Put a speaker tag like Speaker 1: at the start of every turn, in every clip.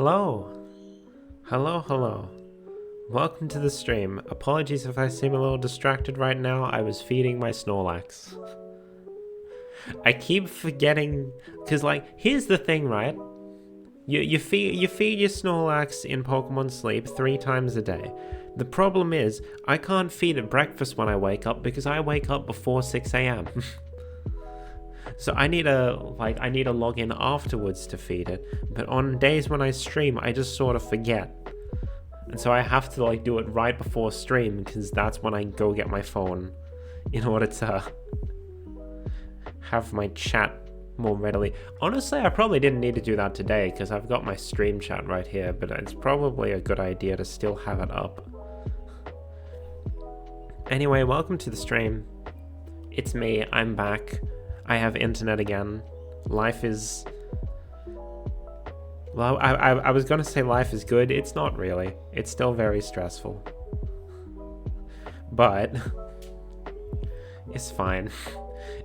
Speaker 1: Hello. Hello, hello. Welcome to the stream. Apologies if I seem a little distracted right now. I was feeding my Snorlax. I keep forgetting, because like, here's the thing, right? You feed your Snorlax in Pokemon Sleep 3 times a day. The problem is, I can't feed it breakfast when I wake up because I wake up before 6 a.m. So I need to log in afterwards to feed it. But on days when I stream, I just sort of forget. And so I have to like do it right before stream because that's when I go get my phone in order to have my chat more readily. Honestly, I probably didn't need to do that today because I've got my stream chat right here, but it's probably a good idea to still have it up. Anyway, welcome to the stream. It's me, I'm back. I have internet again. Life is... Well, I was gonna say life is good. It's not really. It's still very stressful. But... it's fine.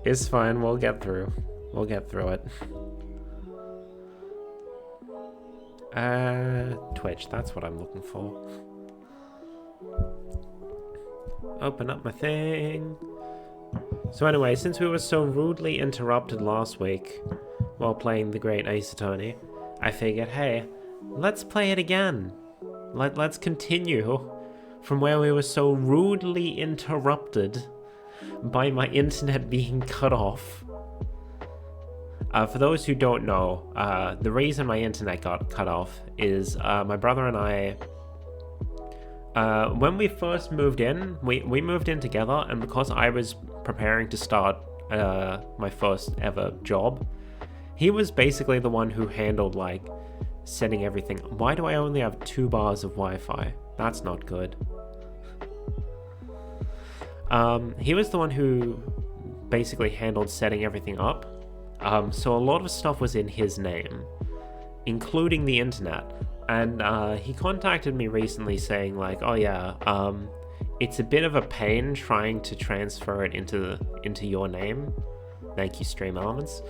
Speaker 1: It's fine, we'll get through. We'll get through it. Twitch, that's what I'm looking for. Open up my thing. So anyway, since we were so rudely interrupted last week while playing the Great Ace Attorney, I figured, hey, let's play it again. Let's continue from where we were so rudely interrupted by my internet being cut off. For those who don't know, the reason my internet got cut off is my brother and I, when we first moved in, we moved in together, and because I was preparing to start my first ever job, he was basically the one who handled like setting everything. Why do I only have 2 bars of Wi-Fi? That's not good. He was the one who basically handled setting everything up. So a lot of stuff was in his name, including the internet. And he contacted me recently saying like, oh yeah, it's a bit of a pain trying to transfer it into your name. Thank you, Stream Elements.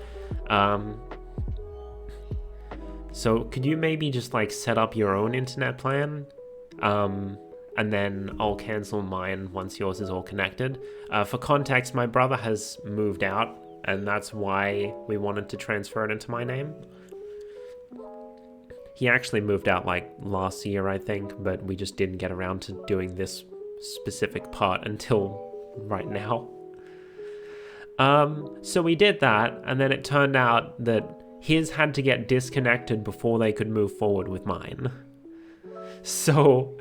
Speaker 1: So could you maybe just like set up your own internet plan? And then I'll cancel mine once yours is all connected. For context, my brother has moved out, and that's why we wanted to transfer it into my name. He actually moved out like last year, I think, but we just didn't get around to doing this specific part until right now. So we did that, and then it turned out that his had to get disconnected before they could move forward with mine. So,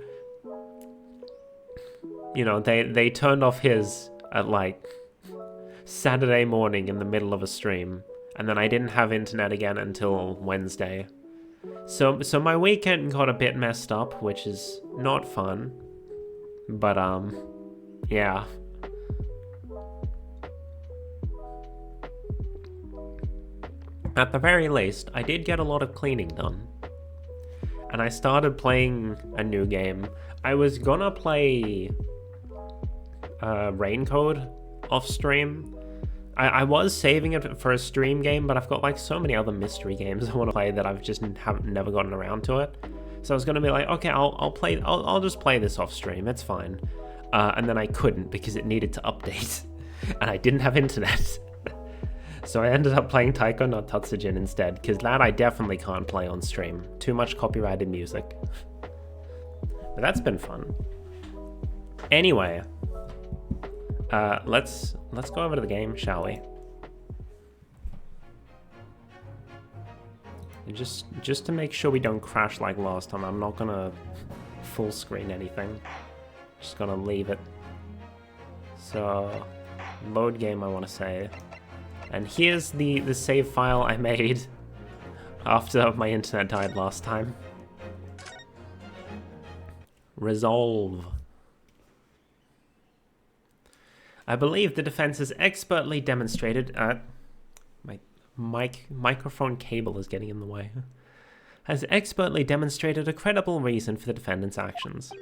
Speaker 1: you know, they turned off his at like Saturday morning in the middle of a stream, and then I didn't have internet again until Wednesday. So my weekend got a bit messed up, which is not fun, but yeah. At the very least, I did get a lot of cleaning done, and I started playing a new game. I was gonna play Raincode off stream. I was saving it for a stream game, but I've got like so many other mystery games I want to play that I've just never gotten around to it. So I was gonna be like, okay, I'll just play this off stream. It's fine. And then I couldn't because it needed to update, and I didn't have internet. So I ended up playing Taiko no Tatsujin instead, because that I definitely can't play on stream. Too much copyrighted music. But that's been fun. Anyway, let's go over to the game, shall we? And just to make sure we don't crash like last time, I'm not gonna full screen anything. Just gonna leave it. So, load game, I want to say. And here's the save file I made after my internet died last time. Resolve. I believe the defense has expertly demonstrated... my microphone cable is getting in the way. Has expertly demonstrated a credible reason for the defendant's actions.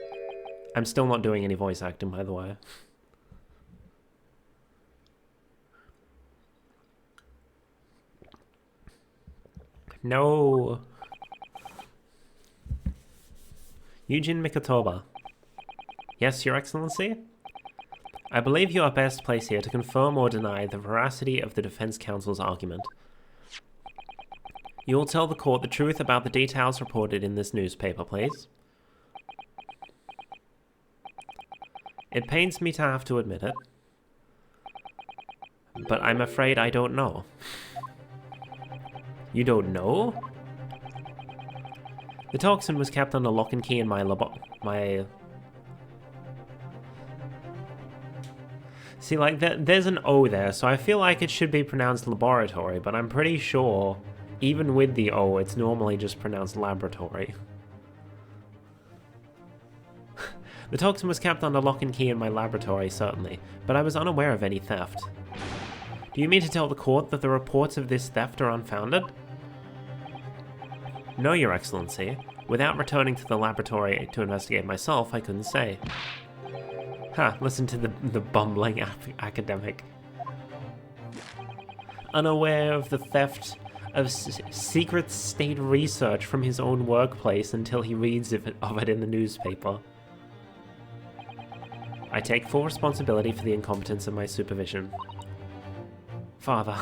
Speaker 1: I'm still not doing any voice acting, by the way. No. Eugene Mikotoba. Yes, Your Excellency? I believe you are best placed here to confirm or deny the veracity of the defense counsel's argument. You will tell the court the truth about the details reported in this newspaper, please. It pains me to have to admit it, but I'm afraid I don't know. You don't know? The toxin was kept under lock and key in my See, like, there's an O there, so I feel like it should be pronounced laboratory, but I'm pretty sure, even with the O, it's normally just pronounced laboratory. The toxin was kept under lock and key in my laboratory, certainly, but I was unaware of any theft. Do you mean to tell the court that the reports of this theft are unfounded? No, Your Excellency. Without returning to the laboratory to investigate myself, I couldn't say. Ha, listen to the bumbling academic. Unaware of the theft of secret state research from his own workplace until he reads of it in the newspaper. I take full responsibility for the incompetence of my supervision. Father.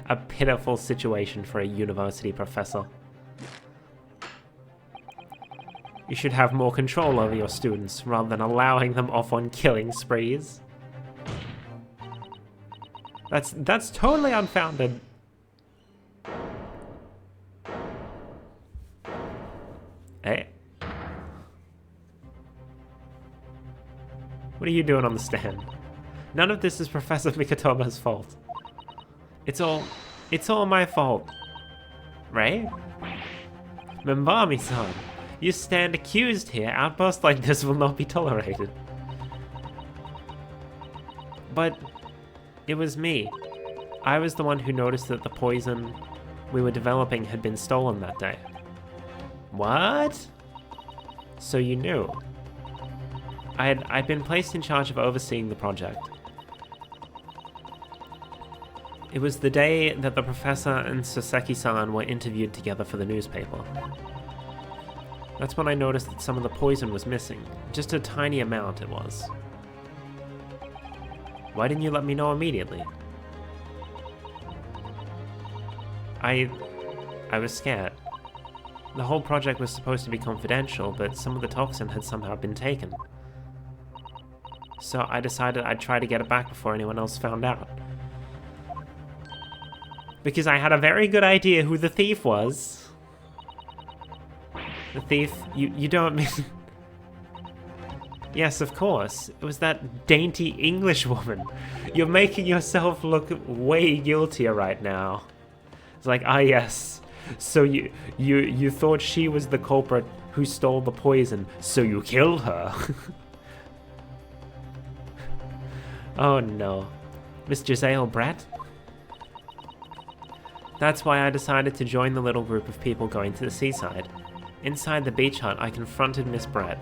Speaker 1: A pitiful situation for a university professor. You should have more control over your students rather than allowing them off on killing sprees. That's totally unfounded. Hey. What are you doing on the stand? None of this is Professor Mikotoba's fault. It's all my fault. Right? Membami-san, you stand accused here. Outbursts like this will not be tolerated. But it was me. I was the one who noticed that the poison we were developing had been stolen that day. What? So you knew. I'd been placed in charge of overseeing the project. It was the day that the professor and Soseki-san were interviewed together for the newspaper. That's when I noticed that some of the poison was missing. Just a tiny amount it was. Why didn't you let me know immediately? I was scared. The whole project was supposed to be confidential, but some of the toxin had somehow been taken. So I decided I'd try to get it back before anyone else found out. Because I had a very good idea who the thief was. The thief, you don't mean... Yes, of course. It was that dainty English woman. You're making yourself look way guiltier right now. It's like, ah yes. So you thought she was the culprit who stole the poison, so you killed her. Oh no. Miss Giselle Brett? That's why I decided to join the little group of people going to the seaside. Inside the beach hut, I confronted Miss Brett.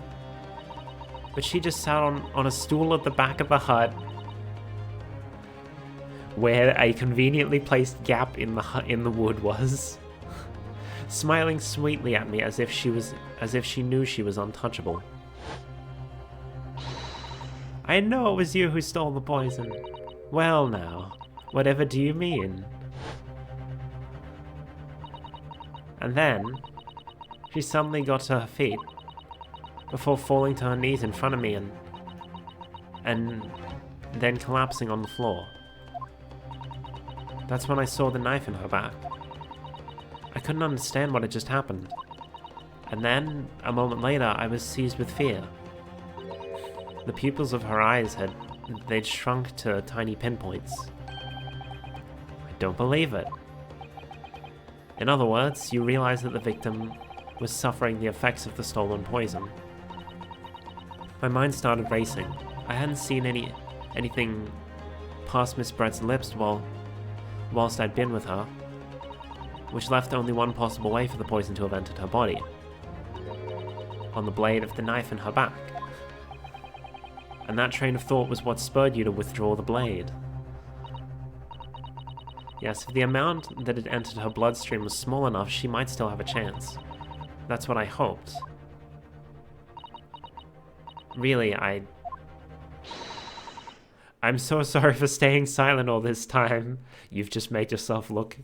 Speaker 1: But she just sat on a stool at the back of the hut, where a conveniently placed gap in the wood was, smiling sweetly at me as if she knew she was untouchable. I know it was you who stole the poison. Well now, whatever do you mean? And then, she suddenly got to her feet, before falling to her knees in front of me and then collapsing on the floor. That's when I saw the knife in her back. I couldn't understand what had just happened. And then, a moment later, I was seized with fear. The pupils of her eyes they'd shrunk to tiny pinpoints. I don't believe it. In other words, you realize that the victim was suffering the effects of the stolen poison. My mind started racing. I hadn't seen anything past Miss Brett's lips whilst I'd been with her, which left only one possible way for the poison to have entered her body. On the blade of the knife in her back. And that train of thought was what spurred you to withdraw the blade. Yes, if the amount that had entered her bloodstream was small enough, she might still have a chance. That's what I hoped. Really, I'm so sorry for staying silent all this time. You've just made yourself look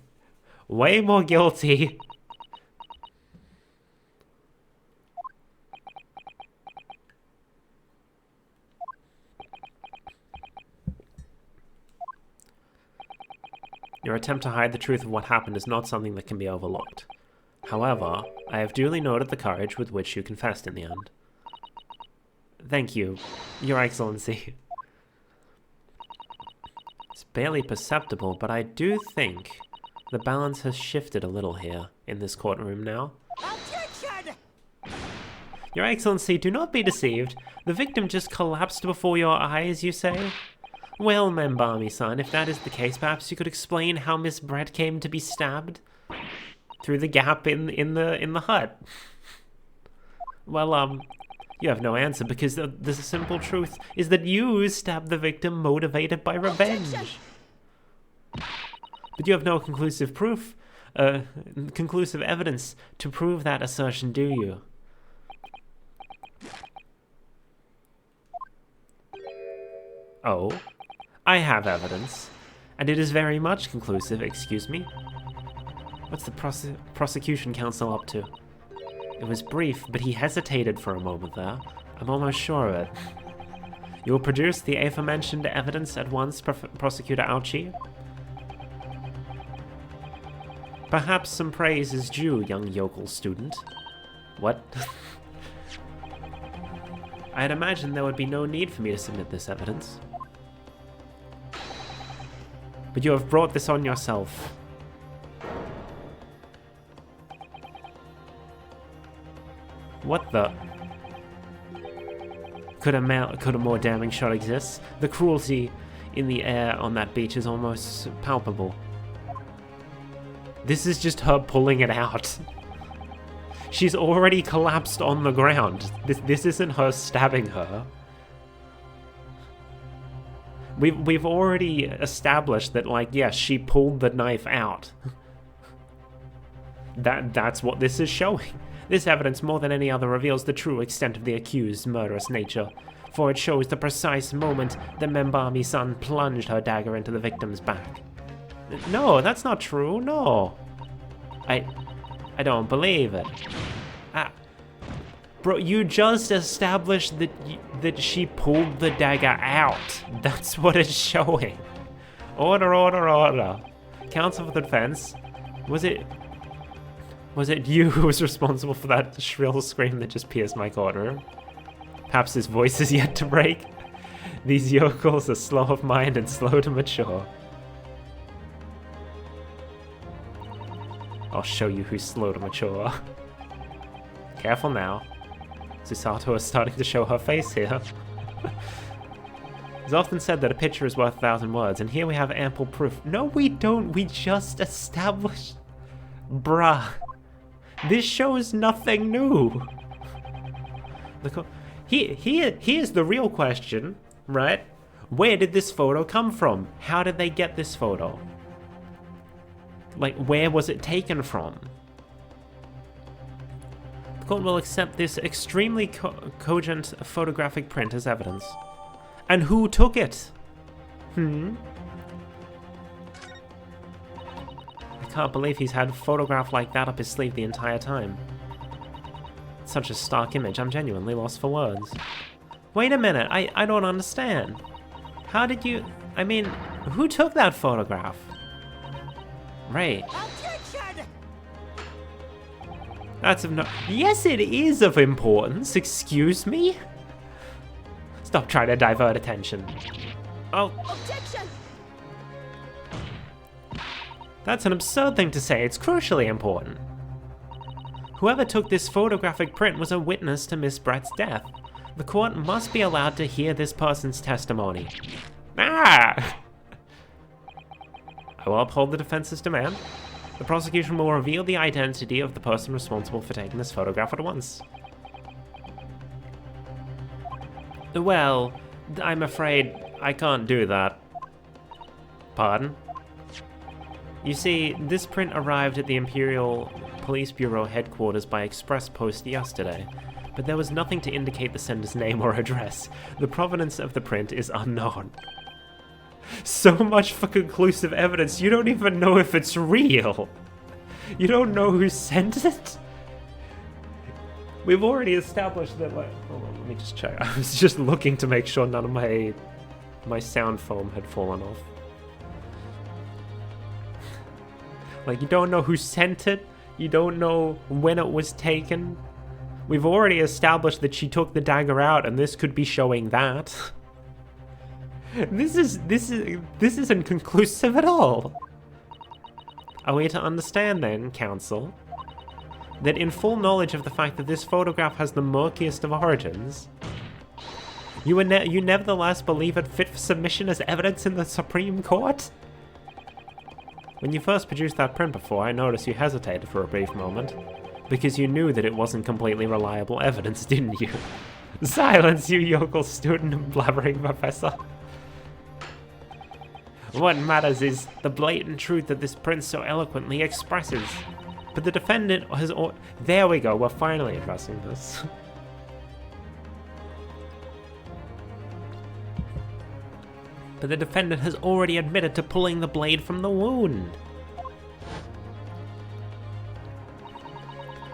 Speaker 1: way more guilty. Your attempt to hide the truth of what happened is not something that can be overlooked. However, I have duly noted the courage with which you confessed in the end. Thank you, Your Excellency. It's barely perceptible, but I do think the balance has shifted a little here in this courtroom now.
Speaker 2: Objection!
Speaker 1: Your Excellency, do not be deceived. The victim just collapsed before your eyes, you say? Well, Membami-san, if that is the case, perhaps you could explain how Miss Brett came to be stabbed through the gap in the hut. Well, you have no answer because the simple truth is that you stabbed the victim motivated by revenge.
Speaker 2: Objection!
Speaker 1: But you have no conclusive proof, conclusive evidence to prove that assertion, do you? Oh, I have evidence, and it is very much conclusive, excuse me. What's the prosecution counsel up to? It was brief, but he hesitated for a moment there. I'm almost sure of it. You will produce the aforementioned evidence at once, Prosecutor Ouchie? Perhaps some praise is due, young yokel student. What? I had imagined there would be no need for me to submit this evidence. But you have brought this on yourself. What the? Could a more damning shot exist? The cruelty in the air on that beach is almost palpable. This is just her pulling it out. She's already collapsed on the ground. This isn't her stabbing her. We've already established that, like, yes, she pulled the knife out. That's what this is showing. This evidence, more than any other, reveals the true extent of the accused's murderous nature, for it shows the precise moment that Membami-san plunged her dagger into the victim's back. No, that's not true, no. I don't believe it. Bro, you just established that she pulled the dagger out. That's what it's showing. Order, order, order. Counsel for the defense. Was it you who was responsible for that shrill scream that just pierced my courtroom? Perhaps his voice is yet to break. These yokels are slow of mind and slow to mature. I'll show you who's slow to mature. Careful now. Susato is starting to show her face here. It's often said that a picture is worth 1,000 words, and here we have ample proof. No, we don't. We just established... Bruh. This shows nothing new. Look, here's the real question, right? Where did this photo come from? How did they get this photo? Like, where was it taken from? The court will accept this extremely cogent photographic print as evidence. And who took it? I can't believe he's had a photograph like that up his sleeve the entire time. It's such a stark image, I'm genuinely lost for words. Wait a minute, I don't understand. How did you... I mean, who took that photograph? Right.
Speaker 2: Objection!
Speaker 1: That's of no... Yes, it is of importance, excuse me? Stop trying to divert attention. Oh.
Speaker 2: Objection!
Speaker 1: That's an absurd thing to say, it's crucially important. Whoever took this photographic print was a witness to Miss Brett's death. The court must be allowed to hear this person's testimony. Ah! I will uphold the defense's demand. The prosecution will reveal the identity of the person responsible for taking this photograph at once. Well, I'm afraid I can't do that. Pardon? You see, this print arrived at the Imperial Police Bureau headquarters by express post yesterday, but there was nothing to indicate the sender's name or address. The provenance of the print is unknown. So much for conclusive evidence, you don't even know if it's real. You don't know who sent it? We've already established that, like, hold on, let me just check. I was just looking to make sure none of my sound foam had fallen off. Like, you don't know who sent it, you don't know when it was taken. We've already established that she took the dagger out, and this could be showing that. This isn't conclusive at all. Are we to understand then, counsel, that in full knowledge of the fact that this photograph has the murkiest of origins, you nevertheless believe it fit for submission as evidence in the Supreme Court? When you first produced that print before, I noticed you hesitated for a brief moment, because you knew that it wasn't completely reliable evidence, didn't you? Silence, you yokel student and blabbering professor. What matters is the blatant truth that this print so eloquently expresses. But the defendant has... There we go, we're finally addressing this. But the defendant has already admitted to pulling the blade from the wound.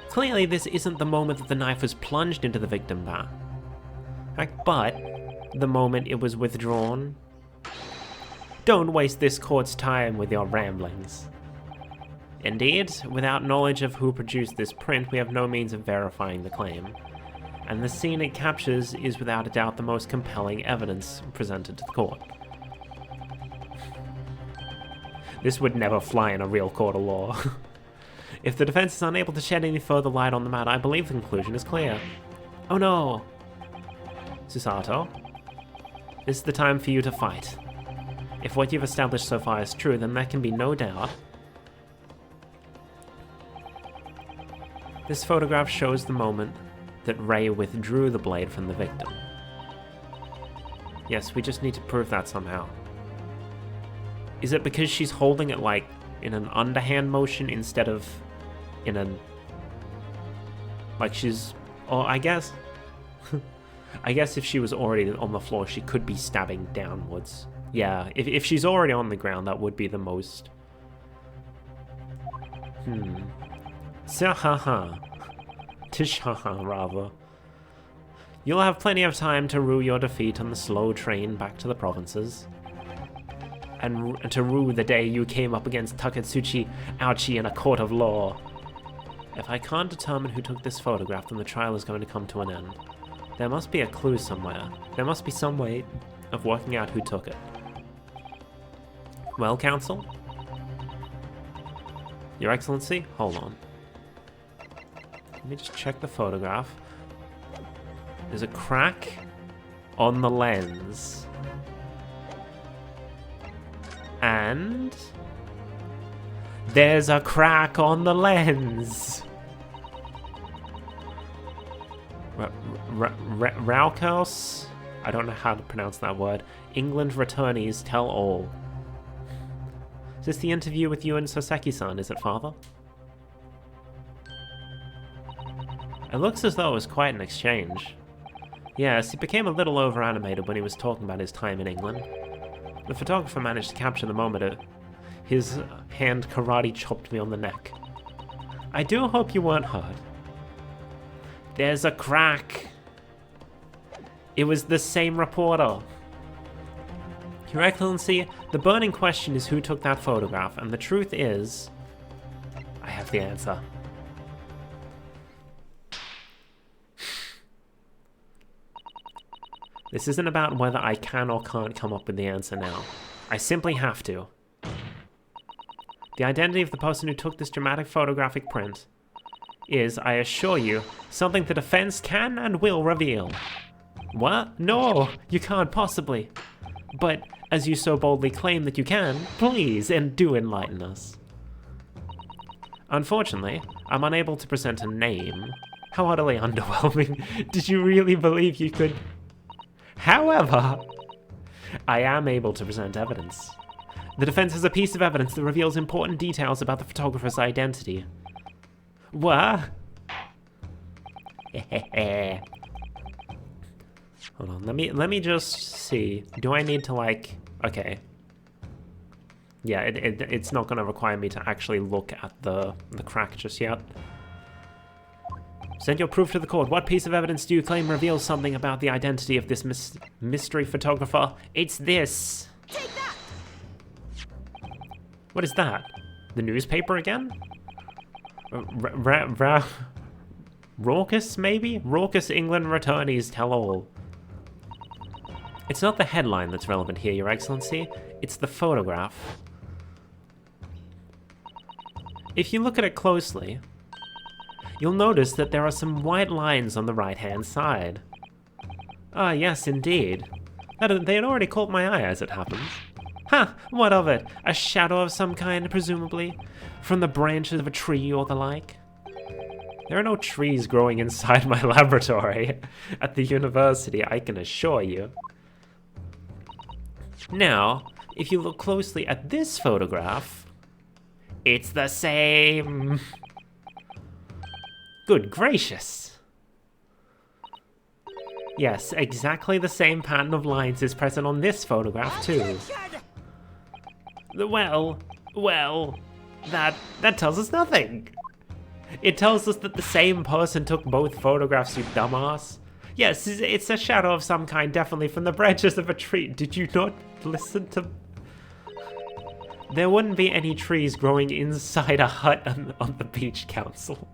Speaker 1: Clearly this isn't the moment that the knife was plunged into the victim back, but the moment it was withdrawn. Don't waste this court's time with your ramblings. Indeed, without knowledge of who produced this print, we have no means of verifying the claim, and the scene it captures is without a doubt the most compelling evidence presented to the court. This would never fly in a real court of law. If the defense is unable to shed any further light on the matter, I believe the conclusion is clear. Oh no! Susato, this is the time for you to fight. If what you've established so far is true, then there can be no doubt. This photograph shows the moment that Ray withdrew the blade from the victim. Yes, we just need to prove that somehow. Is it because she's holding it, like, in an underhand motion instead of in an... Like she's... Oh, I guess... I guess if she was already on the floor, she could be stabbing downwards. Yeah, if she's already on the ground, that would be the most... Sahaha. Tishaha, rather. You'll have plenty of time to rue your defeat on the slow train back to the provinces. And to rue the day you came up against Takatsuchi Ouchi in a court of law. If I can't determine who took this photograph, then the trial is going to come to an end. There must be a clue somewhere. There must be some way of working out who took it. Well, counsel? Your Excellency, hold on. Let me just check the photograph. There's a crack on the lens. And there's a crack on the lens. Raukos? I don't know how to pronounce that word. England returnees tell all. Is this the interview with you and Soseki-san, is it, father? It looks as though it was quite an exchange. Yes, he became a little over-animated when he was talking about his time in England. The photographer managed to capture the moment his hand karate chopped me on the neck. I do hope you weren't hurt. There's a crack. It was the same reporter. Your Excellency, the burning question is who took that photograph, and the truth is, I have the answer. This isn't about whether I can or can't come up with the answer now. I simply have to. The identity of the person who took this dramatic photographic print is, I assure you, something the defense can and will reveal. What? No, you can't possibly. But, as you so boldly claim that you can, please and do enlighten us. Unfortunately, I'm unable to present a name. How utterly underwhelming. Did you really believe you could... However, I am able to present evidence. The defense has a piece of evidence that reveals important details about the photographer's identity. What? Hold on, let me just see. Do I need to like... Okay. Yeah, it's not going to require me to actually look at the crack just yet. Send your proof to the court. What piece of evidence do you claim reveals something about the identity of this mystery photographer? It's this.
Speaker 2: Take that!
Speaker 1: What is that? The newspaper again? Raucous, maybe? Raucous England returnees tell all. It's not the headline that's relevant here, Your Excellency. It's the photograph. If you look at it closely, you'll notice that there are some white lines on the right-hand side. Ah, yes, indeed. They had already caught my eye, as it happens. Ha! What of it? A shadow of some kind, presumably? From the branches of a tree or the like? There are no trees growing inside my laboratory at the university, I can assure you. Now, if you look closely at this photograph, it's the same. Good gracious. Yes, exactly the same pattern of lines is present on this photograph too. Well, that tells us nothing. It tells us that the same person took both photographs, you dumbass. Yes, it's a shadow of some kind, definitely from the branches of a tree. Did you not listen to... There wouldn't be any trees growing inside a hut on the beach council.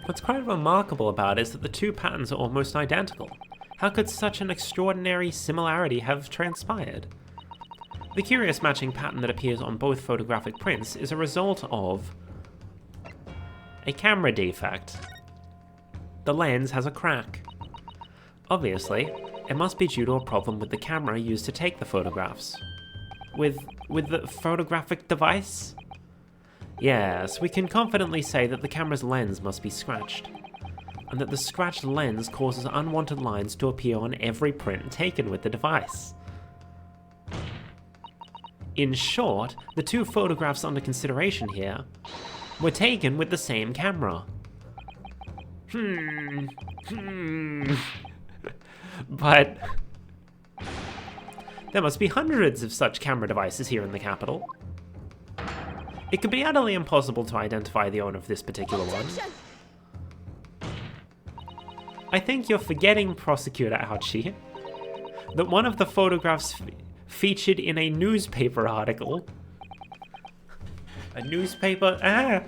Speaker 1: What's quite remarkable about it is that the two patterns are almost identical. How could such an extraordinary similarity have transpired? The curious matching pattern that appears on both photographic prints is a result of a camera defect. The lens has a crack. Obviously, it must be due to a problem with the camera used to take the photographs. With the photographic device? Yes, we can confidently say that the camera's lens must be scratched, and that the scratched lens causes unwanted lines to appear on every print taken with the device. In short, the two photographs under consideration here were taken with the same camera. But there must be hundreds of such camera devices here in the capital. It could be utterly impossible to identify the owner of this particular one. I think you're forgetting, Prosecutor Ouchie, that one of the photographs featured in a newspaper article. A newspaper? I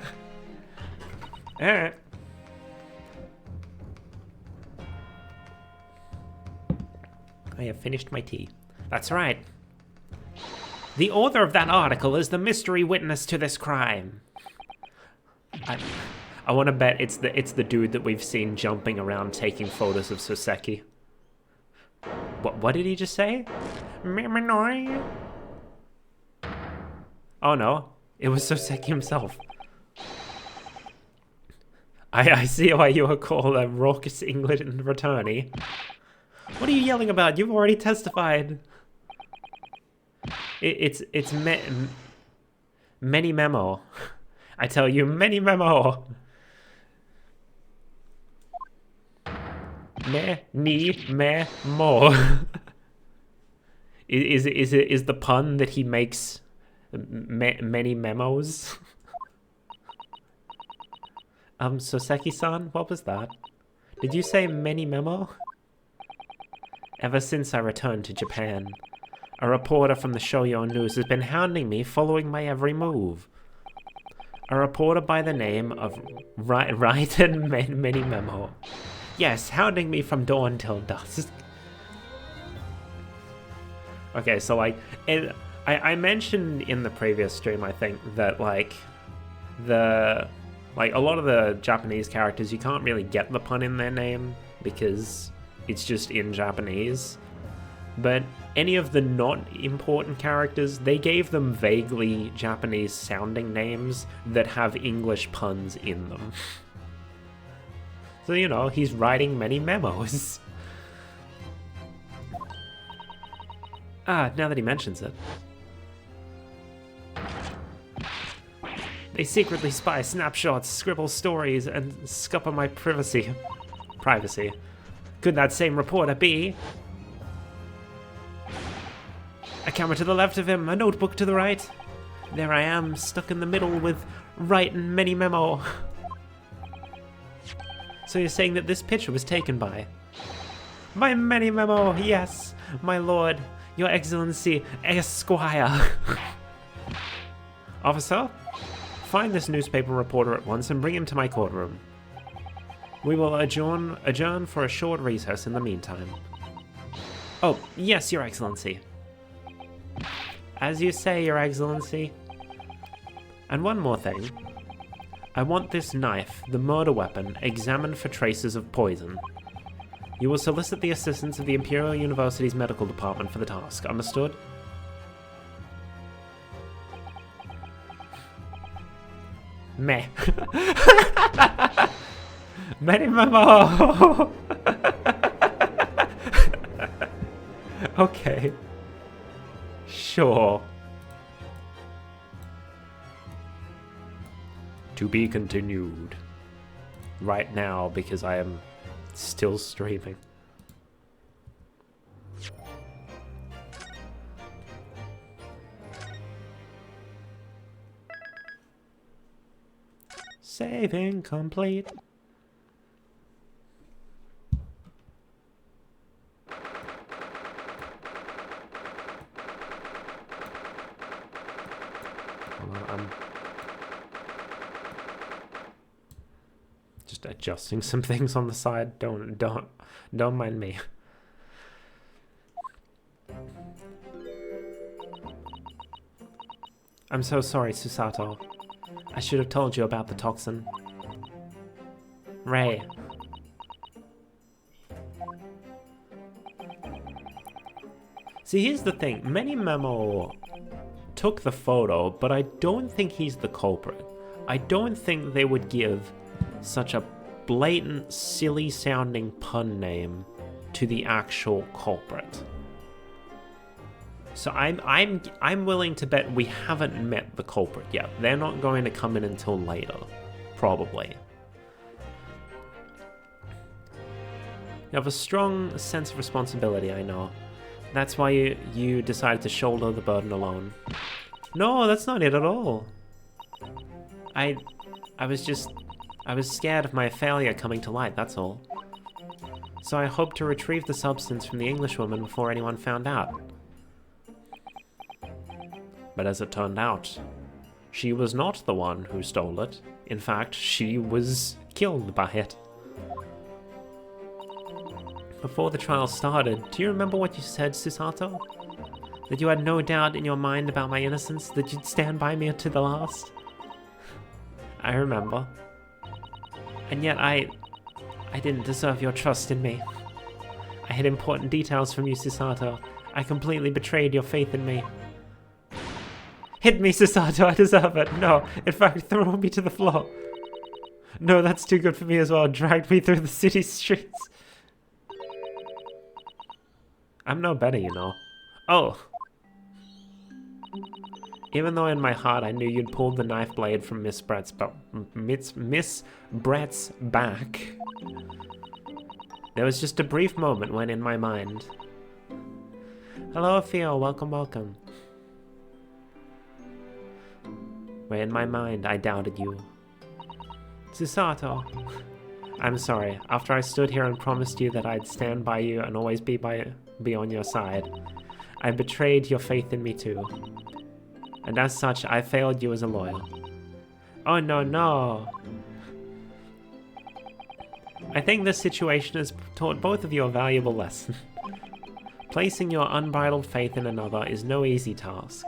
Speaker 1: have finished my tea. That's right. The author of that article is the mystery witness to this crime. I want to bet it's the dude that we've seen jumping around taking photos of Soseki. What did he just say? Oh no, it was Soseki himself. I see why you were called a raucous England returnee. What are you yelling about? You've already testified. It's many memo. I tell you, many memo. Mo. Is the pun that he makes many memos? Soseki-san, what was that? Did you say many memo? Ever since I returned to Japan, a reporter from the Shoujo News has been hounding me, following my every move. A reporter by the name of Raiden Many Memo. Yes, hounding me from dawn till dusk. Okay, so like, I mentioned in the previous stream, I think, that like, a lot of the Japanese characters, you can't really get the pun in their name because it's just in Japanese. But any of the not important characters, they gave them vaguely Japanese sounding names that have English puns in them. So, you know, he's writing many memos. Now that he mentions it. They secretly spy snapshots, scribble stories, and scupper my privacy. Could that same reporter be? A camera to the left of him, a notebook to the right. There I am, stuck in the middle with writing many memo. So you're saying that this picture was taken by? My many memo, yes, my lord, your excellency, Esquire. Officer, find this newspaper reporter at once and bring him to my courtroom. We will adjourn for a short recess in the meantime. Oh, yes, your excellency. As you say, your excellency. And one more thing. I want this knife, the murder weapon, examined for traces of poison. You will solicit the assistance of the Imperial University's medical department for the task. Understood? Meh. Many memo. Okay. Sure. To be continued. Right now, because I am still streaming. Saving complete. I'm just adjusting some things on the side. Don't mind me. I'm so sorry, Susato. I should have told you about the toxin. Ray. See, here's the thing. Many Memo took the photo, but I don't think he's the culprit. I don't think they would give such a blatant, silly-sounding pun name to the actual culprit. So I'm willing to bet we haven't met the culprit yet. They're not going to come in until later, probably. You have a strong sense of responsibility, I know. That's why you decided to shoulder the burden alone. No, that's not it at all. I was scared of my failure coming to light, that's all. So I hoped to retrieve the substance from the Englishwoman before anyone found out. But as it turned out, she was not the one who stole it. In fact, she was killed by it. Before the trial started, do you remember what you said, Susato? That you had no doubt in your mind about my innocence, that you'd stand by me to the last? I remember. And yet I didn't deserve your trust in me. I hid important details from you, Susato. I completely betrayed your faith in me. Hit me, Susato, I deserve it. No, in fact, throw me to the floor. No, that's too good for me as well. Dragged me through the city streets. I'm no better, you know. Oh. Even though in my heart I knew you'd pulled the knife blade from Miss Brett's back, there was just a brief moment when in my mind. Hello, Theo. Welcome, welcome. Where in my mind I doubted you. Susato. I'm sorry. After I stood here and promised you that I'd stand by you and always be on your side, I betrayed your faith in me too. And as such, I failed you as a lawyer. Oh no, no! I think this situation has taught both of you a valuable lesson. Placing your unbridled faith in another is no easy task.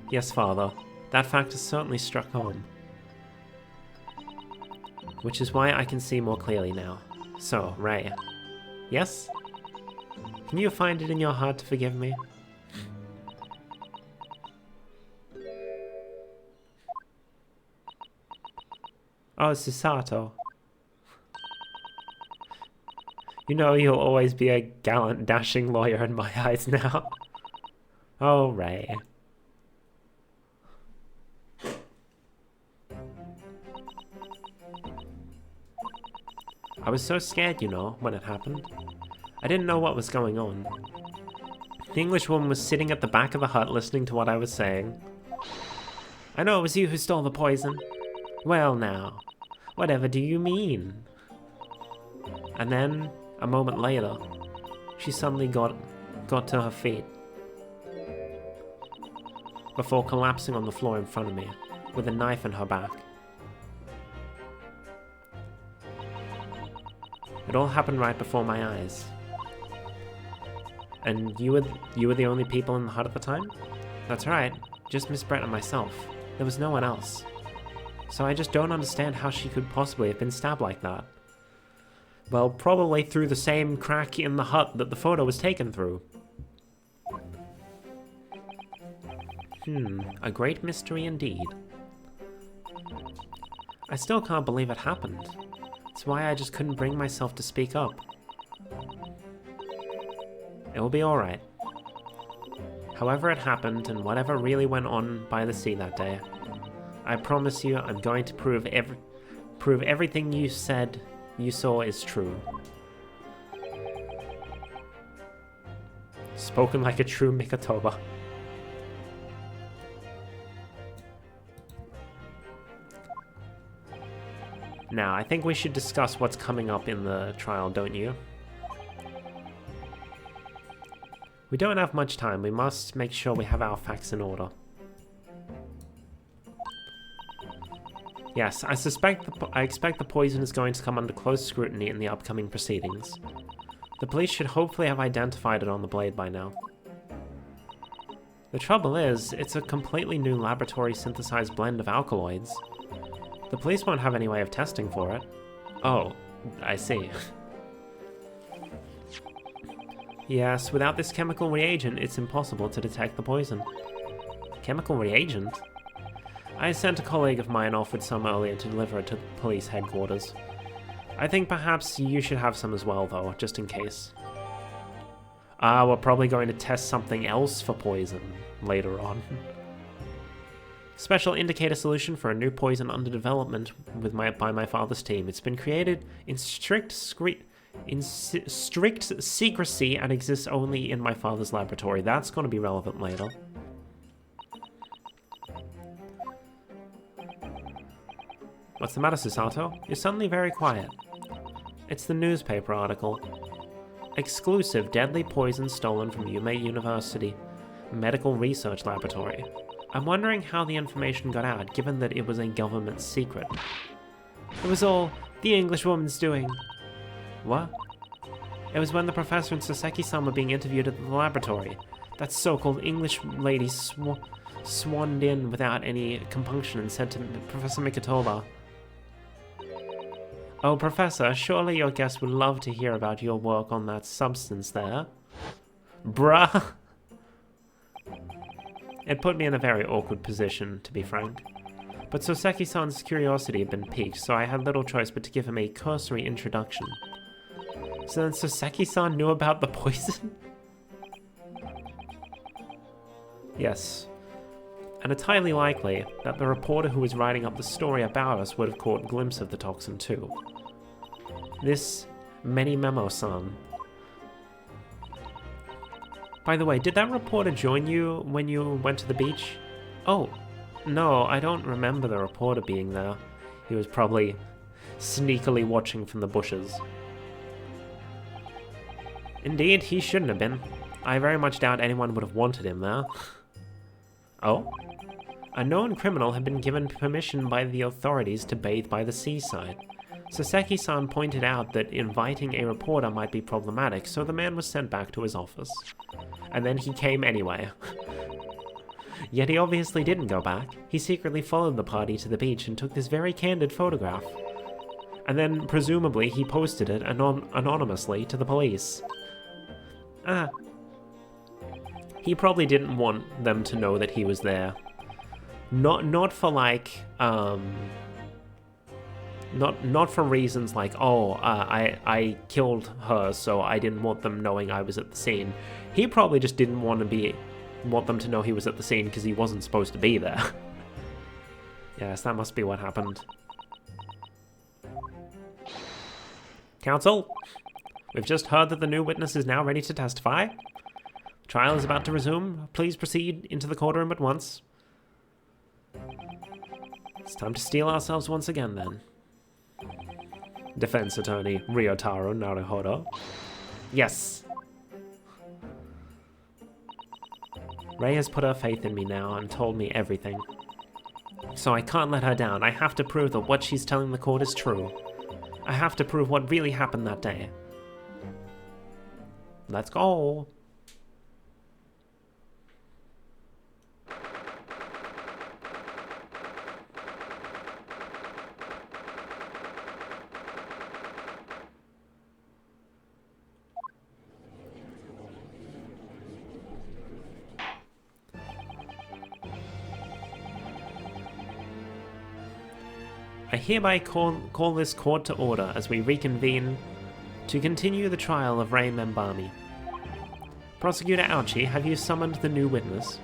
Speaker 1: Yes, Father, that fact has certainly struck home. Which is why I can see more clearly now. So, Ray. Yes? Can you find it in your heart to forgive me? Oh, Susato. You know you'll always be a gallant, dashing lawyer in my eyes now. Oh, Ray. I was so scared, you know, when it happened. I didn't know what was going on. The Englishwoman was sitting at the back of the hut listening to what I was saying. I know it was you who stole the poison. Well now, whatever do you mean? And then, a moment later, she suddenly got to her feet. Before collapsing on the floor in front of me, with a knife in her back. It all happened right before my eyes. And you were the only people in the hut at the time? That's right, just Miss Brett and myself. There was no one else. So I just don't understand how she could possibly have been stabbed like that. Well, probably through the same crack in the hut that the photo was taken through. A great mystery indeed. I still can't believe it happened. It's why I just couldn't bring myself to speak up. It will be alright. However it happened, and whatever really went on by the sea that day, I promise you I'm going to prove everything you said you saw is true. Spoken like a true Mikatoba. Now, I think we should discuss what's coming up in the trial, don't you? We don't have much time. We must make sure we have our facts in order. Yes, I expect the poison is going to come under close scrutiny in the upcoming proceedings. The police should hopefully have identified it on the blade by now. The trouble is, it's a completely new laboratory synthesized blend of alkaloids. The police won't have any way of testing for it. Oh, I see. Yes, without this chemical reagent, it's impossible to detect the poison. Chemical reagent? I sent a colleague of mine off with some earlier to deliver it to the police headquarters. I think perhaps you should have some as well, though, just in case. We're probably going to test something else for poison later on. Special indicator solution for a new poison under development by my father's team. It's been created in strict secrecy and exists only in my father's laboratory. That's going to be relevant later. What's the matter, Susato? You're suddenly very quiet. It's the newspaper article. Exclusive deadly poison stolen from Yume University Medical Research Laboratory. I'm wondering how the information got out, given that it was a government secret. It was all the Englishwoman's doing. What? It was when the professor and Soseki-san were being interviewed at the laboratory. That so-called English lady swanned in without any compunction and said to Professor Mikatoba, "Oh, Professor, surely your guest would love to hear about your work on that substance there." Bruh! It put me in a very awkward position, to be frank. But Soseki-san's curiosity had been piqued, so I had little choice but to give him a cursory introduction. So then Soseki-san knew about the poison? Yes. And it's highly likely that the reporter who was writing up the story about us would have caught a glimpse of the toxin too. This Memo-san. By the way, did that reporter join you when you went to the beach? Oh, no, I don't remember the reporter being there. He was probably sneakily watching from the bushes. Indeed, he shouldn't have been. I very much doubt anyone would have wanted him there. Oh? A known criminal had been given permission by the authorities to bathe by the seaside. Soseki-san pointed out that inviting a reporter might be problematic, so the man was sent back to his office. And then he came anyway. Yet he obviously didn't go back. He secretly followed the party to the beach and took this very candid photograph. And then, presumably, he posted it anonymously to the police. He probably didn't want them to know that he was there. Not for like, not for reasons like, oh, I killed her, so I didn't want them knowing I was at the scene. He probably just didn't want them to know he was at the scene because he wasn't supposed to be there. Yes, that must be what happened. Counsel, we've just heard that the new witness is now ready to testify. Trial is about to resume. Please proceed into the courtroom at once. It's time to steel ourselves once again, then. Defense attorney Ryotaro Naruhodo. Yes. Ray has put her faith in me now and told me everything. So I can't let her down. I have to prove that what she's telling the court is true. I have to prove what really happened that day. Let's go. I hereby call this court to order as we reconvene to continue the trial of Ray Membami. Prosecutor Ouchi, have you summoned the new witness?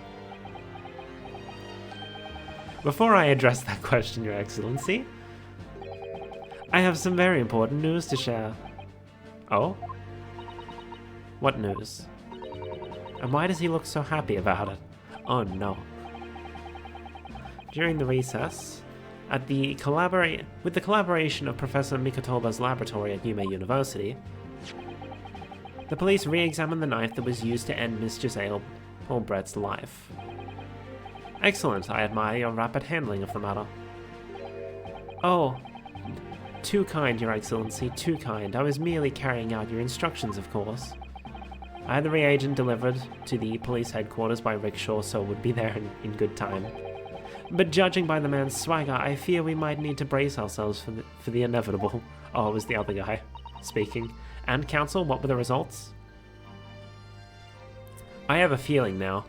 Speaker 1: Before I address that question, Your Excellency, I have some very important news to share. Oh? What news? And why does he look so happy about it? Oh no. During the recess, with the collaboration of Professor Mikotoba's laboratory at Yume University, the police re-examined the knife that was used to end Miss Giselle Holbrett's life. Excellent, I admire your rapid handling of the matter. Oh, too kind, Your Excellency, too kind. I was merely carrying out your instructions, of course. I had the reagent delivered to the police headquarters by rickshaw, so would be there in good time. But judging by the man's swagger, I fear we might need to brace ourselves for the inevitable. Oh, it was the other guy speaking. And counsel, what were the results? I have a feeling now.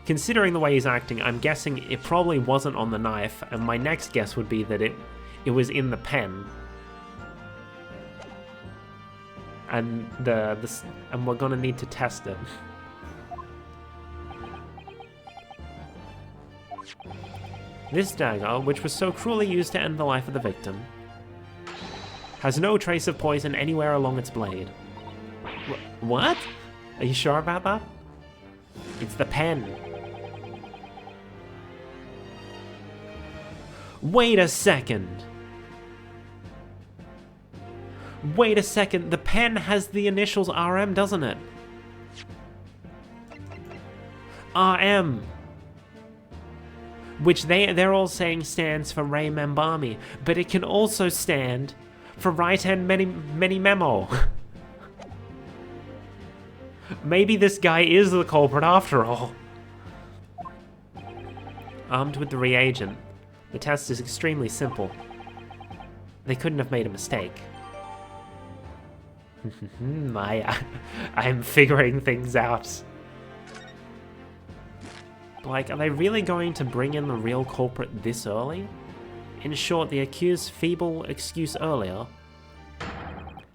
Speaker 1: Considering the way he's acting, I'm guessing it probably wasn't on the knife, and my next guess would be that it was in the pen. And and we're gonna need to test it. This dagger, which was so cruelly used to end the life of the victim, has no trace of poison anywhere along its blade. What? Are you sure about that? It's the pen. Wait a second. Wait a second. The pen has the initials RM, doesn't it? RM. Which they're all saying stands for Ray Membami, but it can also stand for right-hand many memo. Maybe this guy is the culprit after all. Armed with the reagent, the test is extremely simple. They couldn't have made a mistake. I'm figuring things out. Like, are they really going to bring in the real culprit this early? In short, the accused's feeble excuse earlier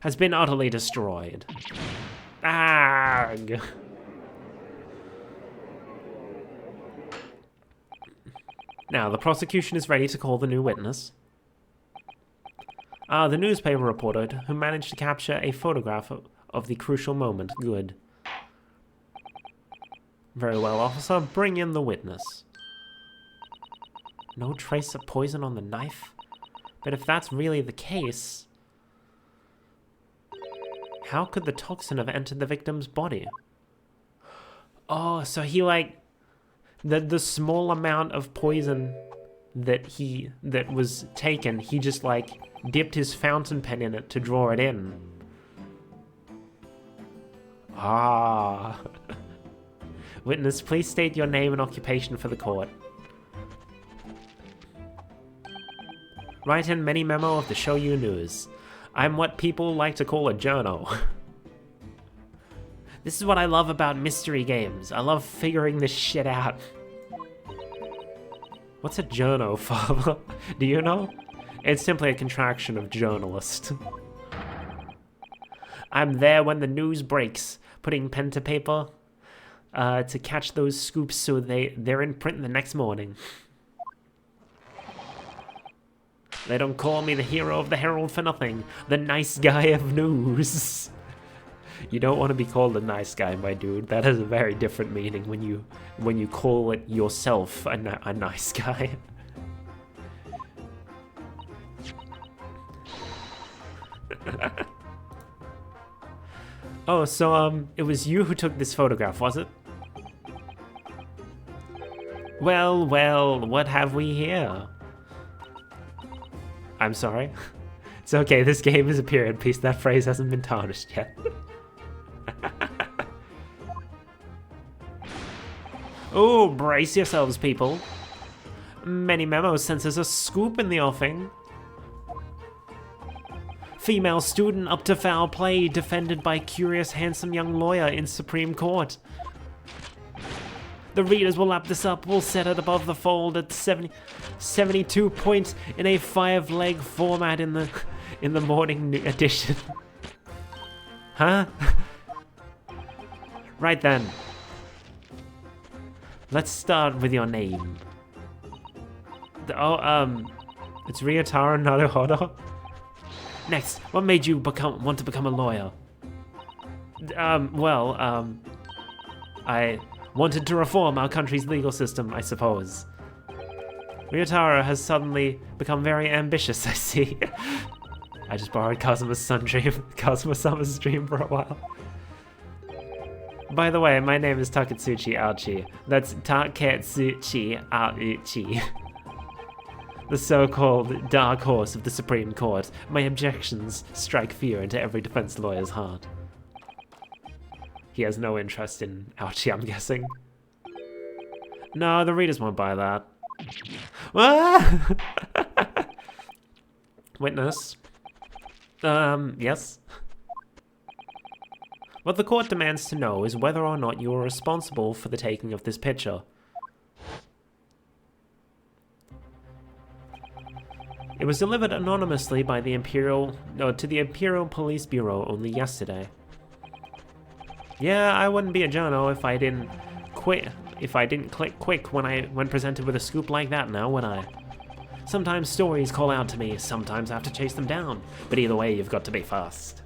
Speaker 1: has been utterly destroyed. Ag! Now, the prosecution is ready to call the new witness. The newspaper reporter who managed to capture a photograph of the crucial moment. Good. Very well, officer. Bring in the witness. No trace of poison on the knife? But if that's really the case, how could the toxin have entered the victim's body? Oh, so he the small amount of poison that was taken, he just dipped his fountain pen in it to draw it in. Ah. Witness, please state your name and occupation for the court. Write-in mini memo of the Shoyu News. I'm what people like to call a journo. This is what I love about mystery games. I love figuring this shit out. What's a journo, father? Do you know? It's simply a contraction of journalist. I'm there when the news breaks, putting pen to paper to catch those scoops so they're in print the next morning. They don't call me the hero of the Herald for nothing. The nice guy of news. You don't want to be called a nice guy, my dude. That has a very different meaning when you call it yourself a nice guy. Oh, so it was you who took this photograph, was it? Well, what have we here? I'm sorry. It's okay, this game is a period piece. That phrase hasn't been tarnished yet. Oh, brace yourselves, people. Many memos senses a scoop in the offing. Female student up to foul play, defended by curious, handsome young lawyer in Supreme Court. The readers will lap this up, we'll set it above the fold at 72 points in a 5-leg format in the morning edition. Huh? Right then. Let's start with your name. It's Ryotaro Naruhodo. Next, what made you want to become a lawyer? I wanted to reform our country's legal system, I suppose. Ryotaro has suddenly become very ambitious, I see. I just borrowed Kazuma-sama's dream for a while. By the way, my name is Taketsuchi Aochi. That's Taketsuchi Aochi. The so-called dark horse of the Supreme Court. My objections strike fear into every defense lawyer's heart. He has no interest in Aochi, I'm guessing. No, the readers won't buy that. Witness. Yes? What the court demands to know is whether or not you are responsible for the taking of this picture. It was delivered anonymously by the to the Imperial Police Bureau only yesterday. Yeah, I wouldn't be a journo if I didn't click quick when presented with a scoop like that now, would I? Sometimes stories call out to me, sometimes I have to chase them down, but either way you've got to be fast.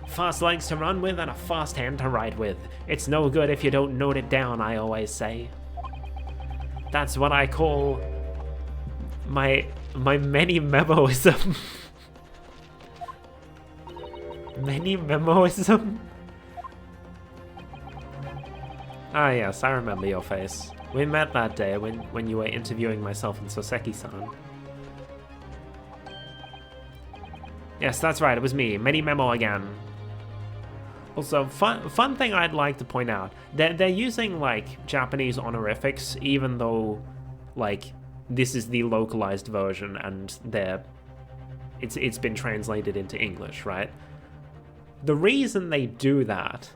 Speaker 1: Fast legs to run with and a fast hand to write with. It's no good if you don't note it down, I always say. That's what I call my many memoism. Many memoism? Ah yes, I remember your face. We met that day when you were interviewing myself and Soseki-san. Yes, that's right, it was me. Many memo again. Also, fun thing I'd like to point out. They're using, like, Japanese honorifics, even though, like, this is the localized version and it's been translated into English, right? The reason they do that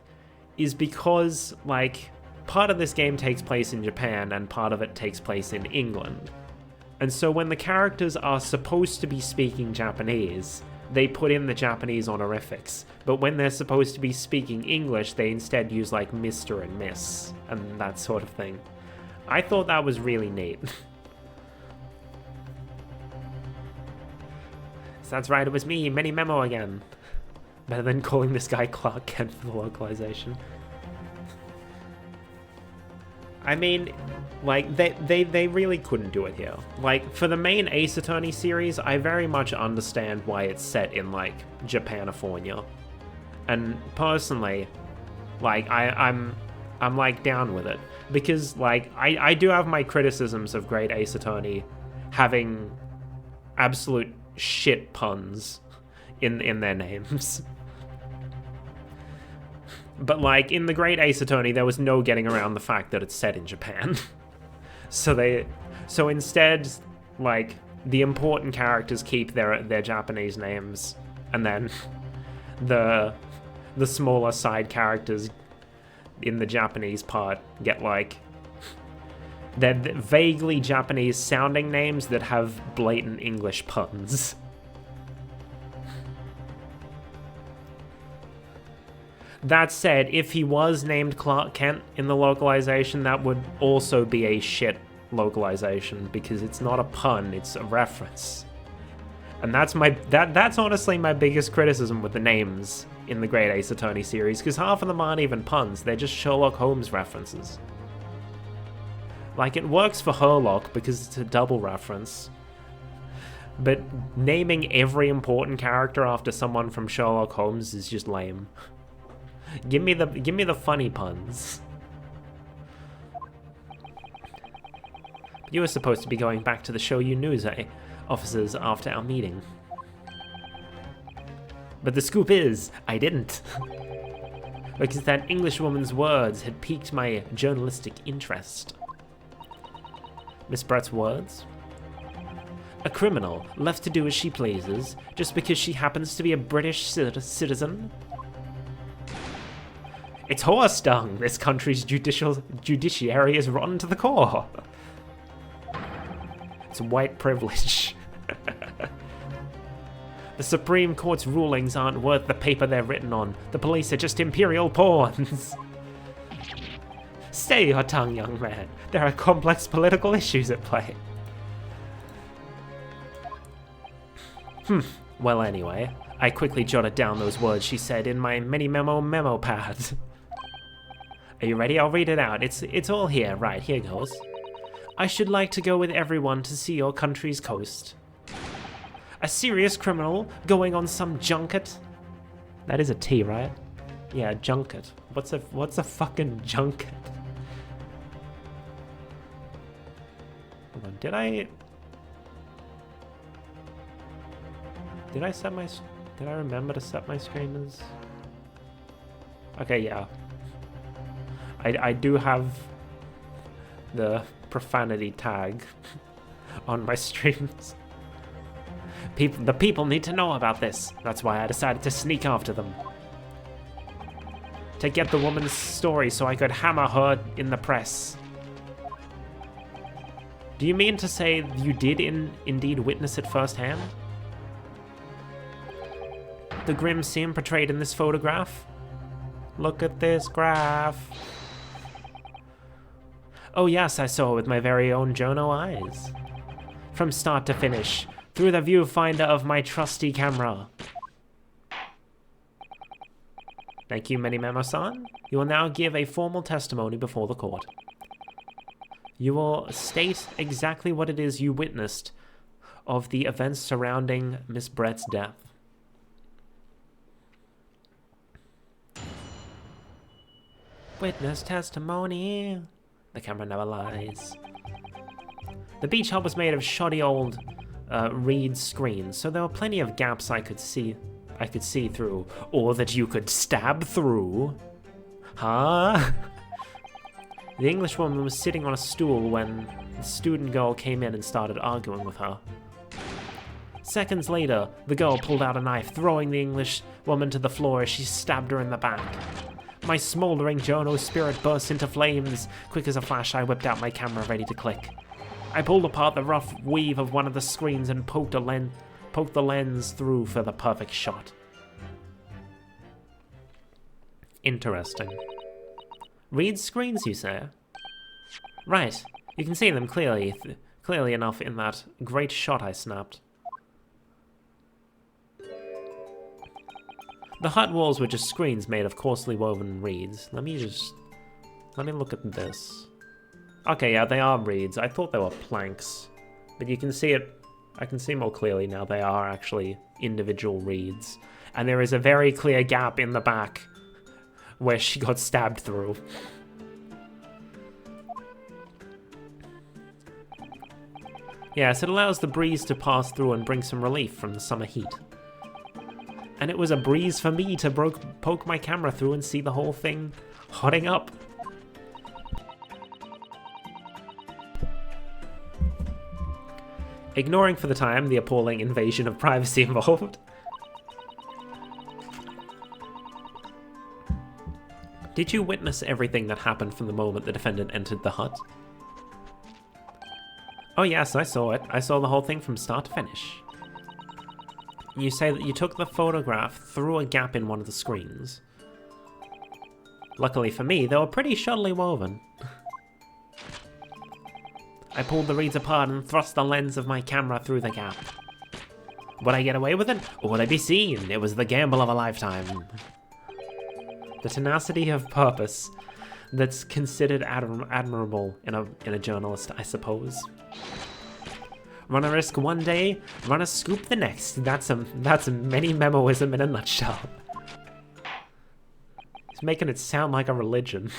Speaker 1: is because, like, part of this game takes place in Japan and part of it takes place in England. And so when the characters are supposed to be speaking Japanese, they put in the Japanese honorifics. But when they're supposed to be speaking English, they instead use, like, Mr. and Miss and that sort of thing. I thought that was really neat. So that's right, it was me, Many Memo again. Better than calling this guy Clark Kent for the localization. I mean, like, they really couldn't do it here. Like, for the main Ace Attorney series, I very much understand why it's set in, like, Japanifornia. And personally, like, I'm like, down with it. Because, like, I do have my criticisms of Great Ace Attorney having absolute shit puns in their names. But, like, in the Great Ace Attorney, there was no getting around the fact that it's set in Japan. So instead, like, the important characters keep their Japanese names, and then the smaller side characters in the Japanese part get, like, they're vaguely Japanese sounding names that have blatant English puns. That said, if he was named Clark Kent in the localization, that would also be a shit localization because it's not a pun, it's a reference. And that's honestly my biggest criticism with the names in the Great Ace Attorney series, because half of them aren't even puns, they're just Sherlock Holmes references. Like, it works for Herlock because it's a double reference, but naming every important character after someone from Sherlock Holmes is just lame. Give me the funny puns. You were supposed to be going back to the Shoyu News offices after our meeting. But the scoop is, I didn't. Because that Englishwoman's words had piqued my journalistic interest. Miss Brett's words? A criminal left to do as she pleases just because she happens to be a British citizen? It's horse dung. This country's judiciary is rotten to the core. It's white privilege. The Supreme Court's rulings aren't worth the paper they're written on. The police are just imperial pawns. Stay your tongue, young man. There are complex political issues at play. Well, anyway, I quickly jotted down those words she said in my memo pad. Are you ready? I'll read it out. It's all here. Right, here goes. I should like to go with everyone to see your country's coast. A serious criminal going on some junket? That is a T, right? Yeah, junket. What's a fucking junket? Hold on, did I remember to set my screen as... Okay, yeah. I do have the profanity tag on my streams. The people need to know about this. That's why I decided to sneak after them. To get the woman's story so I could hammer her in the press. Do you mean to say you did indeed witness it firsthand? The grim scene portrayed in this photograph? Look at this graph. Oh yes, I saw it with my very own Jono eyes. From start to finish, through the viewfinder of my trusty camera. Thank you, Memo-san. You will now give a formal testimony before the court. You will state exactly what it is you witnessed of the events surrounding Miss Brett's death. Witness testimony. The camera never lies. The beach hut was made of shoddy old reed screens, so there were plenty of gaps I could see through, or that you could stab through. Huh? The Englishwoman was sitting on a stool when the student girl came in and started arguing with her. Seconds later, the girl pulled out a knife, throwing the English woman to the floor as she stabbed her in the back. My smoldering Jono spirit burst into flames. Quick as a flash, I whipped out my camera, ready to click. I pulled apart the rough weave of one of the screens and poked the lens through for the perfect shot. Interesting. Reed screens, you say? Right. You can see them clearly enough in that great shot I snapped. The hut walls were just screens made of coarsely woven reeds. Let me look at this. Okay, yeah, they are reeds. I thought they were planks. But you can see it, I can see more clearly now, they are actually individual reeds. And there is a very clear gap in the back where she got stabbed through. Yes, it allows the breeze to pass through and bring some relief from the summer heat. And it was a breeze for me to poke my camera through and see the whole thing hotting up. Ignoring for the time the appalling invasion of privacy involved. Did you witness everything that happened from the moment the defendant entered the hut? Oh yes, I saw it. I saw the whole thing from start to finish. You say that you took the photograph through a gap in one of the screens. Luckily for me, they were pretty shoddily woven. I pulled the reeds apart and thrust the lens of my camera through the gap. Would I get away with it, or would I be seen? It was the gamble of a lifetime. The tenacity of purpose that's considered admirable in a journalist, I suppose. Run a risk one day, run a scoop the next. That's a mini memoism in a nutshell. He's making it sound like a religion.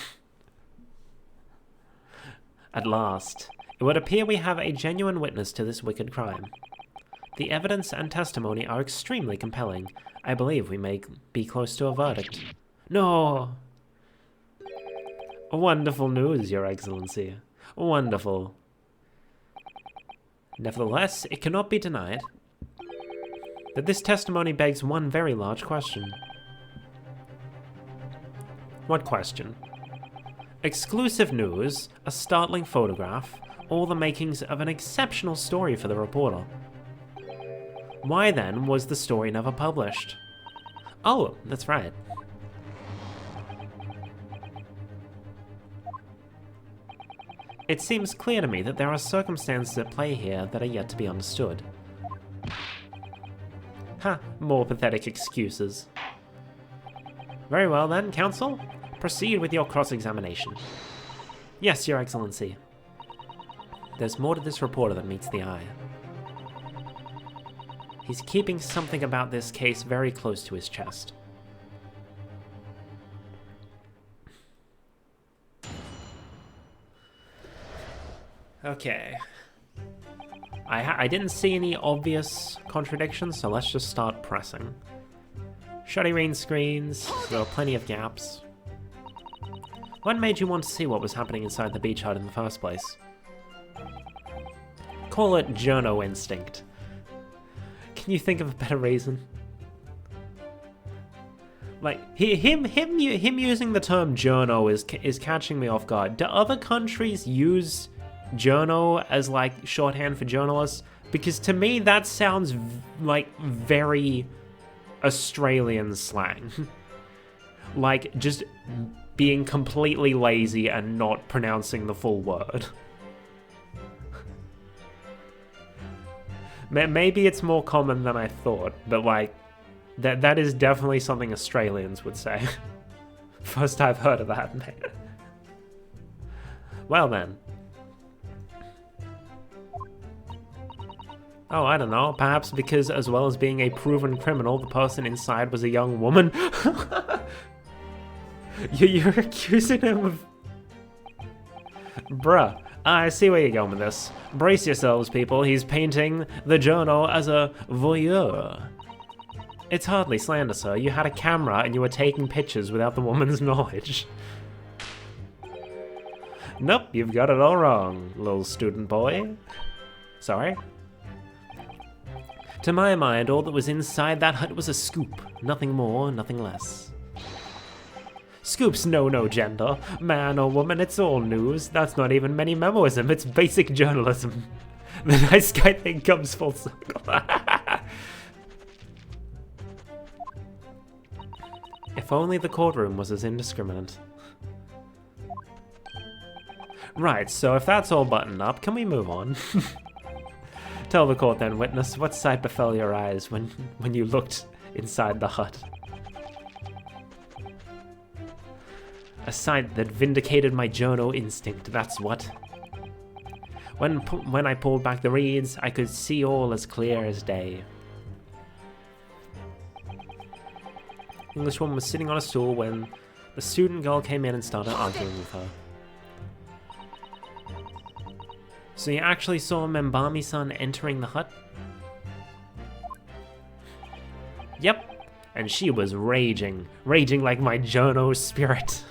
Speaker 1: At last, it would appear we have a genuine witness to this wicked crime. The evidence and testimony are extremely compelling. I believe we may be close to a verdict. No! Wonderful news, Your Excellency. Wonderful. Nevertheless, it cannot be denied that this testimony begs one very large question. What question? Exclusive news, a startling photograph, all the makings of an exceptional story for the reporter. Why then was the story never published? Oh, that's right. It seems clear to me that there are circumstances at play here that are yet to be understood. Ha, more pathetic excuses. Very well then, Counsel. Proceed with your cross-examination. Yes, Your Excellency. There's more to this reporter than meets the eye. He's keeping something about this case very close to his chest. Okay. I didn't see any obvious contradictions, so let's just start pressing. Shutting screens, so there are plenty of gaps. What made you want to see what was happening inside the beach hut in the first place? Call it journo instinct. Can you think of a better reason? Like, him using the term journo is catching me off guard. Do other countries use journo as like shorthand for journalists? Because to me that sounds like very Australian slang. Like just being completely lazy and not pronouncing the full word. Maybe it's more common than I thought, but like that is definitely something Australians would say. First I've heard of that. Well then. Oh, I don't know. Perhaps because as well as being a proven criminal, the person inside was a young woman. You're accusing him of... Bruh, I see where you're going with this. Brace yourselves, people. He's painting the journal as a voyeur. It's hardly slander, sir. You had a camera and you were taking pictures without the woman's knowledge. Nope, you've got it all wrong, little student boy. Sorry? To my mind, all that was inside that hut was a scoop. Nothing more, nothing less. Scoops know no gender. Man or woman, it's all news. That's not even many memoism, it's basic journalism. The nice guy thing comes full circle. If only the courtroom was as indiscriminate. Right, so if that's all buttoned up, can we move on? Tell the court then, witness, what sight befell your eyes when you looked inside the hut? A sight that vindicated my journo instinct, that's what. When I pulled back the reeds, I could see all as clear as day. Englishwoman was sitting on a stool when the student girl came in and started arguing with her. So you actually saw Membami-san entering the hut? Yep, and she was raging like my journo spirit.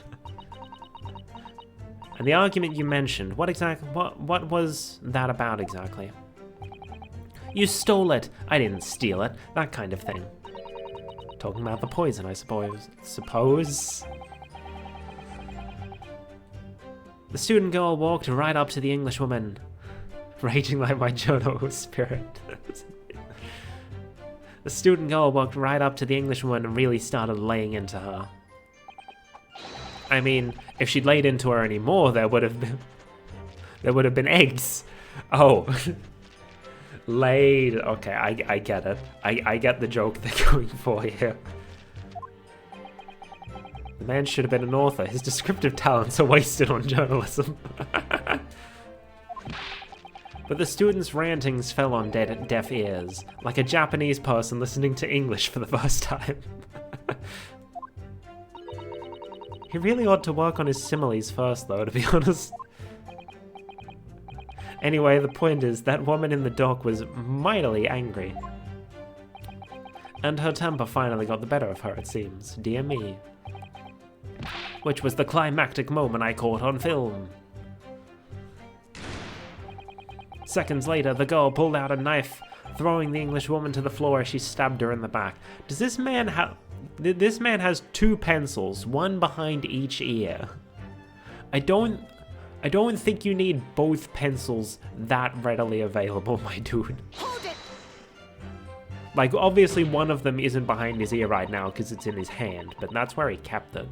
Speaker 1: And the argument you mentioned, what was that about exactly? You stole it. I didn't steal it. That kind of thing. Talking about the poison, I suppose. The student girl walked right up to the Englishwoman, raging like my journo spirit. The student girl walked right up to the Englishwoman and really started laying into her. I mean, if she'd laid into her anymore, there would have been eggs. Oh. Laid. Okay, I get it. I get the joke they're going for here. The man should have been an author. His descriptive talents are wasted on journalism. But the student's rantings fell on deaf ears, like a Japanese person listening to English for the first time. He really ought to work on his similes first, though, to be honest. Anyway, the point is, that woman in the dock was mightily angry. And her temper finally got the better of her, it seems. Dear me. Which was the climactic moment I caught on film. Seconds later, the girl pulled out a knife, throwing the English woman to the floor as she stabbed her in the back. Does this man have... This man has 2 pencils, one behind each ear. I don't think you need both pencils that readily available, my dude.
Speaker 2: Hold it!
Speaker 1: Like, obviously one of them isn't behind his ear right now because it's in his hand, but that's where he kept it.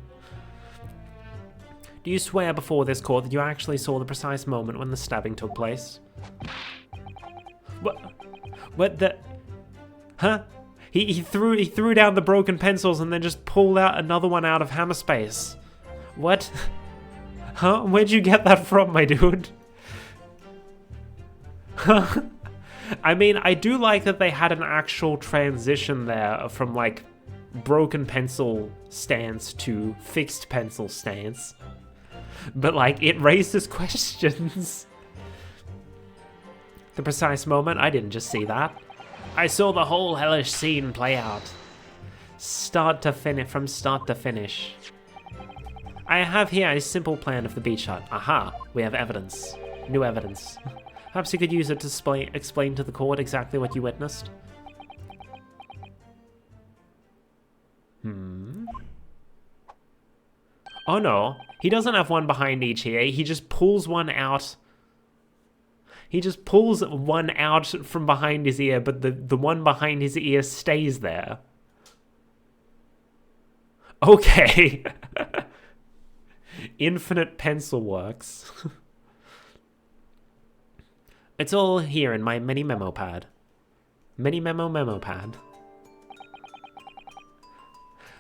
Speaker 1: Do you swear before this court that you actually saw the precise moment when the stabbing took place? What the... Huh? He threw down the broken pencils and then just pulled out another one out of hammer space. What? Huh? Where'd you get that from, my dude? Huh? I mean, I do like that they had an actual transition there from, like, broken pencil stance to fixed pencil stance. But, like, it raises questions. The precise moment, I didn't just see that. I saw the whole hellish scene play out. Start to finish, from start to finish. I have here a simple plan of the beach hut. Aha, we have evidence. New evidence. Perhaps you could use it to explain to the court exactly what you witnessed. Oh no, he doesn't have one behind each ear. He just pulls one out. He just pulls one out from behind his ear, but the one behind his ear stays there. Okay. Infinite pencil works. It's all here in my mini memo pad. Mini memo pad.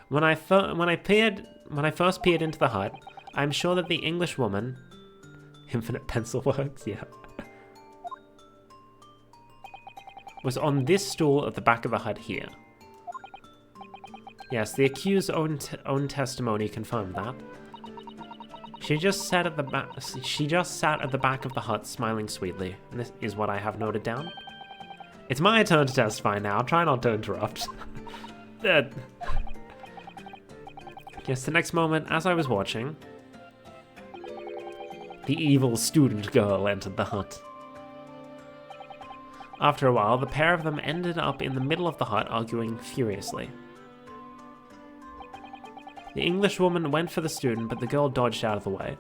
Speaker 1: When I first peered into the hut, I'm sure that the English woman... Infinite pencil works, yeah. Was on this stool at the back of the hut here. Yes, the accused's own testimony confirmed that. She just sat at the back of the hut, smiling sweetly. And this is what I have noted down. It's my turn to testify now. Try not to interrupt. Yes, the next moment, as I was watching, the evil student girl entered the hut. After a while, the pair of them ended up in the middle of the hut, arguing furiously. The English woman went for the student, but the girl dodged out of the way.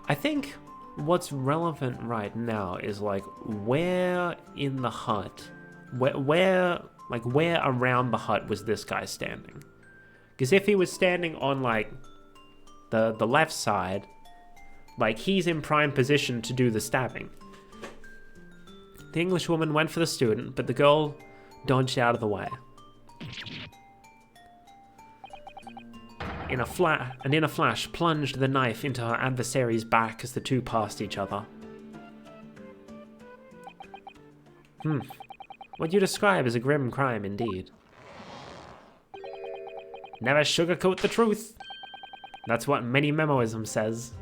Speaker 1: I think what's relevant right now is, like, where in the hut, where around the hut was this guy standing? Because if he was standing on, like, the left side, like, he's in prime position to do the stabbing. The English woman went for the student, but the girl dodged out of the way. In a flash, plunged the knife into her adversary's back as the two passed each other. What you describe is a grim crime indeed. Never sugarcoat the truth. That's what many memoism says.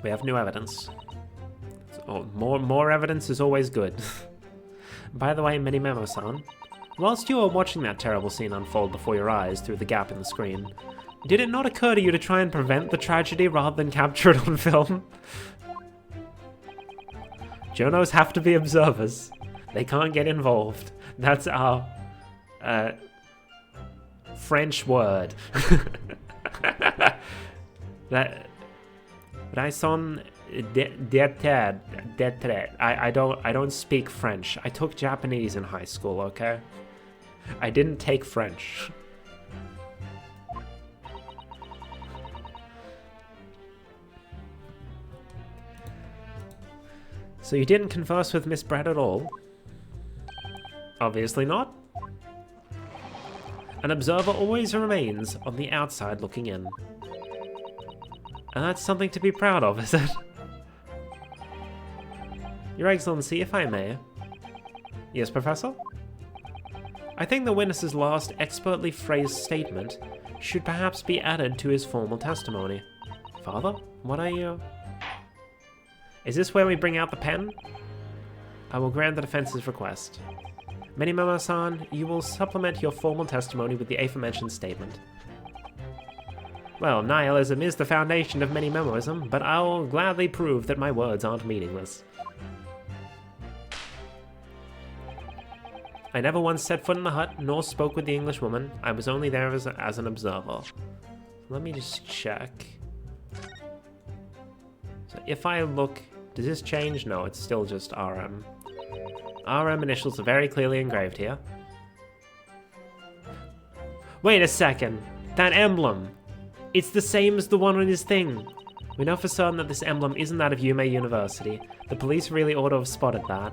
Speaker 1: We have new evidence. Oh, more evidence is always good. By the way, Mini Memo-san, whilst you were watching that terrible scene unfold before your eyes through the gap in the screen, did it not occur to you to try and prevent the tragedy rather than capture it on film? Journos have to be observers. They can't get involved. That's our French word. Raison d'être. I don't speak French. I took Japanese in high school, okay? I didn't take French. So you didn't converse with Miss Brett at all? Obviously not. An observer always remains on the outside looking in. And that's something to be proud of, is it? Your Excellency, if I may. Yes, Professor? I think the witness's last expertly phrased statement should perhaps be added to his formal testimony. Father, what are you... Is this where we bring out the pen? I will grant the defense's request. Minimomo-san, you will supplement your formal testimony with the aforementioned statement. Well, nihilism is the foundation of Minimomoism, but I'll gladly prove that my words aren't meaningless. I never once set foot in the hut, nor spoke with the English woman. I was only there as an observer. Let me just check. So if I look... Does this change? No, it's still just RM. RM initials are very clearly engraved here. Wait a second. That emblem. It's the same as the one on his thing. We know for certain that this emblem isn't that of Yume University. The police really ought to have spotted that.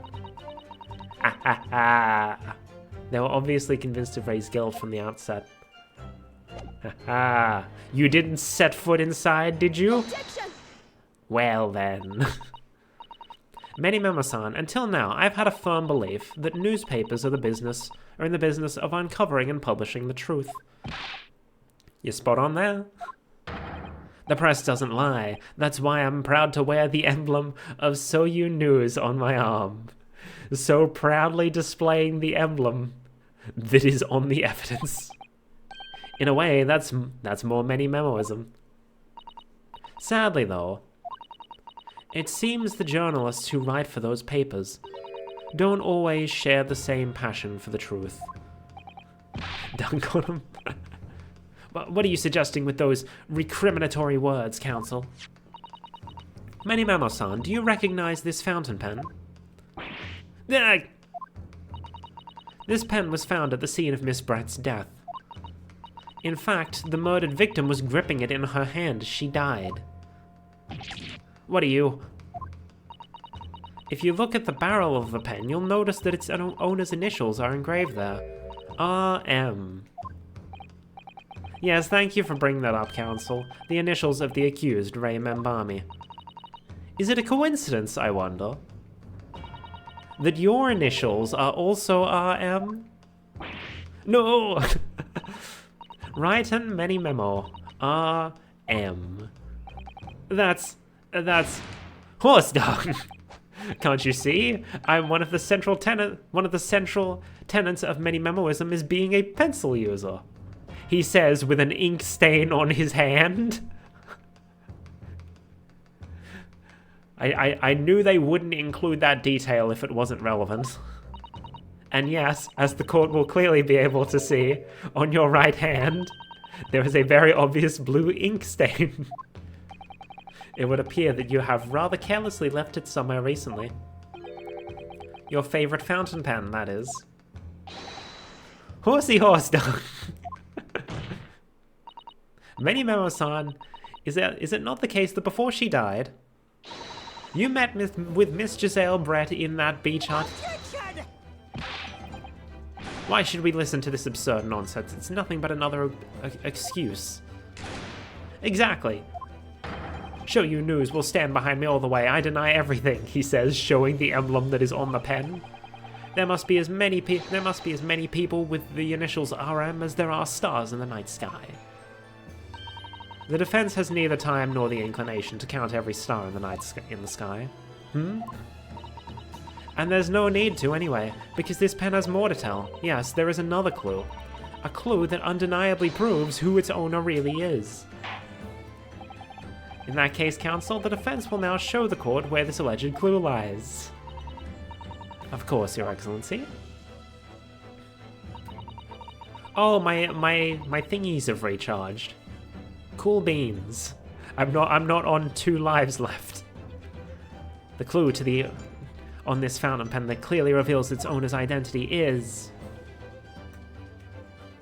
Speaker 1: Ha ha ha. They were obviously convinced of Ray's guilt from the outset. Ha ha. You didn't set foot inside, did you?
Speaker 2: Objection!
Speaker 1: Well then. Minimomo-san, until now, I've had a firm belief that newspapers are in the business of uncovering and publishing the truth. You're spot on there. The press doesn't lie. That's why I'm proud to wear the emblem of Soyu News on my arm. So proudly displaying the emblem that is on the evidence. In a way, that's more Minimomoism. Sadly, though, it seems the journalists who write for those papers don't always share the same passion for the truth. Dunk on them. What are you suggesting with those recriminatory words, Counsel? Minimomo-san, do you recognize this fountain pen? This pen was found at the scene of Miss Brett's death. In fact, the murdered victim was gripping it in her hand as she died. What are you? If you look at the barrel of the pen, you'll notice that its owner's initials are engraved there. RM. Yes, thank you for bringing that up, Counsel. The initials of the accused, Ray Membami. Is it a coincidence, I wonder, that your initials are also RM? No! Write in many memo. RM. That's horse dog. Can't you see? I'm one of the central tenants of Minimemoism is being a pencil user. He says with an ink stain on his hand. I knew they wouldn't include that detail if it wasn't relevant. And yes, as the court will clearly be able to see, on your right hand, there is a very obvious blue ink stain. It would appear that you have rather carelessly left it somewhere recently. Your favorite fountain pen, that is. Horsey horse dog. Minimomo-san, is it not the case that before she died, you met with Miss Giselle Brett in that beach hut?
Speaker 2: Objection!
Speaker 1: Why should we listen to this absurd nonsense? It's nothing but another excuse. Exactly. Show You News will stand behind me all the way. I deny everything, he says, showing the emblem that is on the pen. There must be as many people with the initials RM as there are stars in the night sky. The defense has neither time nor the inclination to count every star in the sky. And there's no need to anyway, because this pen has more to tell. Yes, there is another clue. A clue that undeniably proves who its owner really is. In that case, Counsel, the defense will now show the court where this alleged clue lies. Of course, Your Excellency. Oh, my thingies have recharged. Cool beans. I'm not on 2 lives left. The clue on this fountain pen that clearly reveals its owner's identity is...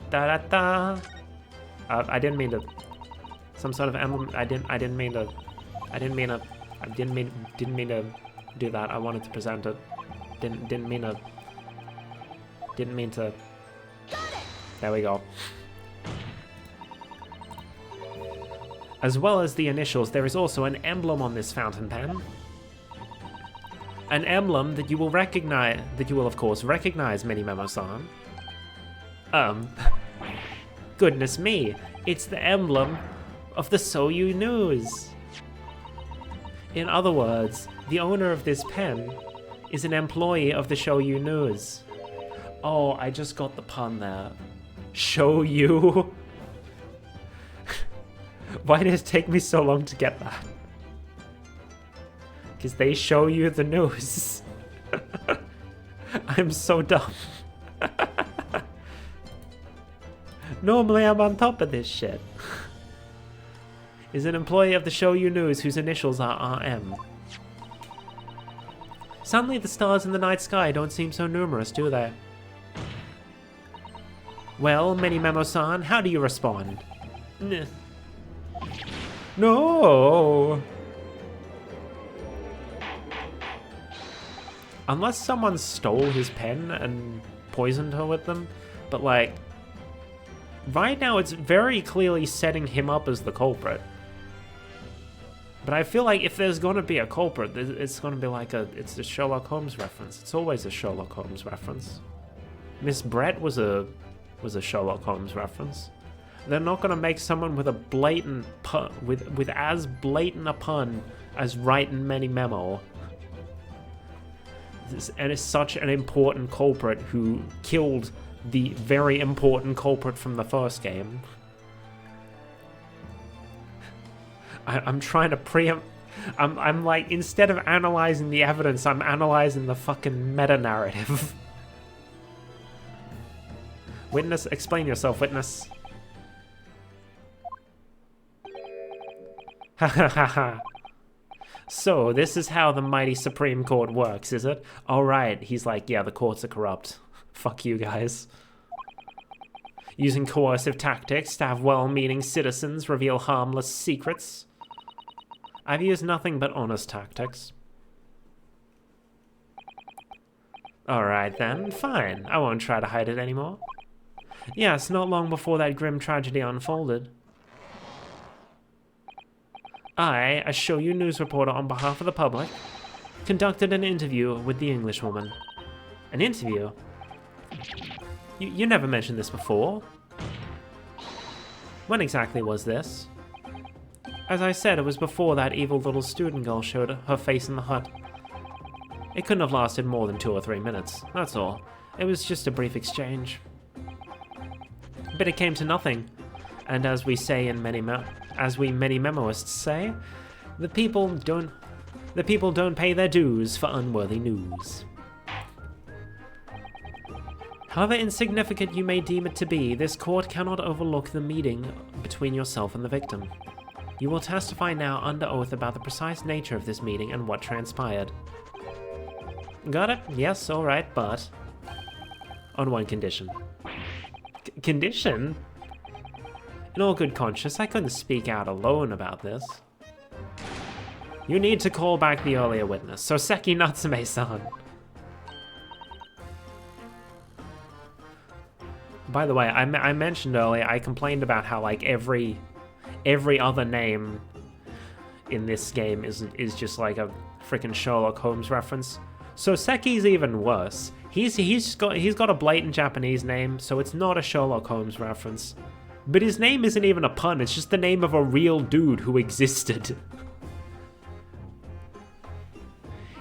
Speaker 1: Da-da-da! I didn't mean to... Some sort of emblem... I didn't mean to... do that. I wanted to present it. Didn't mean to. Didn't mean to. There we go. As well as the initials, there is also an emblem on this fountain pen. An emblem that you will recognize, of course recognize, Mini Memo-san. Goodness me, it's the emblem of the Soyu News. In other words, the owner of this pen is an employee of the Shoyu News. Oh, I just got the pun there. Shoyu. Why did it take me so long to get that? Because they show you the news. I'm so dumb. Normally I'm on top of this shit. Is an employee of the Shoyu News whose initials are RM. Suddenly the stars in the night sky don't seem so numerous, do they? Well, Mini Memo-san, how do you respond? No! Unless someone stole his pen and poisoned her with them, but like, right now it's very clearly setting him up as the culprit. But I feel like if there's gonna be a culprit, it's gonna be like it's a Sherlock Holmes reference. It's always a Sherlock Holmes reference. Miss Brett was a Sherlock Holmes reference. They're not gonna make someone with a blatant pun, with as blatant a pun as writing Mini Memo. And it's such an important culprit who killed the very important culprit from the first game. I'm trying to preempt. I'm like, instead of analyzing the evidence, I'm analyzing the fucking meta-narrative. Witness, explain yourself, witness. Ha ha ha ha. So, this is how the mighty Supreme Court works, is it? Alright, he's like, yeah, the courts are corrupt. Fuck you guys. Using coercive tactics to have well-meaning citizens reveal harmless secrets. I've used nothing but honest tactics. Alright then, fine. I won't try to hide it anymore. Yes, not long before that grim tragedy unfolded, I, a Shoyu News reporter on behalf of the public, conducted an interview with the Englishwoman. An interview? You never mentioned this before. When exactly was this? As I said, it was before that evil little student girl showed her face in the hut. It couldn't have lasted more than 2 or 3 minutes, that's all. It was just a brief exchange. But it came to nothing, and as we say in many memoists say, the people don't pay their dues for unworthy news. However insignificant you may deem it to be, this court cannot overlook the meeting between yourself and the victim. You will testify now under oath about the precise nature of this meeting and what transpired. Got it? Yes, alright, but on one condition. Condition? In all good conscience, I couldn't speak out alone about this. You need to call back the earlier witness, Soseki Natsume-san. By the way, I mentioned earlier, I complained about how like every other name in this game is just like a freaking Sherlock Holmes reference. Soseki's even worse. He's got a blatant Japanese name, so it's not a Sherlock Holmes reference. But his name isn't even a pun, it's just the name of a real dude who existed.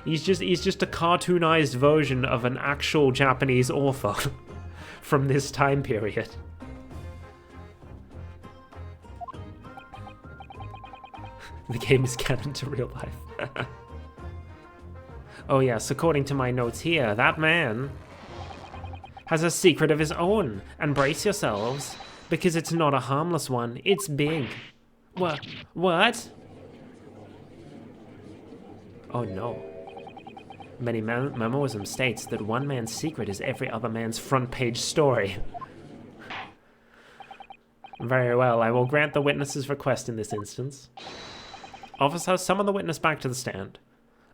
Speaker 1: He's just a cartoonized version of an actual Japanese author from this time period. The game is canon to real life. Oh yes, according to my notes here, that man has a secret of his own, and brace yourselves, because it's not a harmless one, it's big. What? Oh no. Many memoism states that one man's secret is every other man's front page story. Very well, I will grant the witness's request in this instance. Officer, summon the witness back to the stand.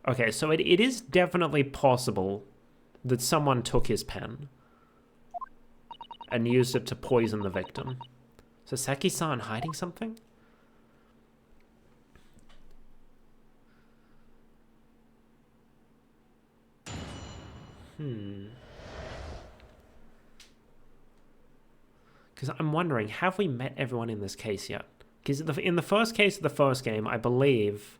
Speaker 1: Okay, so it is definitely possible that someone took his pen and used it to poison the victim. So Seki-san hiding something? Because I'm wondering, have we met everyone in this case yet? Because in the first case of the first game, I believe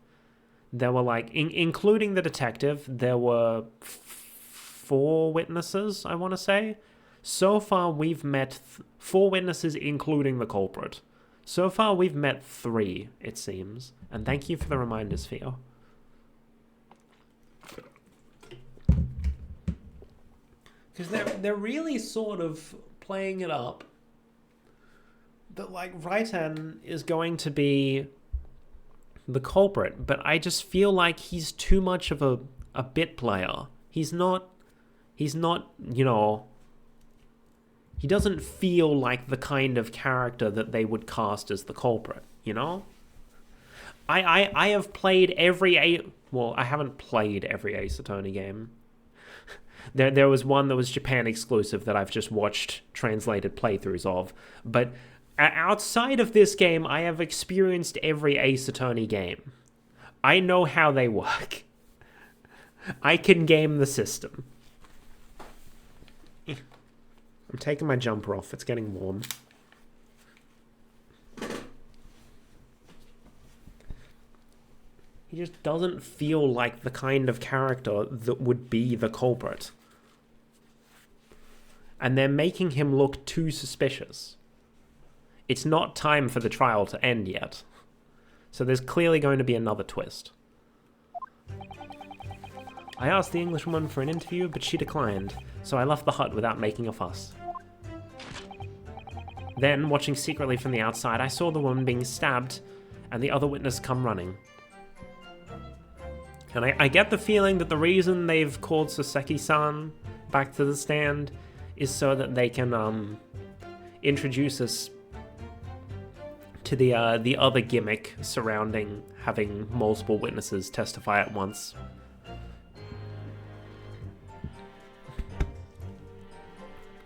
Speaker 1: there were like, including the detective, there were 4 witnesses, I want to say. So far, we've met 4 witnesses, including the culprit. So far, we've met 3, it seems. And thank you for the reminders, Theo. Because they're really sort of playing it up that, like, Raiten is going to be the culprit, but I just feel like he's too much of a bit player. He's not, you know, he doesn't feel like the kind of character that they would cast as the culprit, you know? I have played well, I haven't played every Ace Attorney game. There was one that was Japan exclusive that I've just watched translated playthroughs of, but outside of this game, I have experienced every Ace Attorney game. I know how they work. I can game the system. I'm taking my jumper off. It's getting warm. He just doesn't feel like the kind of character that would be the culprit. And they're making him look too suspicious. It's not time for the trial to end yet. So there's clearly going to be another twist. I asked the Englishwoman for an interview, but she declined, so I left the hut without making a fuss. Then, watching secretly from the outside, I saw the woman being stabbed, and the other witness come running. And I get the feeling that the reason they've called Soseki-san back to the stand is so that they can introduce us to the other gimmick surrounding having multiple witnesses testify at once.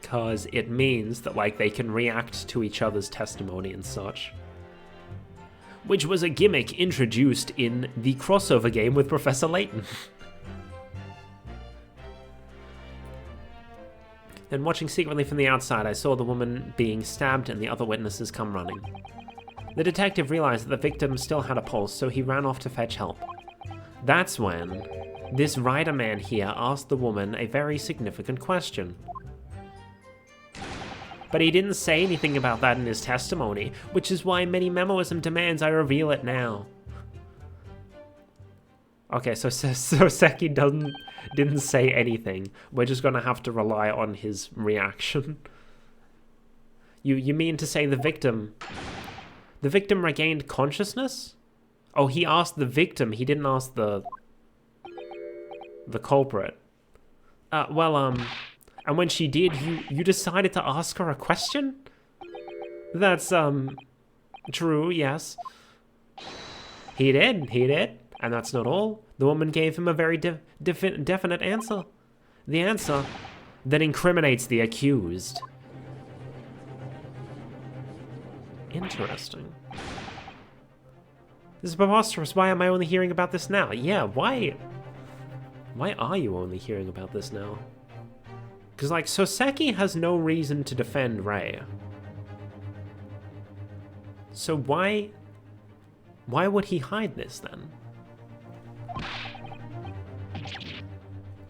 Speaker 1: Because it means that, like, they can react to each other's testimony and such. Which was a gimmick introduced in the crossover game with Professor Layton. Then, watching secretly from the outside, I saw the woman being stabbed and the other witnesses come running. The detective realized that the victim still had a pulse, so he ran off to fetch help. That's when this rider man here asked the woman a very significant question. But he didn't say anything about that in his testimony, which is why many memoism demands I reveal it now. Okay, so Seki didn't say anything. We're just gonna have to rely on his reaction. You mean to say the victim regained consciousness? Oh, he asked the victim. He didn't ask the culprit. And when she did, you decided to ask her a question? That's, true, yes. He did. And that's not all. The woman gave him a very definite answer. The answer that incriminates the accused. Interesting. This is preposterous. Why am I only hearing about this now? Yeah, why are you only hearing about this now? Because, like, Soseki has no reason to defend Rei. So why would he hide this, then?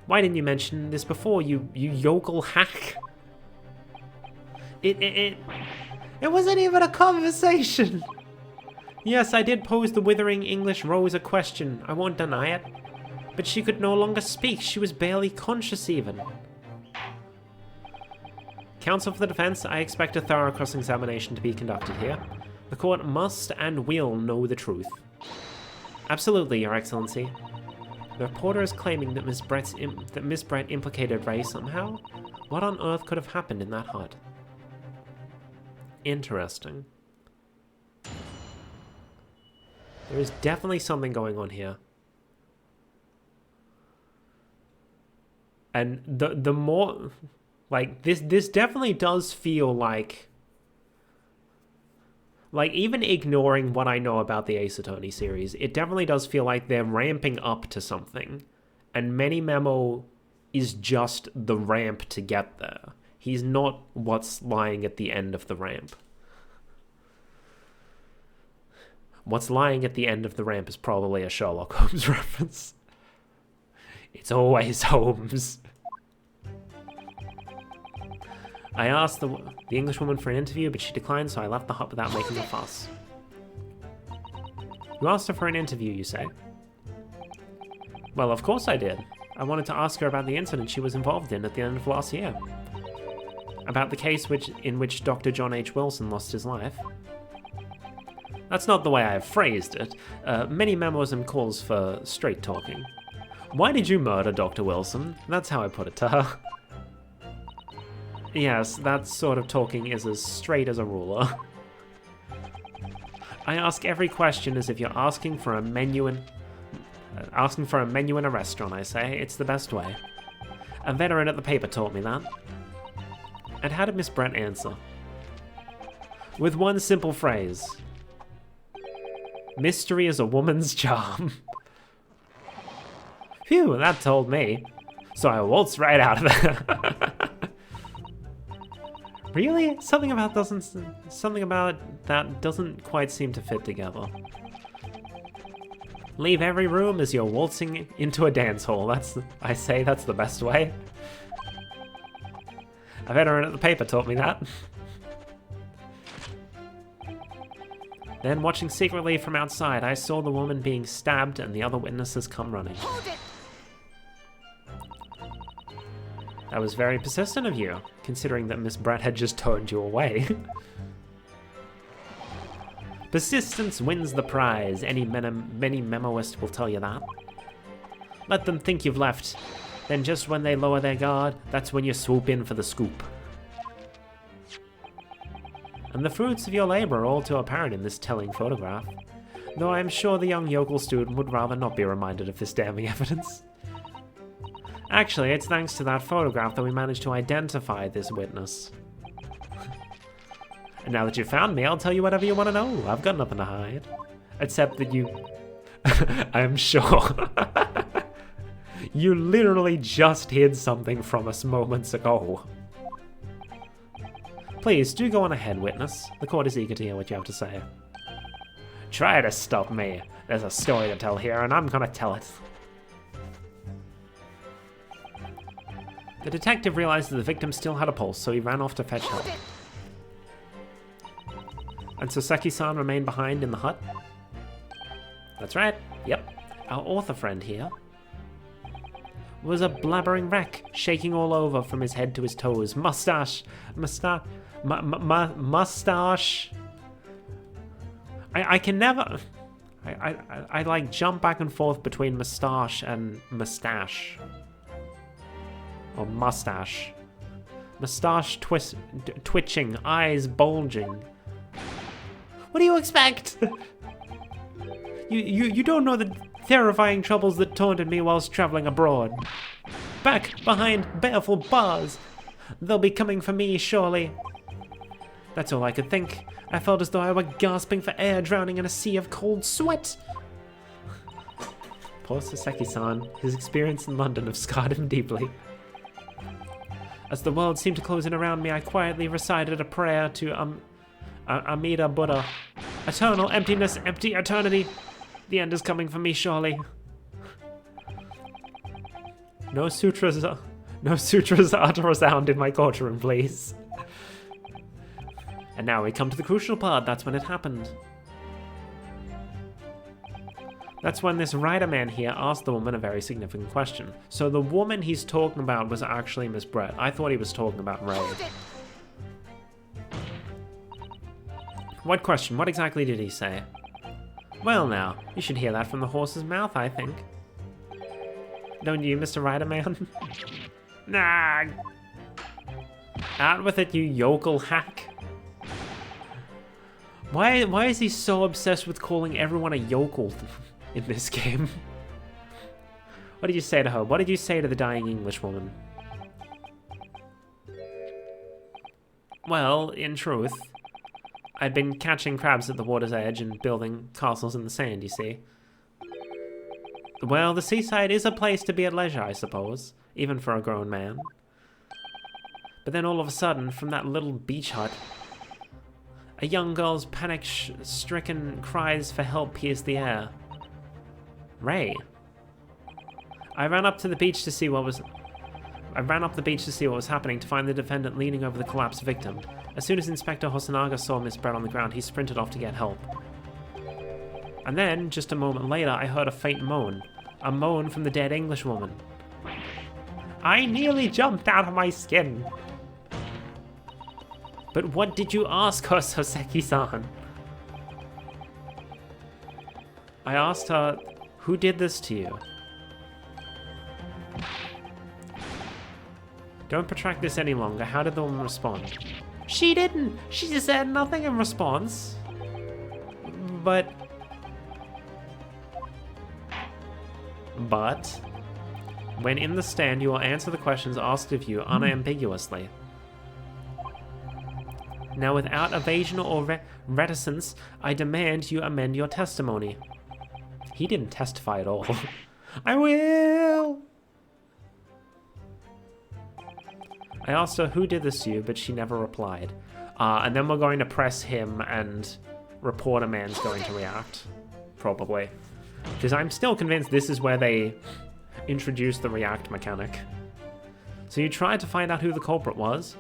Speaker 1: Why didn't you mention this before, you yokel hack? It wasn't even a conversation! Yes, I did pose the withering English Rose a question, I won't deny it. But she could no longer speak, she was barely conscious even. Counsel for the defense, I expect a thorough cross-examination to be conducted here. The court must and will know the truth. Absolutely, Your Excellency. The reporter is claiming that Miss Brett implicated Rei somehow. What on earth could have happened in that hut? Interesting. There is definitely something going on here. And the more, like, this definitely does feel like even ignoring what I know about the Ace Attorney series, it definitely does feel like they're ramping up to something. And Many Memo is just the ramp to get there. He's not what's lying at the end of the ramp. What's lying at the end of the ramp is probably a Sherlock Holmes reference. It's always Holmes. I asked the Englishwoman for an interview, but she declined, so I left the hut without making a fuss. You asked her for an interview, you say? Well, of course I did. I wanted to ask her about the incident she was involved in at the end of last year. About the case in which Dr. John H. Wilson lost his life. That's not the way I have phrased it. Many memoism calls for straight talking. Why did you murder Dr. Wilson? That's how I put it to her. Yes, that sort of talking is as straight as a ruler. I ask every question as if you're asking for a menu in a restaurant, I say. It's the best way. A veteran at the paper taught me that. And how did Miss Brett answer? With one simple phrase. Mystery is a woman's charm. Phew, that told me. So I waltzed right out of there. Really? Something about that doesn't quite seem to fit together. Leave every room as you're waltzing into a dance hall. I say that's the best way. A veteran at the paper taught me that. Then, watching secretly from outside, I saw the woman being stabbed and the other witnesses come running.
Speaker 2: Hold it!
Speaker 1: That was very persistent of you, considering that Miss Brett had just turned you away. Persistence wins the prize. Many memoist will tell you that. Let them think you've left. Then just when they lower their guard, that's when you swoop in for the scoop. And the fruits of your labor are all too apparent in this telling photograph. Though I am sure the young yokel student would rather not be reminded of this damning evidence. Actually, it's thanks to that photograph that we managed to identify this witness. And now that you've found me, I'll tell you whatever you want to know. I've got nothing to hide. Except that you... I'm sure. You literally just hid something from us moments ago. Please, do go on ahead, witness. The court is eager to hear what you have to say. Try to stop me. There's a story to tell here, and I'm gonna tell it. The detective realized that the victim still had a pulse, so he ran off to fetch help. And Soseki-san remained behind in the hut? That's right, yep. Our author friend here was a blabbering wreck, shaking all over from his head to his toes. Mustache. I can never... I like jump back and forth between mustache and mustache. Or mustache. Mustache twitching, eyes bulging. What do you expect? You don't know the terrifying troubles that taunted me whilst traveling abroad. Back behind baleful bars. They'll be coming for me, surely. That's all I could think. I felt as though I were gasping for air, drowning in a sea of cold sweat. Poor Soseki-san. His experience in London have scarred him deeply. As the world seemed to close in around me, I quietly recited a prayer to Amida Buddha. Eternal emptiness, empty eternity. The end is coming for me, surely. No sutras are to resound in my courtroom, please. And now we come to the crucial part. That's when it happened. That's when this writer man here asked the woman a very significant question. So the woman he's talking about was actually Miss Brett. I thought he was talking about Ray. What question? What exactly did he say? Well now, you should hear that from the horse's mouth, I think. Don't you, Mr. Writer Man? Nah. Out with it, you yokel hack. Why is he so obsessed with calling everyone a yokel in this game? What did you say to her? What did you say to the dying Englishwoman? Well, in truth, I'd been catching crabs at the water's edge and building castles in the sand, you see. Well, the seaside is a place to be at leisure, I suppose, even for a grown man. But then all of a sudden, from that little beach hut, a young girl's panic-stricken cries for help pierced the air. Ray. I ran up the beach to see what was happening, to find the defendant leaning over the collapsed victim. As soon as Inspector Hosonaga saw Miss Brett on the ground, he sprinted off to get help. And then, just a moment later, I heard a faint moan. A moan from the dead Englishwoman. I nearly jumped out of my skin. But what did you ask her, Soseki-san? I asked her, who did this to you? Don't protract this any longer. How did the woman respond? She didn't. She just said nothing in response. But, when in the stand, you will answer the questions asked of you unambiguously. Now, without evasion or reticence, I demand you amend your testimony. He didn't testify at all. I will! I asked her who did this to you, but she never replied. And then we're going to press him, and Reporter Man's going to react. Probably. Because I'm still convinced this is where they introduced the react mechanic. So you tried to find out who the culprit was?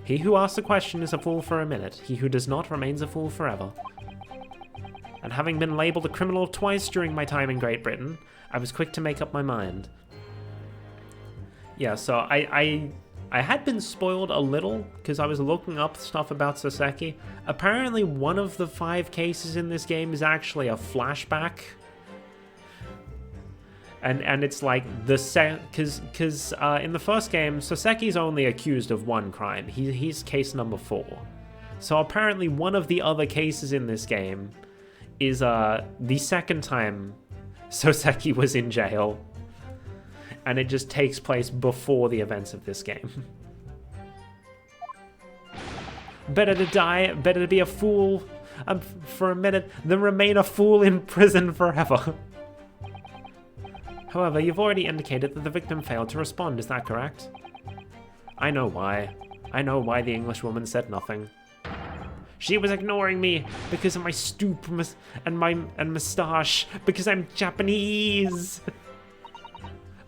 Speaker 1: He who asks a question is a fool for a minute. He who does not remains a fool forever. And having been labelled a criminal twice during my time in Great Britain, I was quick to make up my mind. Yeah, so I had been spoiled a little because I was looking up stuff about Soseki. Apparently one of the 5 cases in this game is actually a flashback. And it's like because in the first game, Soseki's only accused of 1 crime. He's case number 4. So apparently one of the other cases in this game is the second time Soseki was in jail. And it just takes place before the events of this game. Better to die, better to be a fool for a minute than remain a fool in prison forever. However, you've already indicated that the victim failed to respond, is that correct? I know why. I know why the Englishwoman said nothing. She was ignoring me because of my stoop and moustache, because I'm Japanese.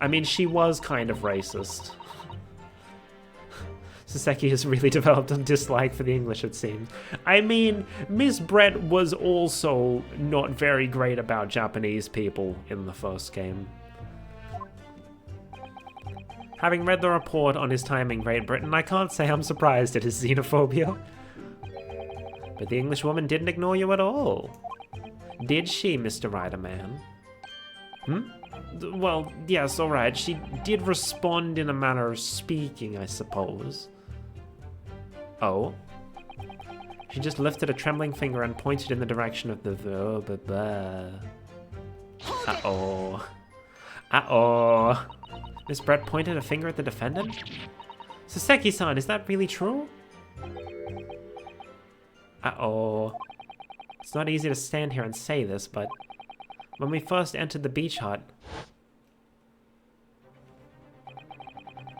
Speaker 1: I mean, she was kind of racist. Soseki has really developed a dislike for the English, it seems. I mean, Miss Brett was also not very great about Japanese people in the first game. Having read the report on his time in Great Britain, I can't say I'm surprised at his xenophobia. But the Englishwoman didn't ignore you at all. Did she, Mr. Riderman? Well, yes, alright. She did respond in a manner of speaking, I suppose. Oh? She just lifted a trembling finger and pointed in the direction of the Uh-oh. Uh-oh. Miss Brett pointed a finger at the defendant? Soseki-san, is that really true? Uh-oh. It's not easy to stand here and say this, but when we first entered the beach hut,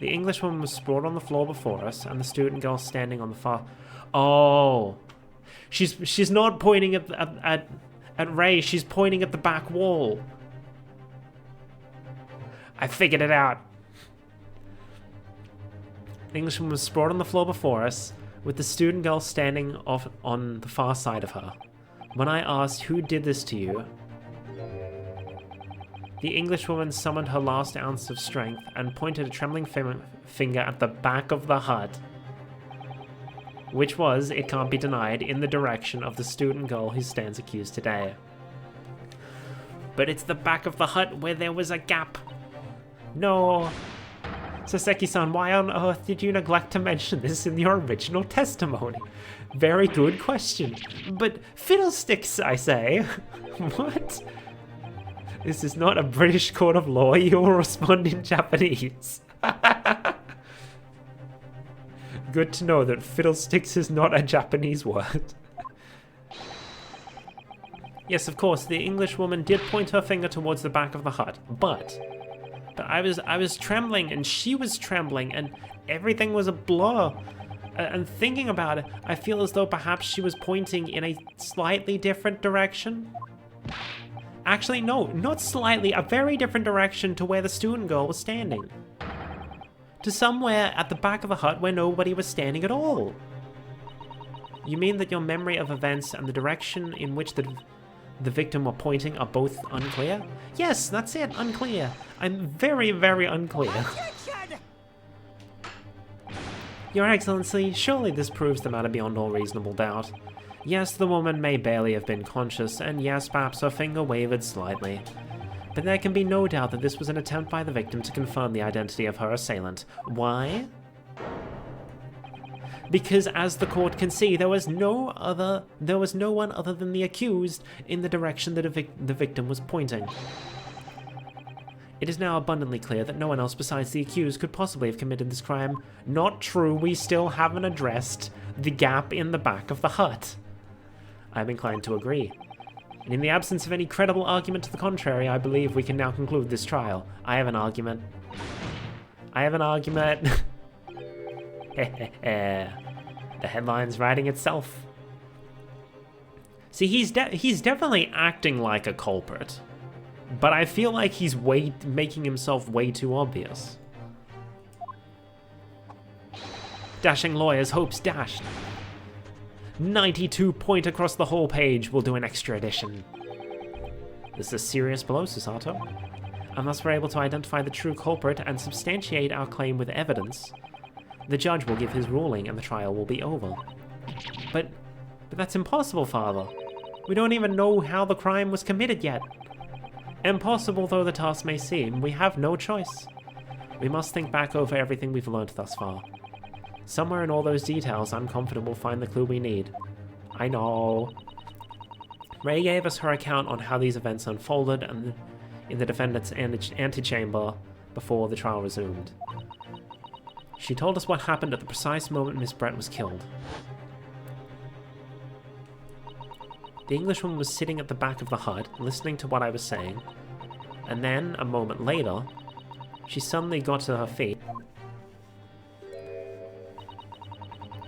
Speaker 1: the Englishwoman was sprawled on the floor before us, and the student girl standing on the far... Oh. She's not pointing at Ray, she's pointing at the back wall. I figured it out. The Englishwoman was sprawled on the floor before us, with the student girl standing off on the far side of her. When I asked who did this to you, the Englishwoman summoned her last ounce of strength and pointed a trembling finger at the back of the hut, which was, it can't be denied, in the direction of the student girl who stands accused today. But it's the back of the hut where there was a gap. No. Soseki-san, why on earth did you neglect to mention this in your original testimony? Very good question. But fiddlesticks, I say. What? This is not a British court of law. You will respond in Japanese. Good to know that fiddlesticks is not a Japanese word. Yes, of course, the Englishwoman did point her finger towards the back of the hut, but I was trembling, and she was trembling, and everything was a blur. And thinking about it, I feel as though perhaps she was pointing in a slightly different direction. Actually, no, not slightly, a very different direction to where the student girl was standing. To somewhere at the back of the hut where nobody was standing at all. You mean that your memory of events and the direction in which the victim were pointing are both unclear? Yes, that's it, unclear. I'm very, very unclear.
Speaker 2: Objection!
Speaker 1: Your Excellency, surely this proves the matter beyond all reasonable doubt. Yes, the woman may barely have been conscious, and yes, perhaps her finger wavered slightly. But there can be no doubt that this was an attempt by the victim to confirm the identity of her assailant. Why? Because as the court can see, there was no one other than the accused in the direction that the victim was pointing. It is now abundantly clear that no one else besides the accused could possibly have committed this crime. Not true, we still haven't addressed the gap in the back of the hut. I'm inclined to agree. And in the absence of any credible argument to the contrary, I believe we can now conclude this trial. I have an argument. I have an argument. The headline's writing itself. See, he's definitely acting like a culprit, but I feel like he's making himself way too obvious. Dashing lawyers' hopes dashed. 92 point across the whole page. We'll do an extra edition. This is a serious blow, Susato. Unless we're able to identify the true culprit and substantiate our claim with evidence, the judge will give his ruling and the trial will be over. But that's impossible, Father. We don't even know how the crime was committed yet. Impossible though the task may seem, we have no choice. We must think back over everything we've learned thus far. Somewhere in all those details, I'm confident we'll find the clue we need. I know. Ray gave us her account on how these events unfolded and in the defendant's antechamber before the trial resumed. She told us what happened at the precise moment Miss Brett was killed. The Englishwoman was sitting at the back of the hut, listening to what I was saying, and then, a moment later, she suddenly got to her feet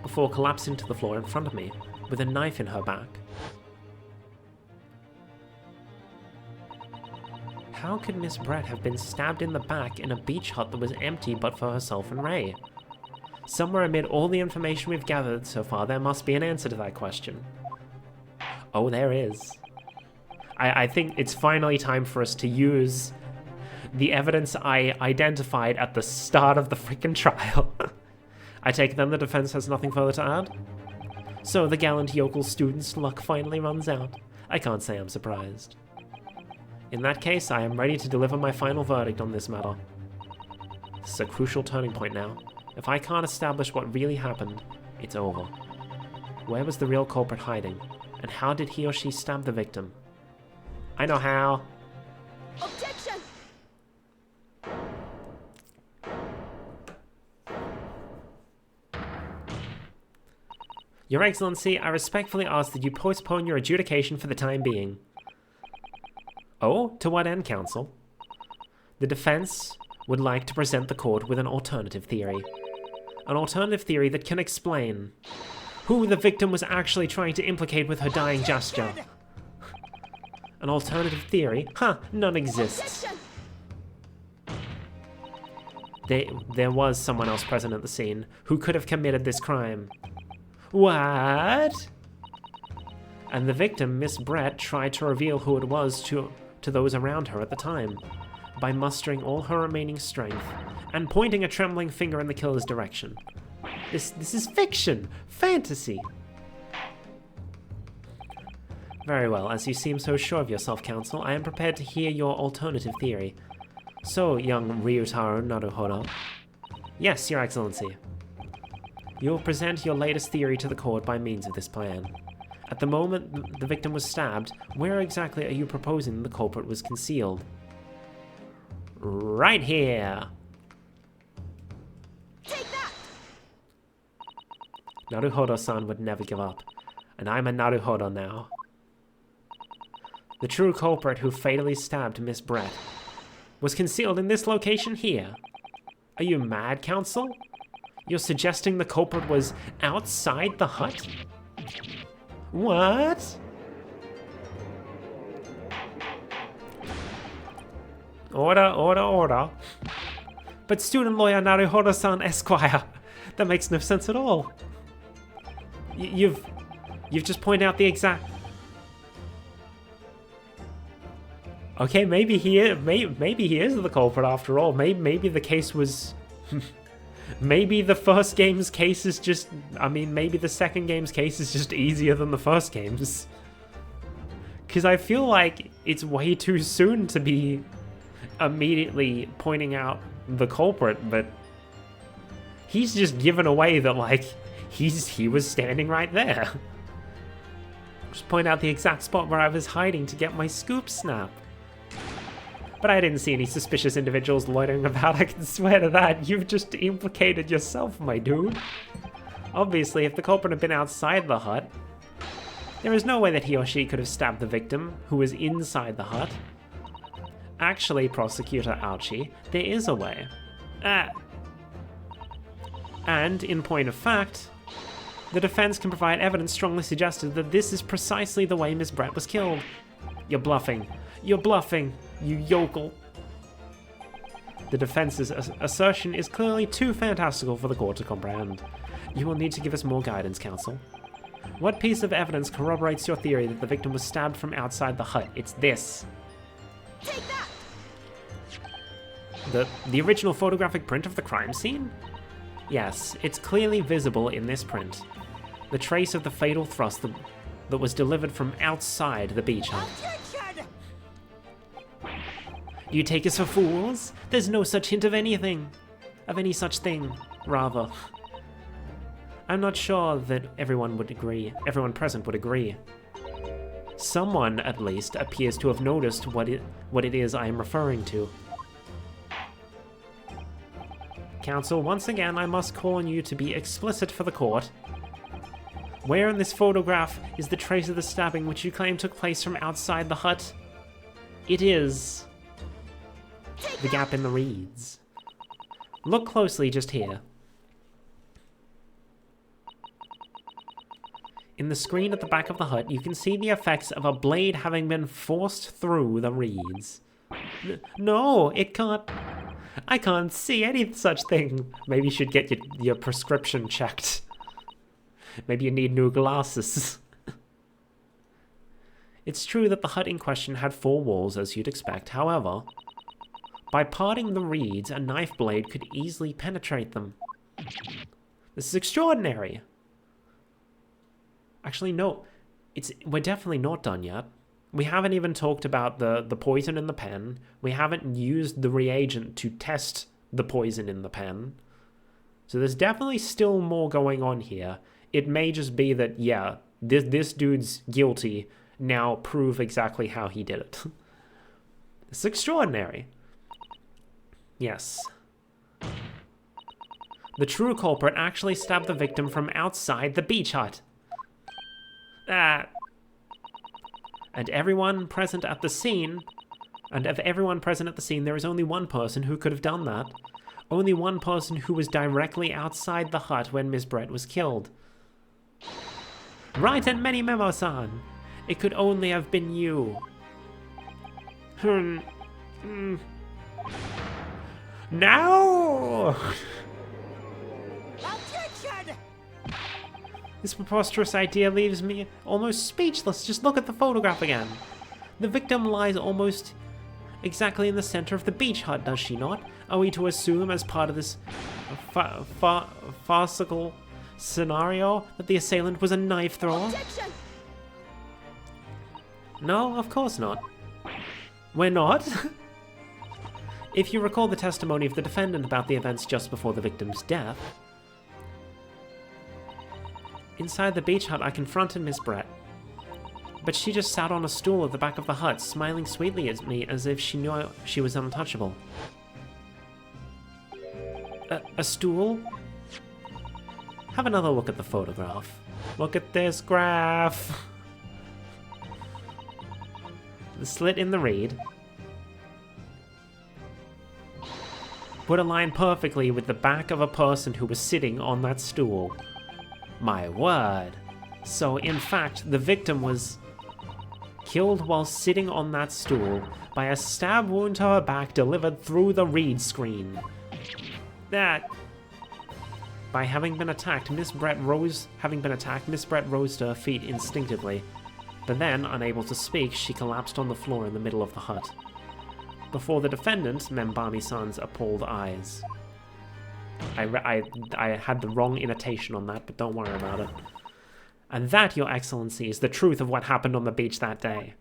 Speaker 1: before collapsing to the floor in front of me, with a knife in her back. How could Miss Brett have been stabbed in the back in a beach hut that was empty but for herself and Ray? Somewhere amid all the information we've gathered so far, there must be an answer to that question. Oh, there is. I think it's finally time for us to use the evidence I identified at the start of the freaking trial. I take it then the defense has nothing further to add? So the gallant yokel student's luck finally runs out. I can't say I'm surprised. In that case, I am ready to deliver my final verdict on this matter. This is a crucial turning point now. If I can't establish what really happened, it's over. Where was the real culprit hiding? And how did he or she stab the victim? I know how.
Speaker 2: Objection!
Speaker 1: Your Excellency, I respectfully ask that you postpone your adjudication for the time being. Oh, to what end, counsel? The defense would like to present the court with an alternative theory. An alternative theory that can explain who the victim was actually trying to implicate with her dying gesture. An alternative theory? Huh, none exists. There was someone else present at the scene who could have committed this crime. What? And the victim, Miss Brett, tried to reveal who it was to those around her at the time, by mustering all her remaining strength and pointing a trembling finger in the killer's direction. This is fiction! Fantasy! Very well, as you seem so sure of yourself, counsel, I am prepared to hear your alternative theory. So, young Ryutaro Naruhodo. Yes, Your Excellency. You will present your latest theory to the court by means of this plan. At the moment the victim was stabbed, where exactly are you proposing the culprit was concealed? Right here.
Speaker 2: Take that!
Speaker 1: Naruhodo-san would never give up, and I'm a Naruhodo now. The true culprit who fatally stabbed Miss Brett was concealed in this location here. Are you mad, Counsel? You're suggesting the culprit was outside the hut? What? Order, order, order. But student lawyer Naruhodo-san Esquire, that makes no sense at all. You've just pointed out the exact... Okay, maybe he is, maybe he is the culprit after all. Maybe the case was... maybe the first game's case is just... I mean, maybe the second game's case is just easier than the first game's. Because I feel like it's way too soon to be immediately pointing out the culprit, but he's just given away that, like, he was standing right there. Just point out the exact spot where I was hiding to get my scoop snap. But I didn't see any suspicious individuals loitering about, I can swear to that. You've just implicated yourself, my dude. Obviously, if the culprit had been outside the hut, there is no way that he or she could have stabbed the victim, who was inside the hut. Actually, Prosecutor Ouchie, there is a way. And, in point of fact, the defense can provide evidence strongly suggested that this is precisely the way Miss Brett was killed. You're bluffing. You're bluffing, you yokel. The defense's assertion is clearly too fantastical for the court to comprehend. You will need to give us more guidance, counsel. What piece of evidence corroborates your theory that the victim was stabbed from outside the hut? It's this.
Speaker 2: Take that!
Speaker 1: The original photographic print of the crime scene? Yes, it's clearly visible in this print. The trace of the fatal thrust that was delivered from outside the beach hut.
Speaker 2: Objection!
Speaker 1: You take us for fools? There's no such hint of anything. Of any such thing, rather. I'm not sure that everyone present would agree. Someone, at least, appears to have noticed what it is I am referring to. Counsel, once again, I must call on you to be explicit for the court. Where in this photograph is the trace of the stabbing which you claim took place from outside the hut? It is... the gap in the reeds. Look closely just here. In the screen at the back of the hut, you can see the effects of a blade having been forced through the reeds. No, it can't. I can't see any such thing. Maybe you should get your prescription checked. Maybe you need new glasses. It's true that the hut in question had 4 walls, as you'd expect. However, by parting the reeds, a knife blade could easily penetrate them. This is extraordinary. Actually, no. We're definitely not done yet. We haven't even talked about the poison in the pen. We haven't used the reagent to test the poison in the pen. So there's definitely still more going on here. It may just be that, yeah, this dude's guilty. Now prove exactly how he did it. It's extraordinary. Yes. The true culprit actually stabbed the victim from outside the beach hut. And of everyone present at the scene, there is only one person who could have done that. Only one person who was directly outside the hut when Miss Brett was killed. Right, and many memo-san. It could only have been you. No!
Speaker 2: Objection!
Speaker 1: This preposterous idea leaves me almost speechless. Just look at the photograph again. The victim lies almost exactly in the center of the beach hut, does she not? Are we to assume, as part of this farcical scenario, that the assailant was a knife thrower?
Speaker 2: Objection!
Speaker 1: No, of course not. We're not. If you recall the testimony of the defendant about the events just before the victim's death, inside the beach hut I confronted Miss Brett. But she just sat on a stool at the back of the hut, smiling sweetly at me as if she knew she was untouchable. A stool? Have another look at the photograph. Look at this graph! The slit in the reed would align perfectly with the back of a person who was sitting on that stool. My word. So, in fact, the victim was killed while sitting on that stool by a stab wound to her back delivered through the reed screen. That... By having been attacked, Miss Brett rose to her feet instinctively. But then, unable to speak, she collapsed on the floor in the middle of the hut. Before the defendant, Membami-san's appalled eyes. I had the wrong intonation on that, but don't worry about it. And that, Your Excellency, is the truth of what happened on the beach that day.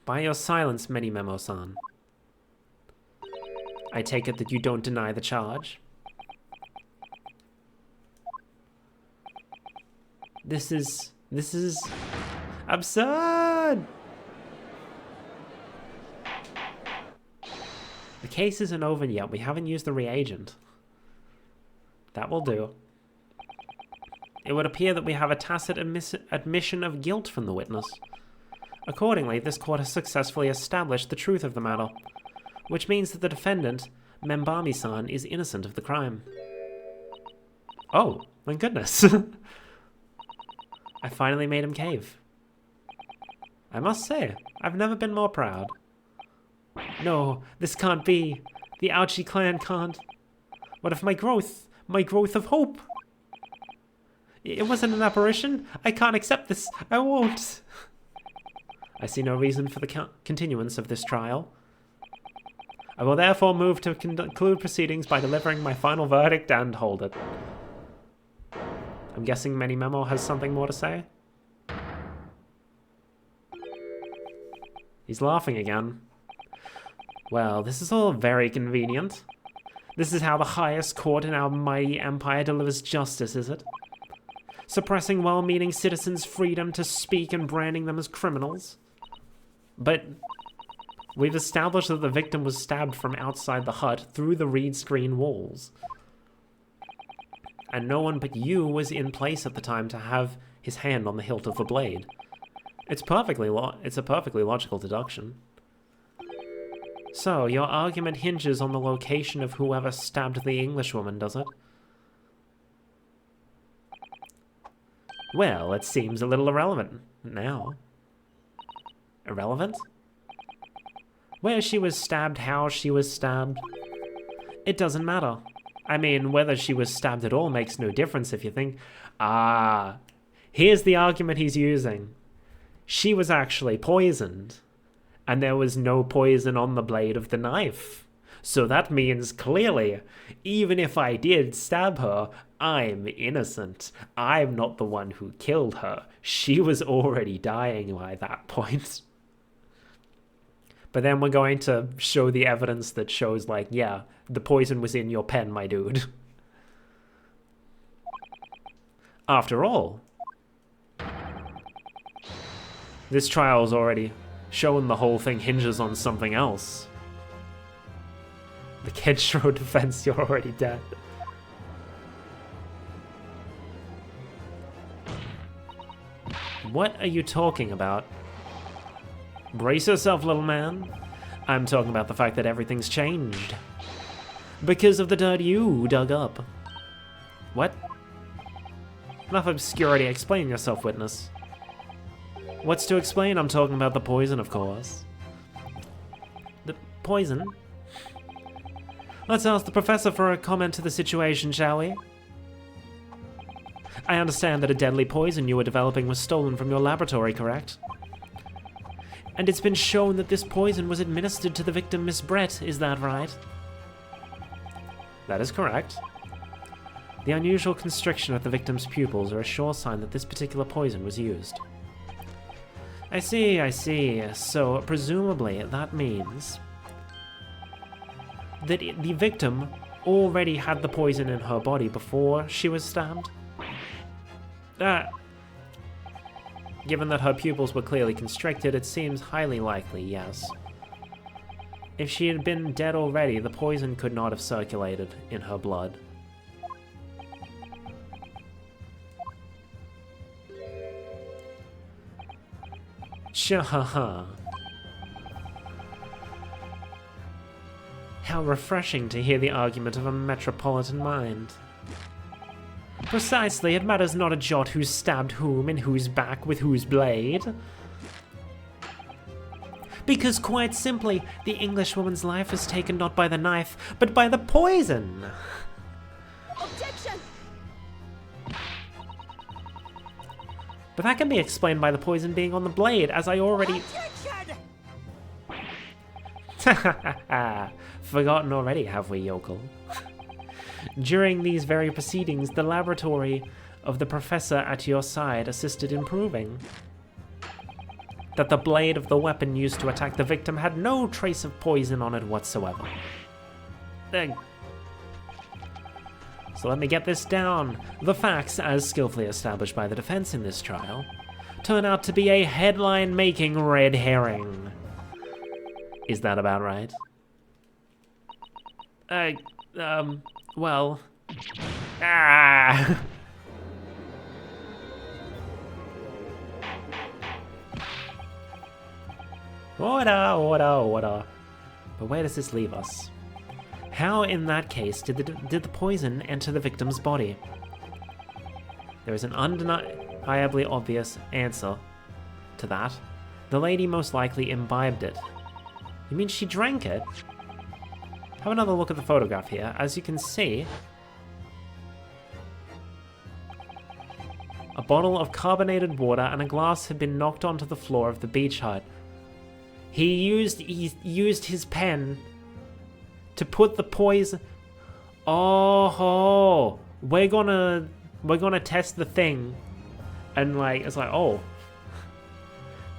Speaker 1: By your silence, Memo-san, I take it that you don't deny the charge? This is absurd! The case isn't over yet. We haven't used the reagent. That will do. It would appear that we have a tacit admission of guilt from the witness. Accordingly, this court has successfully established the truth of the matter, which means that the defendant, Membami-san, is innocent of the crime. Oh, my goodness. I finally made him cave. I must say, I've never been more proud. No, this can't be. The Ouchie clan can't. What if my growth of hope? It wasn't an apparition. I can't accept this. I won't. I see no reason for the continuance of this trial. I will therefore move to conclude proceedings by delivering my final verdict and hold it. I'm guessing Memo has something more to say? He's laughing again. Well, this is all very convenient. This is how the highest court in our mighty empire delivers justice, is it? Suppressing well-meaning citizens' freedom to speak and branding them as criminals? But we've established that the victim was stabbed from outside the hut through the reed screen walls. And no one but you was in place at the time to have his hand on the hilt of the blade. It's a perfectly logical deduction. So, your argument hinges on the location of whoever stabbed the Englishwoman, does it? Well, it seems a little irrelevant now. Irrelevant? Where she was stabbed, how she was stabbed. It doesn't matter. I mean, whether she was stabbed at all makes no difference if you think... Ah, here's the argument he's using. She was actually poisoned, and there was no poison on the blade of the knife. So that means clearly, even if I did stab her, I'm innocent. I'm not the one who killed her. She was already dying by that point. But then we're going to show the evidence that shows, like, yeah, the poison was in your pen, my dude. After all, this trial's already shown the whole thing hinges on something else. The Kenshiro defense, you're already dead. What are you talking about? Brace yourself, little man. I'm talking about the fact that everything's changed. Because of the dirt you dug up. What? Enough obscurity. Explain yourself, witness. What's to explain? I'm talking about the poison, of course. The poison? Let's ask the professor for a comment to the situation, shall we? I understand that a deadly poison you were developing was stolen from your laboratory, correct? And it's been shown that this poison was administered to the victim, Miss Brett, is that right? That is correct. The unusual constriction at the victim's pupils are a sure sign that this particular poison was used. I see, I see. So, presumably, that means that the victim already had the poison in her body before she was stabbed? Given that her pupils were clearly constricted, it seems highly likely, yes. If she had been dead already, the poison could not have circulated in her blood. Shahaha. How refreshing to hear the argument of a metropolitan mind. Precisely, it matters not a jot who stabbed whom and whose back with whose blade. Because quite simply, the Englishwoman's life was taken not by the knife, but by the poison.
Speaker 2: Objection!
Speaker 1: But that can be explained by the poison being on the blade, as I already...
Speaker 2: Objection!
Speaker 1: Forgotten already, have we, yokel? During these very proceedings, the laboratory of the professor at your side assisted in proving that the blade of the weapon used to attack the victim had no trace of poison on it whatsoever. So let me get this down. The facts, as skillfully established by the defense in this trial, turn out to be a headline-making red herring. Is that about right? Well... Order. But where does this leave us? How, in that case, did the poison enter the victim's body? There is an undeniably obvious answer to that. The lady most likely imbibed it. You mean she drank it? Have another look at the photograph here. As you can see, a bottle of carbonated water and a glass had been knocked onto the floor of the beach hut. He used his pen to put the poison... Oh, we're gonna test the thing, and it's like, oh,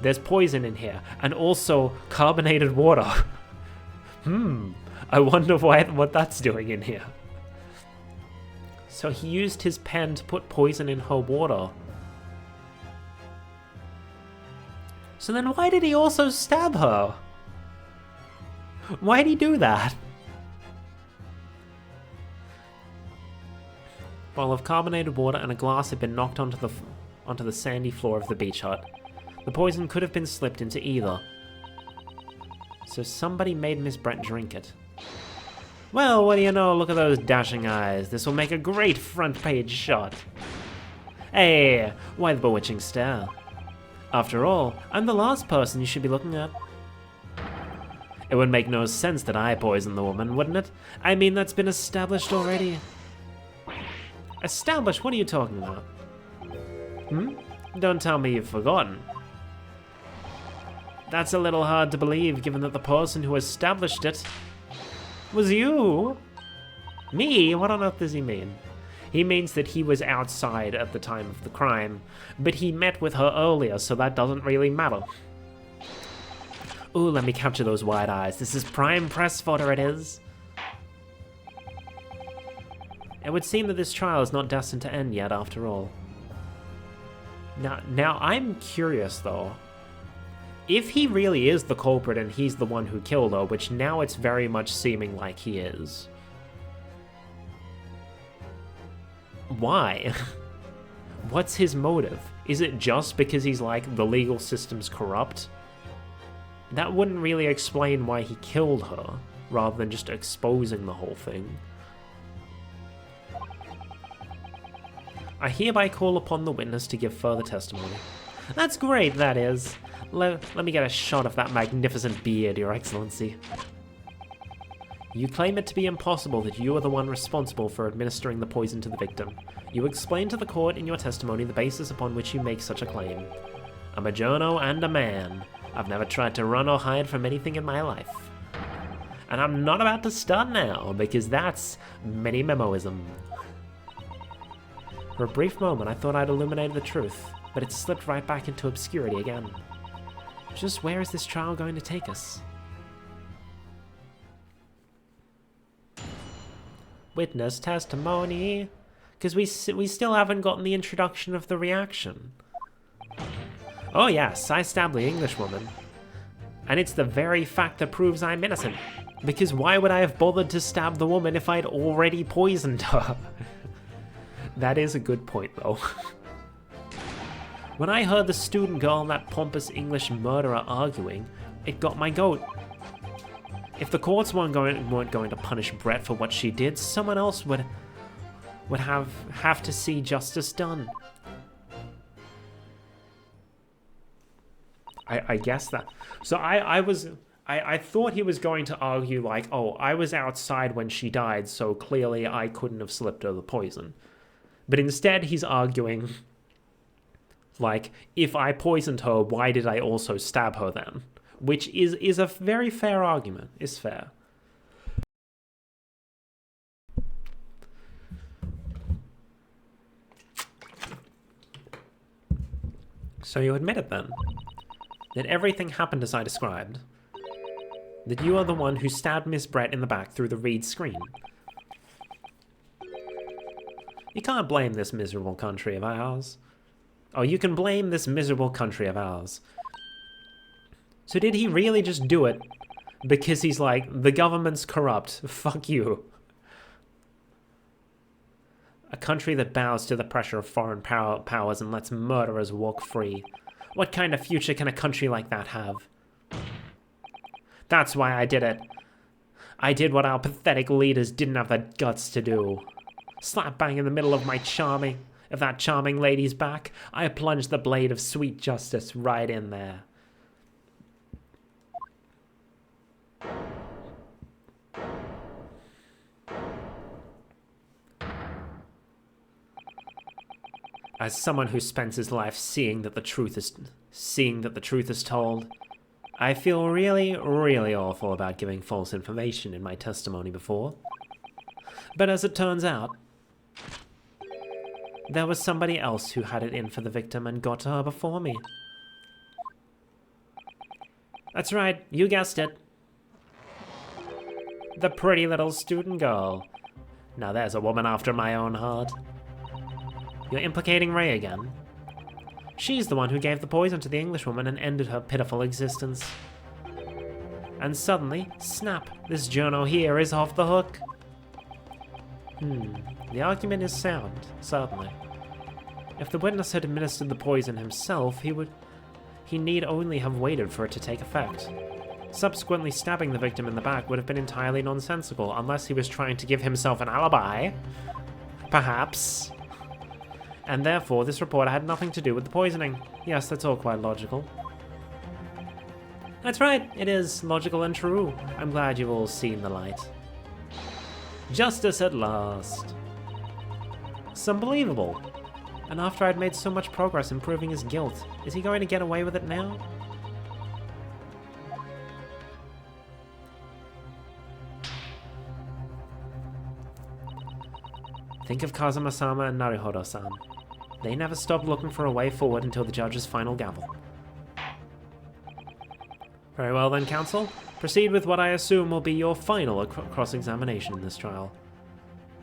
Speaker 1: there's poison in here, and also carbonated water. I wonder what that's doing in here. So he used his pen to put poison in her water. So then why did he also stab her? Why'd he do that? A bottle of carbonated water and a glass had been knocked onto the sandy floor of the beach hut. The poison could have been slipped into either. So somebody made Miss Brent drink it. Well, what do you know? Look at those dashing eyes. This will make a great front page shot. Hey, why the bewitching stare? After all, I'm the last person you should be looking at. It would make no sense that I poisoned the woman, wouldn't it? I mean, that's been established already. Established? What are you talking about? Don't tell me you've forgotten. That's a little hard to believe, given that the person who established it was you. Me? What on earth does he mean? He means that he was outside at the time of the crime, but he met with her earlier, so that doesn't really matter. Ooh, let me capture those wide eyes. This is prime press photo, it is. It would seem that this trial is not destined to end yet, after all. Now I'm curious, though. If he really is the culprit and he's the one who killed her, which now it's very much seeming like he is, why? What's his motive? Is it just because he's like, the legal system's corrupt? That wouldn't really explain why he killed her, rather than just exposing the whole thing. I hereby call upon the witness to give further testimony. That's great, that is. Let me get a shot of that magnificent beard, Your Excellency. You claim it to be impossible that you are the one responsible for administering the poison to the victim. You explain to the court in your testimony the basis upon which you make such a claim. I'm a journo and a man. I've never tried to run or hide from anything in my life. And I'm not about to start now, because that's mini-memoism. For a brief moment, I thought I'd illuminated the truth, but it slipped right back into obscurity again. Just where is this trial going to take us? Witness testimony. Because we still haven't gotten the introduction of the reaction. Oh yes, I stabbed the Englishwoman. And it's the very fact that proves I'm innocent. Because why would I have bothered to stab the woman if I'd already poisoned her? That is a good point, though. When I heard the student girl and that pompous English murderer arguing, it got my goat. If the courts weren't going to punish Brett for what she did, someone else would have to see justice done. I guess that. So I thought he was going to argue like, oh, I was outside when she died, so clearly I couldn't have slipped her the poison. But instead he's arguing, like, if I poisoned her, why did I also stab her then? Which is a very fair argument, is fair. So you admit it then? That everything happened as I described? That you are the one who stabbed Miss Brett in the back through the reed screen? You can't blame this miserable country of ours. Oh, you can blame this miserable country of ours. So did he really just do it because he's like, the government's corrupt, fuck you? A country that bows to the pressure of foreign powers and lets murderers walk free. What kind of future can a country like that have? That's why I did it. I did what our pathetic leaders didn't have the guts to do. Slap bang in the middle of that charming lady's back, I plunged the blade of sweet justice right in there. As someone who spends his life seeing that the truth is told, I feel really, really awful about giving false information in my testimony before. But as it turns out, there was somebody else who had it in for the victim and got to her before me. That's right, you guessed it. The pretty little student girl. Now there's a woman after my own heart. You're implicating Ray again. She's the one who gave the poison to the Englishwoman and ended her pitiful existence. And suddenly, snap, this journo here is off the hook. The argument is sound, certainly. If the witness had administered the poison himself, he need only have waited for it to take effect. Subsequently stabbing the victim in the back would have been entirely nonsensical, unless he was trying to give himself an alibi. Perhaps. And therefore, this report had nothing to do with the poisoning. Yes, that's all quite logical. That's right, it is logical and true. I'm glad you've all seen the light. Justice at last. It's unbelievable. And after I'd made so much progress in proving his guilt, is he going to get away with it now? Think of Kazuma-sama and Naruhodo-san. They never stopped looking for a way forward until the judge's final gavel. Very well then, counsel. Proceed with what I assume will be your final cross-examination in this trial.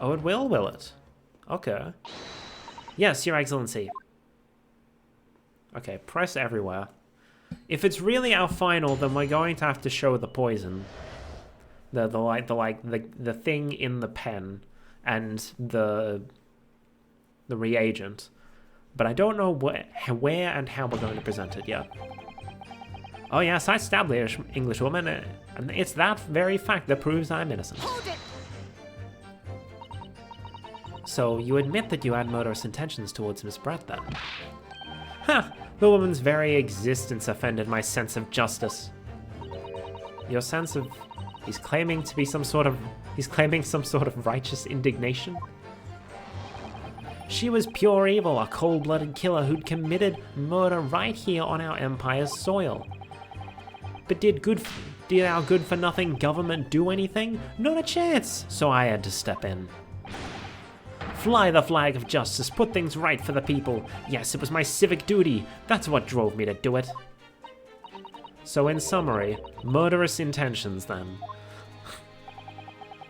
Speaker 1: Oh, it will it? Okay. Yes, Your Excellency. Okay, press everywhere. If it's really our final, then we're going to have to show the poison. The thing in the pen and the reagent. But I don't know where and how we're going to present it yet. Oh yes, I stabbed the Englishwoman, and it's that very fact that proves I'm innocent.
Speaker 2: Hold it.
Speaker 1: So you admit that you had murderous intentions towards Miss Brett then? Ha! The woman's very existence offended my sense of justice. Your sense of... He's claiming some sort of righteous indignation? She was pure evil, a cold-blooded killer who'd committed murder right here on our empire's soil. But did our good-for-nothing government do anything? Not a chance, so I had to step in. Fly the flag of justice, put things right for the people. Yes, it was my civic duty. That's what drove me to do it. So in summary, murderous intentions then.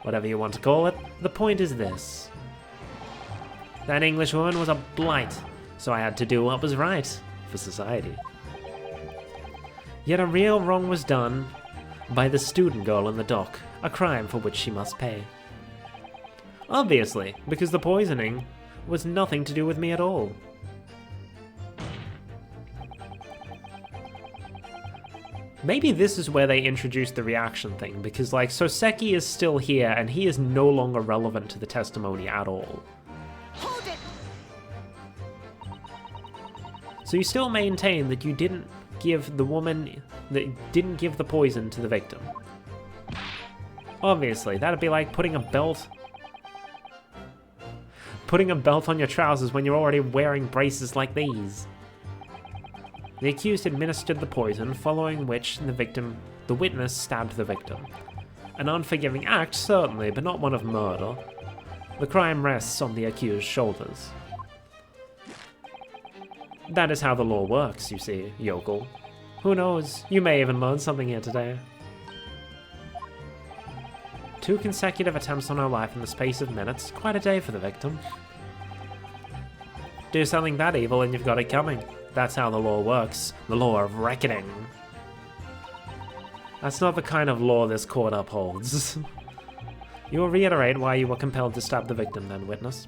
Speaker 1: Whatever you want to call it, The point is this. That Englishwoman was a blight, so I had to do what was right for society. Yet a real wrong was done by the student girl in the dock, a crime for which she must pay. Obviously, because the poisoning was nothing to do with me at all. Maybe this is where they introduced the reaction thing, because like Soseki is still here and he is no longer relevant to the testimony at all.
Speaker 2: Hold it.
Speaker 1: So you still maintain that you didn't give the poison to the victim. Obviously, that'd be like putting a belt on your trousers when you're already wearing braces like these. The accused administered the poison, following which the witness stabbed the victim. An unforgiving act, certainly, but not one of murder. The crime rests on the accused's shoulders. That is how the law works, you see, yokel. Who knows, you may even learn something here today. 2 consecutive attempts on her life in the space of minutes, quite a day for the victim. Do something that evil and you've got it coming. That's how the law works. The law of reckoning. That's not the kind of law this court upholds. You will reiterate why you were compelled to stab the victim then, witness.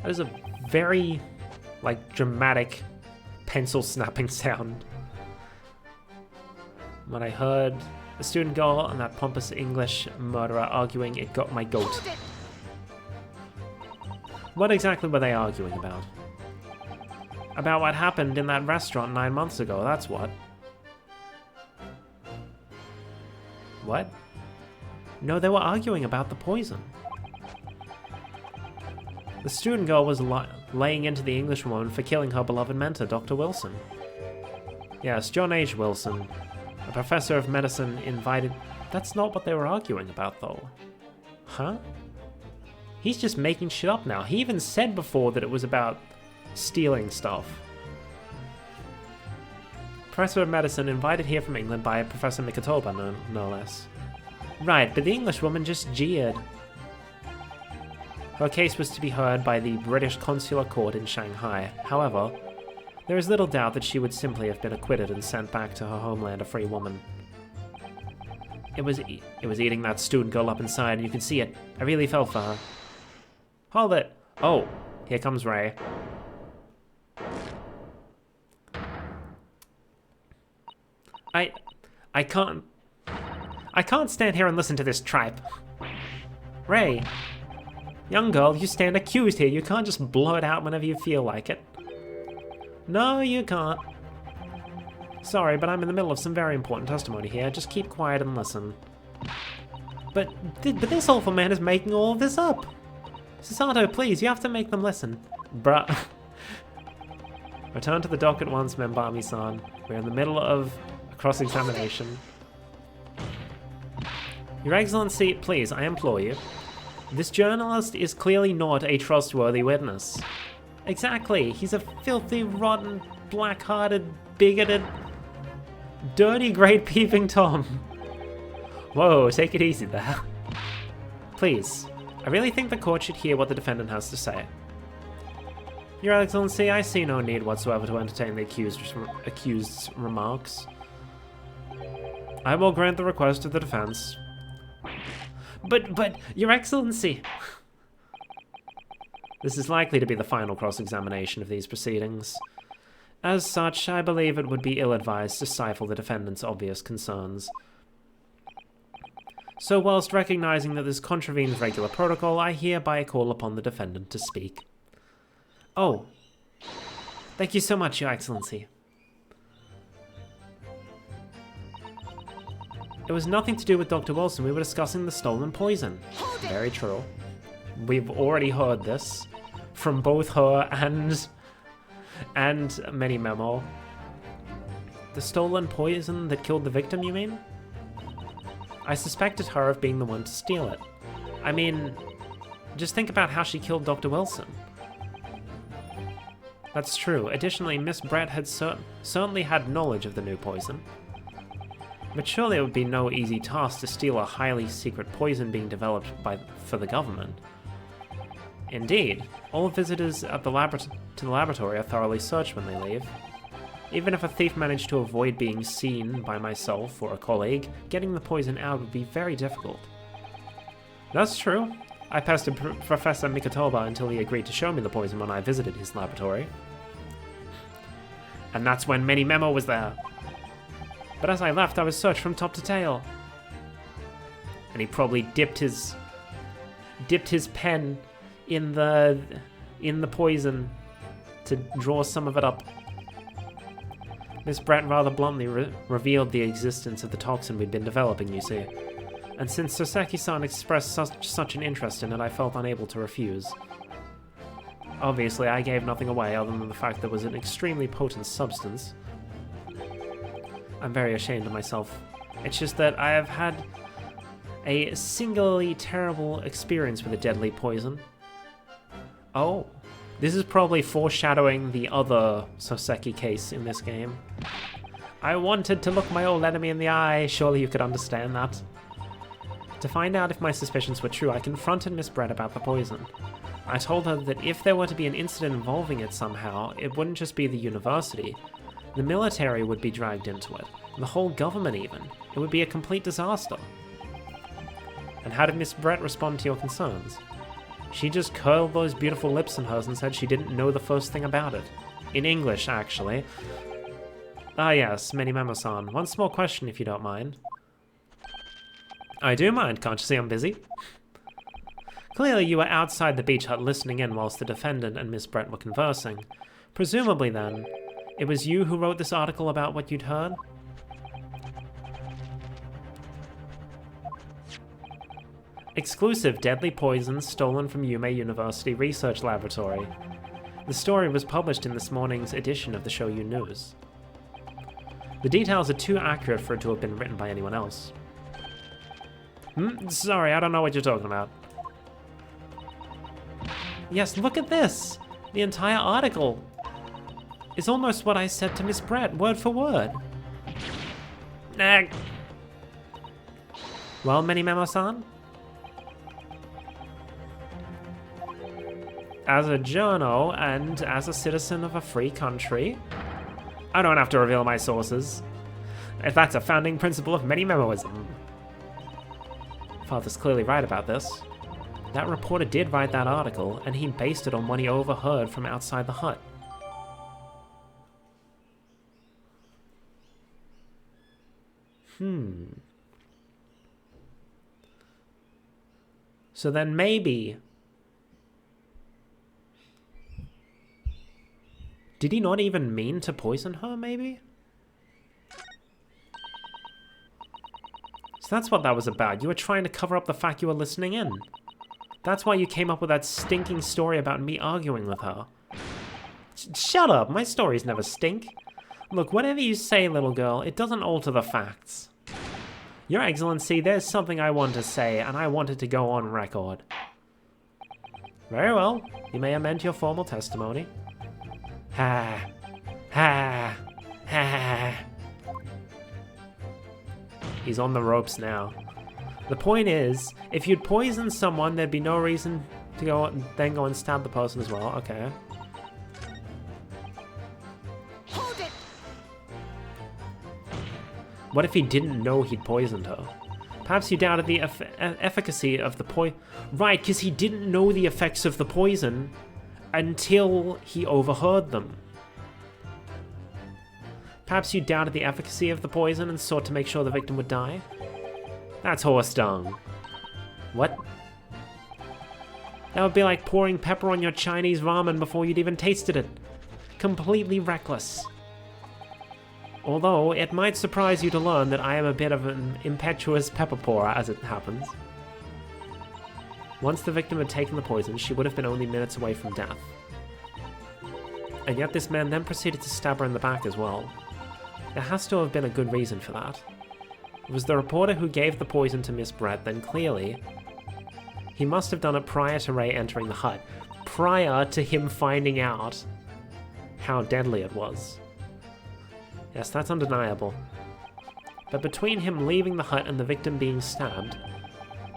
Speaker 1: That is a very, dramatic pencil snapping sound. When I heard a student girl and that pompous English murderer arguing, it got my goat. What exactly were they arguing about? About what happened in that restaurant 9 months ago, that's what. What? No, they were arguing about the poison. The student girl was laying into the Englishwoman for killing her beloved mentor, Dr. Wilson. Yes, John H. Wilson, a professor of medicine, invited... That's not what they were arguing about, though. Huh? He's just making shit up now. He even said before that it was about stealing stuff. Professor of medicine invited here from England by Professor Mikatoba, no less. Right, but the Englishwoman just jeered. Her case was to be heard by the British Consular Court in Shanghai. However, there is little doubt that she would simply have been acquitted and sent back to her homeland a free woman. It was eating that student girl up inside, and you can see it. I really fell for her. Hold it. Oh, here comes Ray. I can't stand here and listen to this tripe. Ray. Young girl, you stand accused here. You can't just blow it out whenever you feel like it. No, you can't. Sorry, but I'm in the middle of some very important testimony here. Just keep quiet and listen. But this awful man is making all of this up. Sasato, please, you have to make them listen. Bruh. Return to the dock at once, Membami-san. We're in the middle of a cross-examination. Your Excellency, please, I implore you. This journalist is clearly not a trustworthy witness. Exactly, he's a filthy, rotten, black-hearted, bigoted, dirty, great peeping Tom. Whoa, take it easy there. Please, I really think the court should hear what the defendant has to say. Your Excellency, I see no need whatsoever to entertain the accused's remarks. I will grant the request of the defense. But, Your Excellency! This is likely to be the final cross-examination of these proceedings. As such, I believe it would be ill-advised to stifle the defendant's obvious concerns. So whilst recognizing that this contravenes regular protocol, I hereby call upon the defendant to speak. Oh. Thank you so much, Your Excellency. It was nothing to do with Dr. Wilson. We were discussing the stolen poison. Very true. We've already heard this from both her and Many Memo. The stolen poison that killed the victim, you mean? I suspected her of being the one to steal it. I mean, just think about how she killed Dr. Wilson. That's true. Additionally, Miss Brett had certainly had knowledge of the new poison. But surely it would be no easy task to steal a highly secret poison being developed for the government. Indeed, all visitors at the laboratory are thoroughly searched when they leave. Even if a thief managed to avoid being seen by myself or a colleague, getting the poison out would be very difficult. That's true. I pestered Professor Mikotoba until he agreed to show me the poison when I visited his laboratory. And that's when Memo was there. But as I left, I was searched from top to tail. And he probably dipped his pen in the poison to draw some of it up. Miss Brett rather bluntly revealed the existence of the toxin we'd been developing, you see. And since Soseki-san expressed such an interest in it, I felt unable to refuse. Obviously, I gave nothing away other than the fact that it was an extremely potent substance. I'm very ashamed of myself. It's just that I have had a singularly terrible experience with a deadly poison. Oh, this is probably foreshadowing the other Soseki case in this game. I wanted to look my old enemy in the eye, surely you could understand that. To find out if my suspicions were true, I confronted Miss Brett about the poison. I told her that if there were to be an incident involving it somehow, it wouldn't just be the university. The military would be dragged into it, the whole government even. It would be a complete disaster. And how did Miss Brett respond to your concerns? She just curled those beautiful lips in hers and said she didn't know the first thing about it. In English, actually. Ah yes, Memo-san. One small question if you don't mind. I do mind, can't you see I'm busy? Clearly you were outside the beach hut listening in whilst the defendant and Miss Brett were conversing. Presumably then, it was you who wrote this article about what you'd heard? Exclusive deadly poison stolen from Yume University Research Laboratory. The story was published in this morning's edition of the Shoyu News. The details are too accurate for it to have been written by anyone else. Sorry, I don't know what you're talking about. Yes, look at this! The entire article is almost what I said to Miss Brett, word for word. Well, Memo-san? As a journal and as a citizen of a free country, I don't have to reveal my sources. If that's a founding principle of Memoism. Father's clearly right about this. That reporter did write that article, and he based it on what he overheard from outside the hut. So then maybe... Did he not even mean to poison her, maybe? So that's what that was about. You were trying to cover up the fact you were listening in. That's why you came up with that stinking story about me arguing with her. Shut up, my stories never stink. Look, whatever you say, little girl, it doesn't alter the facts. Your Excellency, there's something I want to say, and I want it to go on record. Very well, you may amend your formal testimony. Ha, ha, ha. He's on the ropes now. The point is, if you'd poisoned someone, there'd be no reason to go and stab the person as well. Okay.
Speaker 2: Hold it.
Speaker 1: What if he didn't know he'd poisoned her? Perhaps he doubted the efficacy of the poison. Right, because he didn't know the effects of the poison until he overheard them. Perhaps you doubted the efficacy of the poison and sought to make sure the victim would die? That's horse dung. What? That would be like pouring pepper on your Chinese ramen before you'd even tasted it. Completely reckless. Although, it might surprise you to learn that I am a bit of an impetuous pepper pourer as it happens. Once the victim had taken the poison, she would have been only minutes away from death. And yet this man then proceeded to stab her in the back as well. There has to have been a good reason for that. It was the reporter who gave the poison to Miss Brett, then clearly he must have done it prior to Ray entering the hut, prior to him finding out how deadly it was. Yes, that's undeniable. But between him leaving the hut and the victim being stabbed,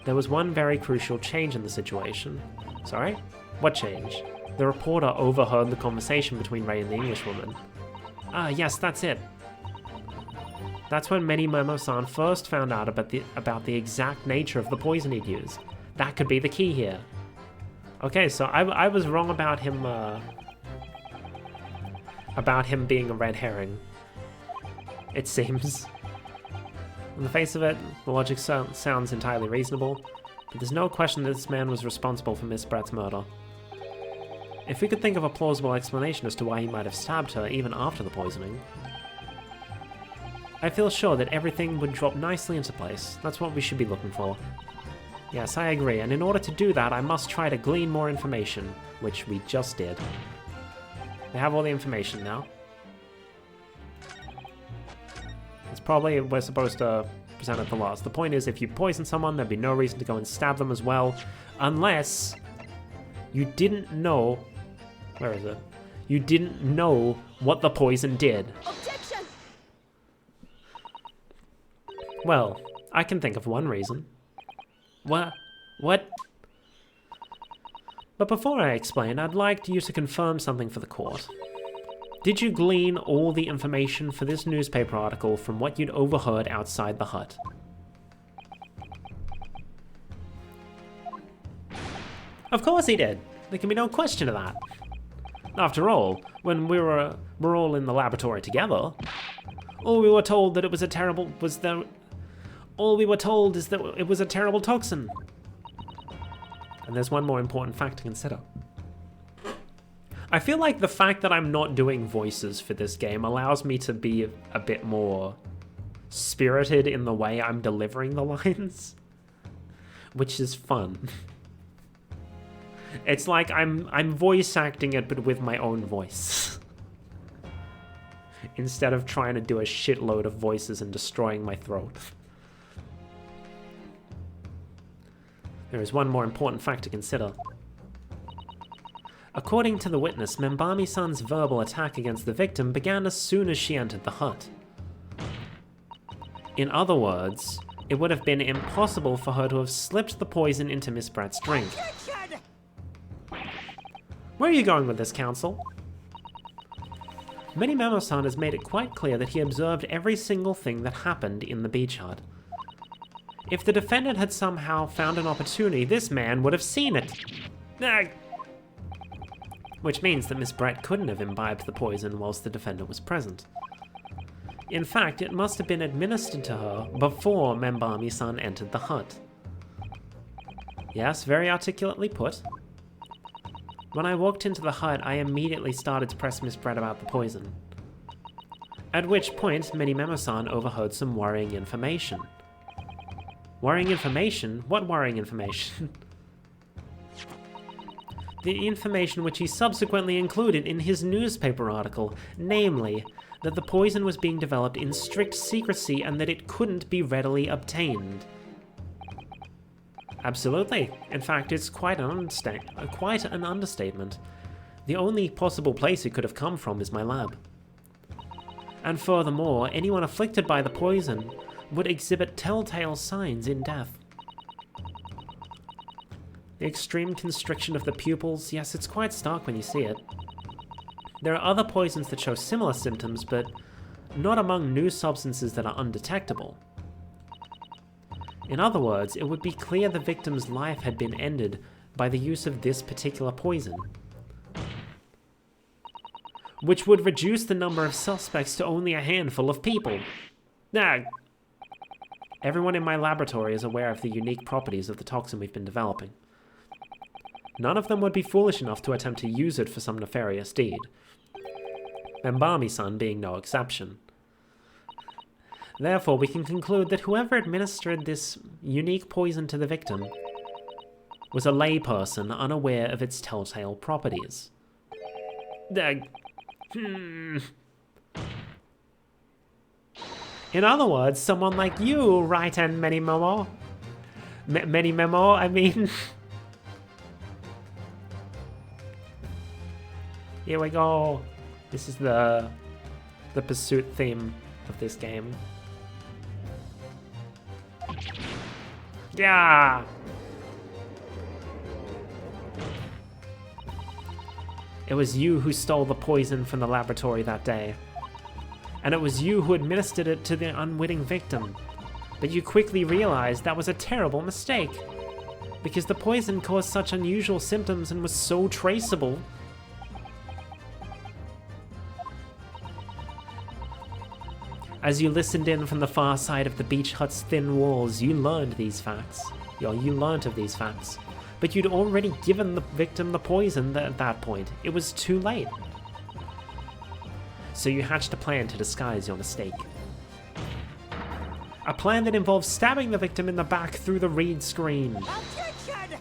Speaker 1: there was one very crucial change in the situation. Sorry? What change? The reporter overheard the conversation between Ray and the Englishwoman. Ah, yes, that's it. That's when Memo-san first found out about the exact nature of the poison he'd used. That could be the key here. Okay, so I was wrong about him being a red herring. It seems. On the face of it, the logic sounds entirely reasonable, but there's no question that this man was responsible for Miss Brett's murder. If we could think of a plausible explanation as to why he might have stabbed her even after the poisoning, I feel sure that everything would drop nicely into place. That's what we should be looking for. Yes, I agree, and in order to do that, I must try to glean more information, which we just did. We have all the information now. It's probably we're supposed to present at the last. The point is, if you poison someone, there'd be no reason to go and stab them as well, unless you didn't know... Where is it? You didn't know what the poison did.
Speaker 2: Objection!
Speaker 1: Well, I can think of one reason. What? But before I explain, I'd like you to confirm something for the court. Did you glean all the information for this newspaper article from what you'd overheard outside the hut? Of course he did. There can be no question of that. After all, when we're all in the laboratory together, all we were told is that it was a terrible toxin. And there's one more important fact to consider. I feel like the fact that I'm not doing voices for this game allows me to be a bit more spirited in the way I'm delivering the lines, which is fun. It's like I'm voice acting it, but with my own voice. Instead of trying to do a shitload of voices and destroying my throat. There is one more important fact to consider. According to the witness, Membami-san's verbal attack against the victim began as soon as she entered the hut. In other words, it would have been impossible for her to have slipped the poison into Miss Brett's drink.
Speaker 2: Objection!
Speaker 1: Where are you going with this, counsel? Memo-san has made it quite clear that he observed every single thing that happened in the beach hut. If the defendant had somehow found an opportunity, this man would have seen it. Which means that Miss Brett couldn't have imbibed the poison whilst the defendant was present. In fact, it must have been administered to her before Membami-san entered the hut. Yes, very articulately put. When I walked into the hut, I immediately started to press Miss Brett about the poison. At which point, Memo-san overheard some worrying information. Worrying information? What worrying information? The information which he subsequently included in his newspaper article, namely, that the poison was being developed in strict secrecy and that it couldn't be readily obtained. Absolutely. In fact, it's quite an understatement. The only possible place it could have come from is my lab. And furthermore, anyone afflicted by the poison would exhibit telltale signs in death. The extreme constriction of the pupils, yes, it's quite stark when you see it. There are other poisons that show similar symptoms, but not among new substances that are undetectable. In other words, it would be clear the victim's life had been ended by the use of this particular poison, which would reduce the number of suspects to only a handful of people. Everyone in my laboratory is aware of the unique properties of the toxin we've been developing. None of them would be foolish enough to attempt to use it for some nefarious deed. Membami-san being no exception. Therefore, we can conclude that whoever administered this unique poison to the victim was a layperson unaware of its telltale properties. In other words, someone like you, right-hand Memo, I mean... Here we go. This is the pursuit theme of this game. Yeah! It was you who stole the poison from the laboratory that day. And it was you who administered it to the unwitting victim. But you quickly realized that was a terrible mistake. Because the poison caused such unusual symptoms and was so traceable. As you listened in from the far side of the beach hut's thin walls, you learned these facts. You learnt of these facts. But you'd already given the victim the poison at that point. It was too late. So you hatched a plan to disguise your mistake. A plan that involves stabbing the victim in the back through the read screen.
Speaker 2: Objection!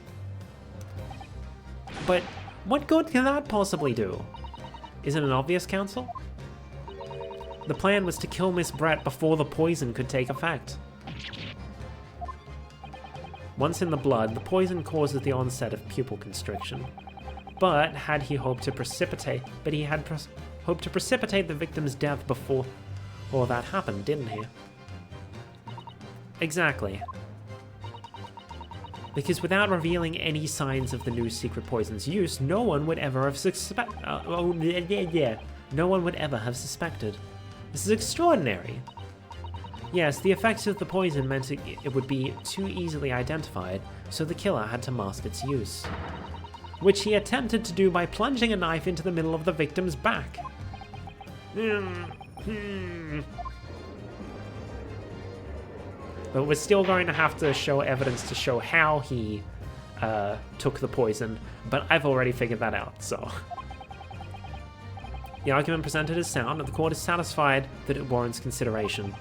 Speaker 1: But what good can that possibly do? Is it an obvious, Counsel? The plan was to kill Miss Brett before the poison could take effect. Once in the blood, the poison causes the onset of pupil constriction. But he had hoped to precipitate the victim's death before all that happened, didn't he? Exactly. Because without revealing any signs of the new secret poison's use, no one would ever have no one would ever have suspected. This is extraordinary. Yes, the effects of the poison meant it would be too easily identified, so the killer had to mask its use. Which he attempted to do by plunging a knife into the middle of the victim's back. But we're still going to have to show evidence to show how he took the poison, but I've already figured that out, so... The argument presented is sound, and the court is satisfied that it warrants consideration.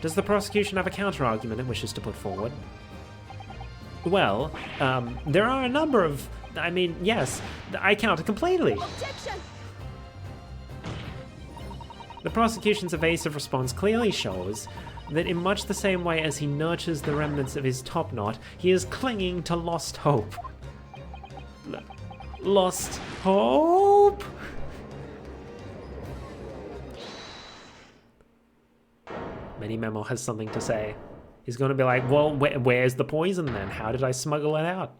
Speaker 1: Does the prosecution have a counter-argument it wishes to put forward? Well, there are a number of... yes, I counter completely.
Speaker 2: Objection!
Speaker 1: The prosecution's evasive response clearly shows that in much the same way as he nurtures the remnants of his top knot, he is clinging to lost hope. Lost hope? Many Memo has something to say. He's going to be like, well, where's the poison then? How did I smuggle it out?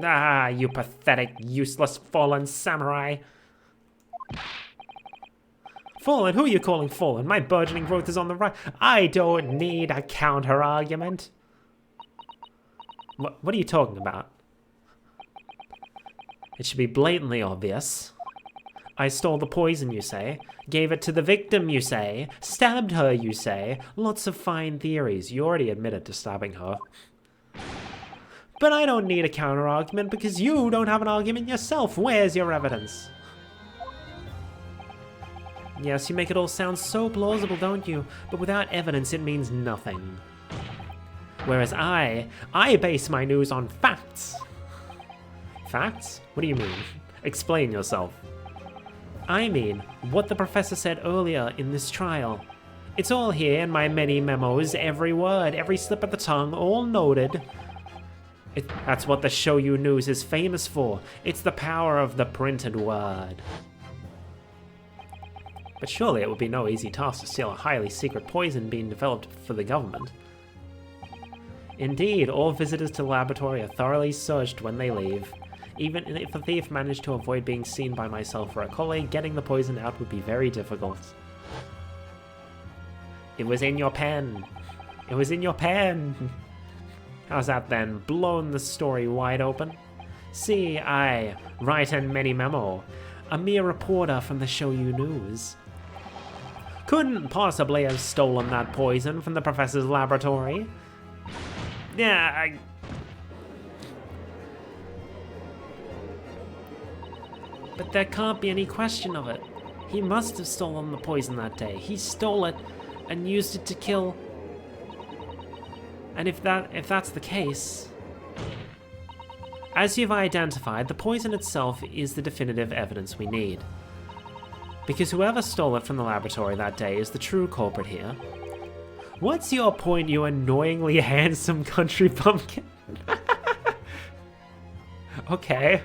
Speaker 1: Ah, you pathetic, useless, fallen samurai. Fallen? Who are you calling fallen? My burgeoning growth is on the rise. I don't need a counter-argument. What are you talking about? It should be blatantly obvious. I stole the poison, you say. Gave it to the victim, you say. Stabbed her, you say. Lots of fine theories. You already admitted to stabbing her. But I don't need a counter-argument because you don't have an argument yourself. Where's your evidence? Yes, you make it all sound so plausible, don't you? But without evidence, it means nothing. Whereas I base my news on facts. Facts? What do you mean? Explain yourself. I mean, what the professor said earlier in this trial. It's all here in my many memos, every word, every slip of the tongue, all noted. That's what the Show You News is famous for. It's the power of the printed word. But surely it would be no easy task to steal a highly secret poison being developed for the government. Indeed, all visitors to the laboratory are thoroughly searched when they leave. Even if the thief managed to avoid being seen by myself or a colleague, getting the poison out would be very difficult. It was in your pen. It was in your pen. How's that then? Blown the story wide open? See, I write in many memo, a mere reporter from the Show You News. Couldn't possibly have stolen that poison from the professor's laboratory. Yeah, But there can't be any question of it. He must have stolen the poison that day. He stole it and used it to kill. And if that's the case, as you've identified, the poison itself is the definitive evidence we need. Because whoever stole it from the laboratory that day is the true culprit here. What's your point, you annoyingly handsome country pumpkin? Okay.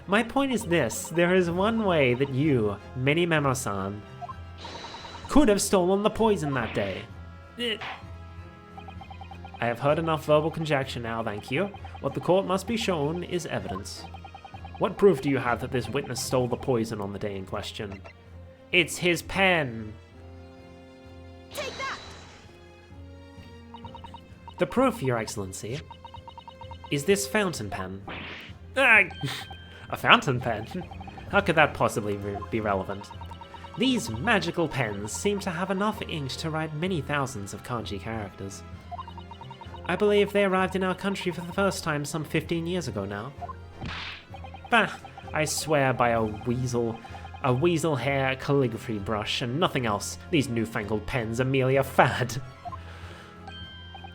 Speaker 1: My point is this, there is one way that you, Many Memo-san, could have stolen the poison that day. I have heard enough verbal conjecture now, thank you. What the court must be shown is evidence. What proof do you have that this witness stole the poison on the day in question? It's his pen.
Speaker 2: Take that!
Speaker 1: The proof, Your Excellency, is this fountain pen. A fountain pen? How could that possibly be relevant? These magical pens seem to have enough ink to write many thousands of kanji characters. I believe they arrived in our country for the first time some 15 years ago now. Bah, I swear by a weasel hair calligraphy brush and nothing else, these newfangled pens are merely a fad.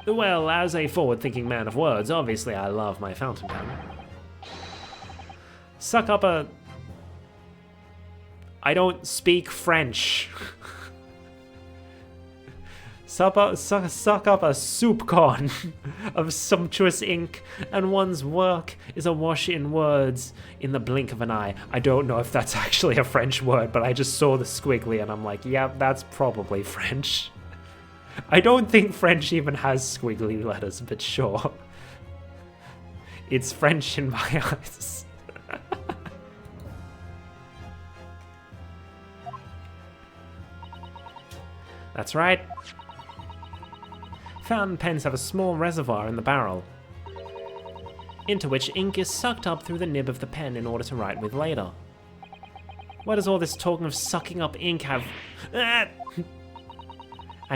Speaker 1: Well, as a forward-thinking man of words, obviously I love my fountain pen. Suck up a... I don't speak French. Suck up a soup corn of sumptuous ink, and one's work is awash in words in the blink of an eye. I don't know if that's actually a French word, but I just saw the squiggly and I'm like, yeah, that's probably French. I don't think French even has squiggly letters, but sure. It's French in my eyes. That's right. Fountain pens have a small reservoir in the barrel, into which ink is sucked up through the nib of the pen in order to write with later. What does all this talking of sucking up ink have... And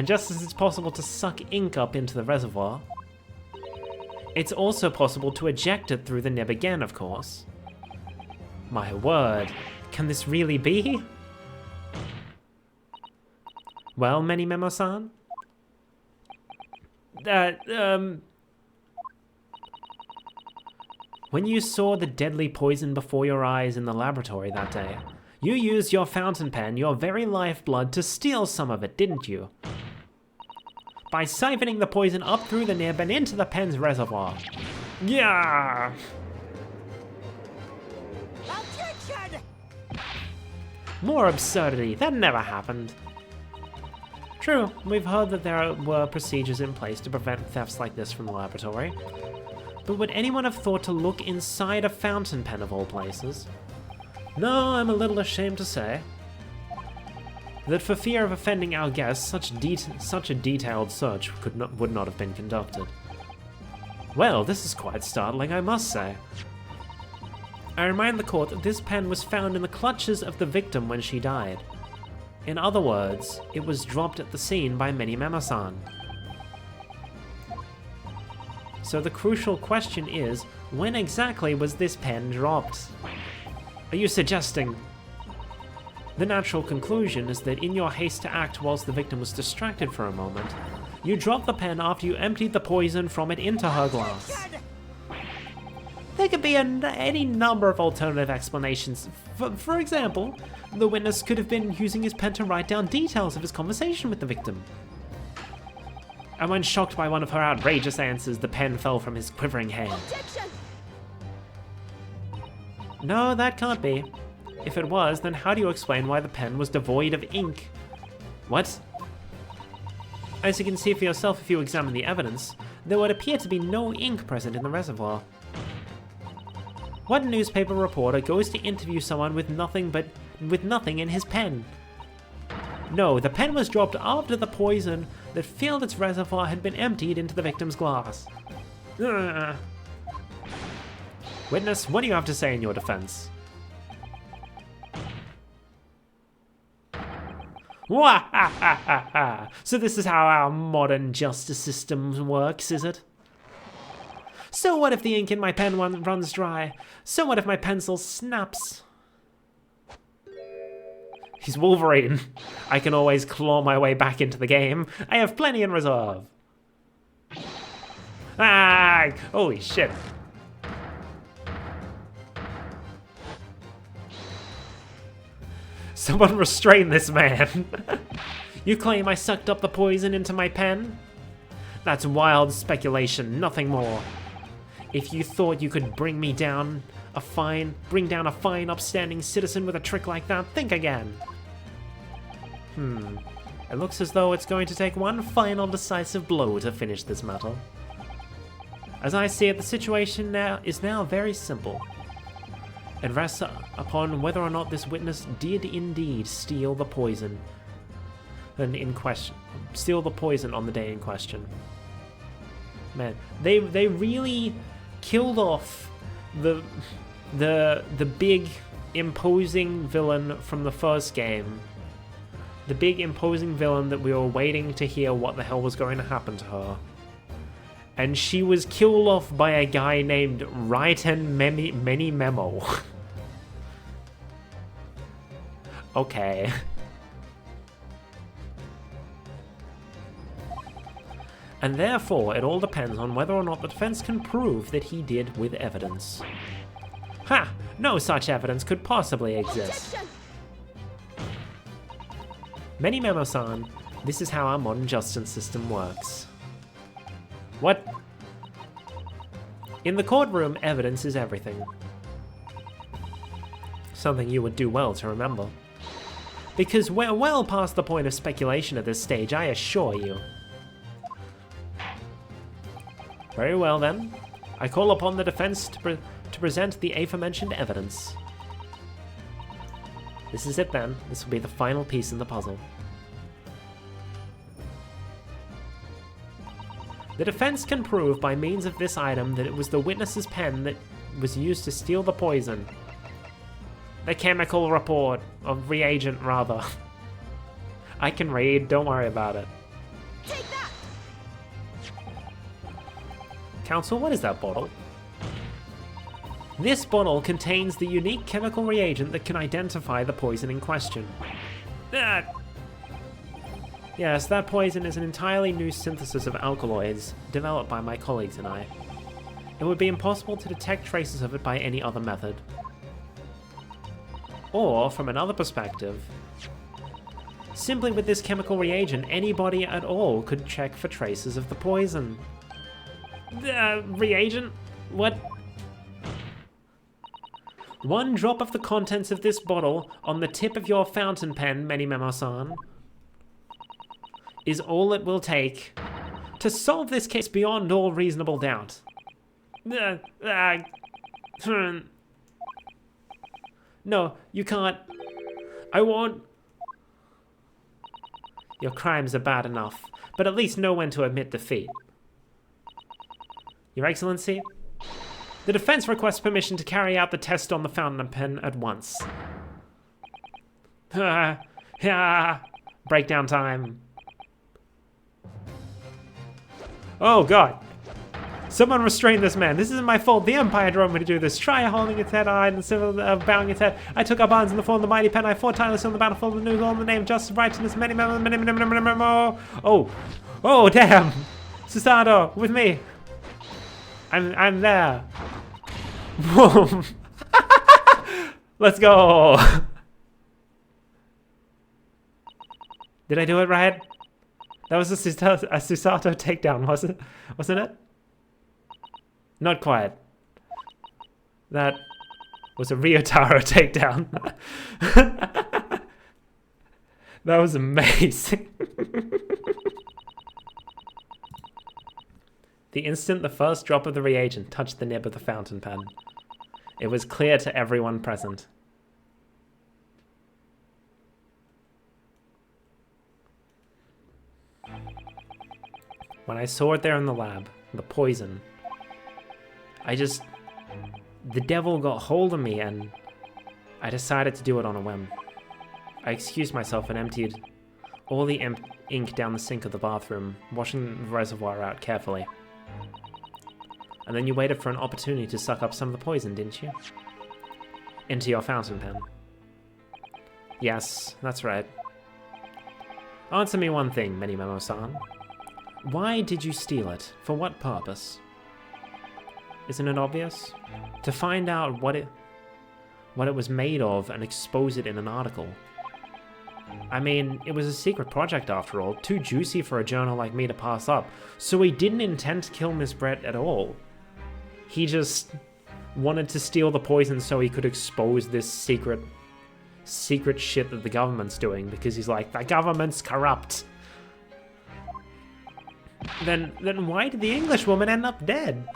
Speaker 1: just as it's possible to suck ink up into the reservoir, it's also possible to eject it through the nib again, of course. My word, can this really be? Well, Memo-san? When you saw the deadly poison before your eyes in the laboratory that day, you used your fountain pen, your very lifeblood, to steal some of it, didn't you? By siphoning the poison up through the nib and into the pen's reservoir. Yeah!
Speaker 2: Objection!
Speaker 1: More absurdity, that never happened. True, we've heard that there were procedures in place to prevent thefts like this from the laboratory. But would anyone have thought to look inside a fountain pen of all places? No, I'm a little ashamed to say that for fear of offending our guests, such a detailed search would not have been conducted. Well, this is quite startling, I must say. I remind the court that this pen was found in the clutches of the victim when she died. In other words, it was dropped at the scene by Memo-san. So the crucial question is, when exactly was this pen dropped? Are you suggesting? The natural conclusion is that in your haste to act whilst the victim was distracted for a moment, you dropped the pen after you emptied the poison from it into her glass. There could be any number of alternative explanations. For example, the witness could have been using his pen to write down details of his conversation with the victim. And when shocked by one of her outrageous answers, the pen fell from his quivering hand.
Speaker 2: Objection!
Speaker 1: No, that can't be. If it was, then how do you explain why the pen was devoid of ink? What? As you can see for yourself if you examine the evidence, there would appear to be no ink present in the reservoir. What newspaper reporter goes to interview someone with nothing in his pen? No, the pen was dropped after the poison that filled its reservoir had been emptied into the victim's glass. Ugh. Witness, what do you have to say in your defense? Wah-ha-ha-ha-ha! So this is how our modern justice system works, is it? So what if the ink in my pen runs dry? So what if my pencil snaps? He's Wolverine. I can always claw my way back into the game. I have plenty in reserve. Ah! Holy shit. Someone restrain this man. You claim I sucked up the poison into my pen? That's wild speculation, nothing more. If you thought you could bring down a fine, upstanding citizen with a trick like that, think again. It looks as though it's going to take one final decisive blow to finish this matter. As I see it, the situation is now very simple. It rests upon whether or not this witness did indeed steal the poison on the day in question. Man, they really killed off the big imposing villain from the first game. The big imposing villain that we were waiting to hear what the hell was going to happen to her. And she was killed off by a guy named Many Memo. Okay. And therefore, it all depends on whether or not the defense can prove that he did with evidence. Ha! No such evidence could possibly exist.
Speaker 2: Objection!
Speaker 1: Many Memo-san, this is how our modern justice system works. What? In the courtroom, evidence is everything. Something you would do well to remember. Because we're well past the point of speculation at this stage, I assure you. Very well then. I call upon the defense to present the aforementioned evidence. This is it then. This will be the final piece in the puzzle. The defense can prove by means of this item that it was the witness's pen that was used to steal the poison. The chemical report, or reagent rather. I can read, don't worry about it.
Speaker 2: Take that!
Speaker 1: Counsel, what is that bottle? This bottle contains the unique chemical reagent that can identify the poison in question. Yes, that poison is an entirely new synthesis of alkaloids, developed by my colleagues and I. It would be impossible to detect traces of it by any other method. Or, from another perspective, simply with this chemical reagent, anybody at all could check for traces of the poison. Reagent? What? One drop of the contents of this bottle on the tip of your fountain pen, Many Memo-san, is all it will take to solve this case beyond all reasonable doubt. No, you can't. I won't. Your crimes are bad enough, but at least know when to admit defeat. Your Excellency, the defense requests permission to carry out the test on the fountain pen at once. Breakdown time. Oh god. Someone restrain this man. This isn't my fault. The Empire drove me to do this. Try holding its head high and the civil of bowing its head. I took up arms in the form of the mighty pen. I fought tirelessly on the battlefield of the news, all in the name of justice, righteousness, many. Oh. Oh, damn. Susato, with me. I'm there. Boom. Let's go. Did I do it right? That was a Susato takedown, wasn't it? Not quite. That was a Ryotaro takedown. That was amazing. The instant the first drop of the reagent touched the nib of the fountain pen, it was clear to everyone present. When I saw it there in the lab, the poison, the devil got hold of me and I decided to do it on a whim. I excused myself and emptied all the ink down the sink of the bathroom, washing the reservoir out carefully. And then you waited for an opportunity to suck up some of the poison, didn't you? Into your fountain pen. Yes, that's right. Answer me one thing, Many Memo-san. Why did you steal it? For what purpose? Isn't it obvious? To find out what it was made of and expose it in an article. I mean, it was a secret project after all, too juicy for a journal like me to pass up, so he didn't intend to kill Miss Brett at all. He just wanted to steal the poison so he could expose this secret secret shit that the government's doing because he's like, the government's corrupt. Then why did the English woman end up dead?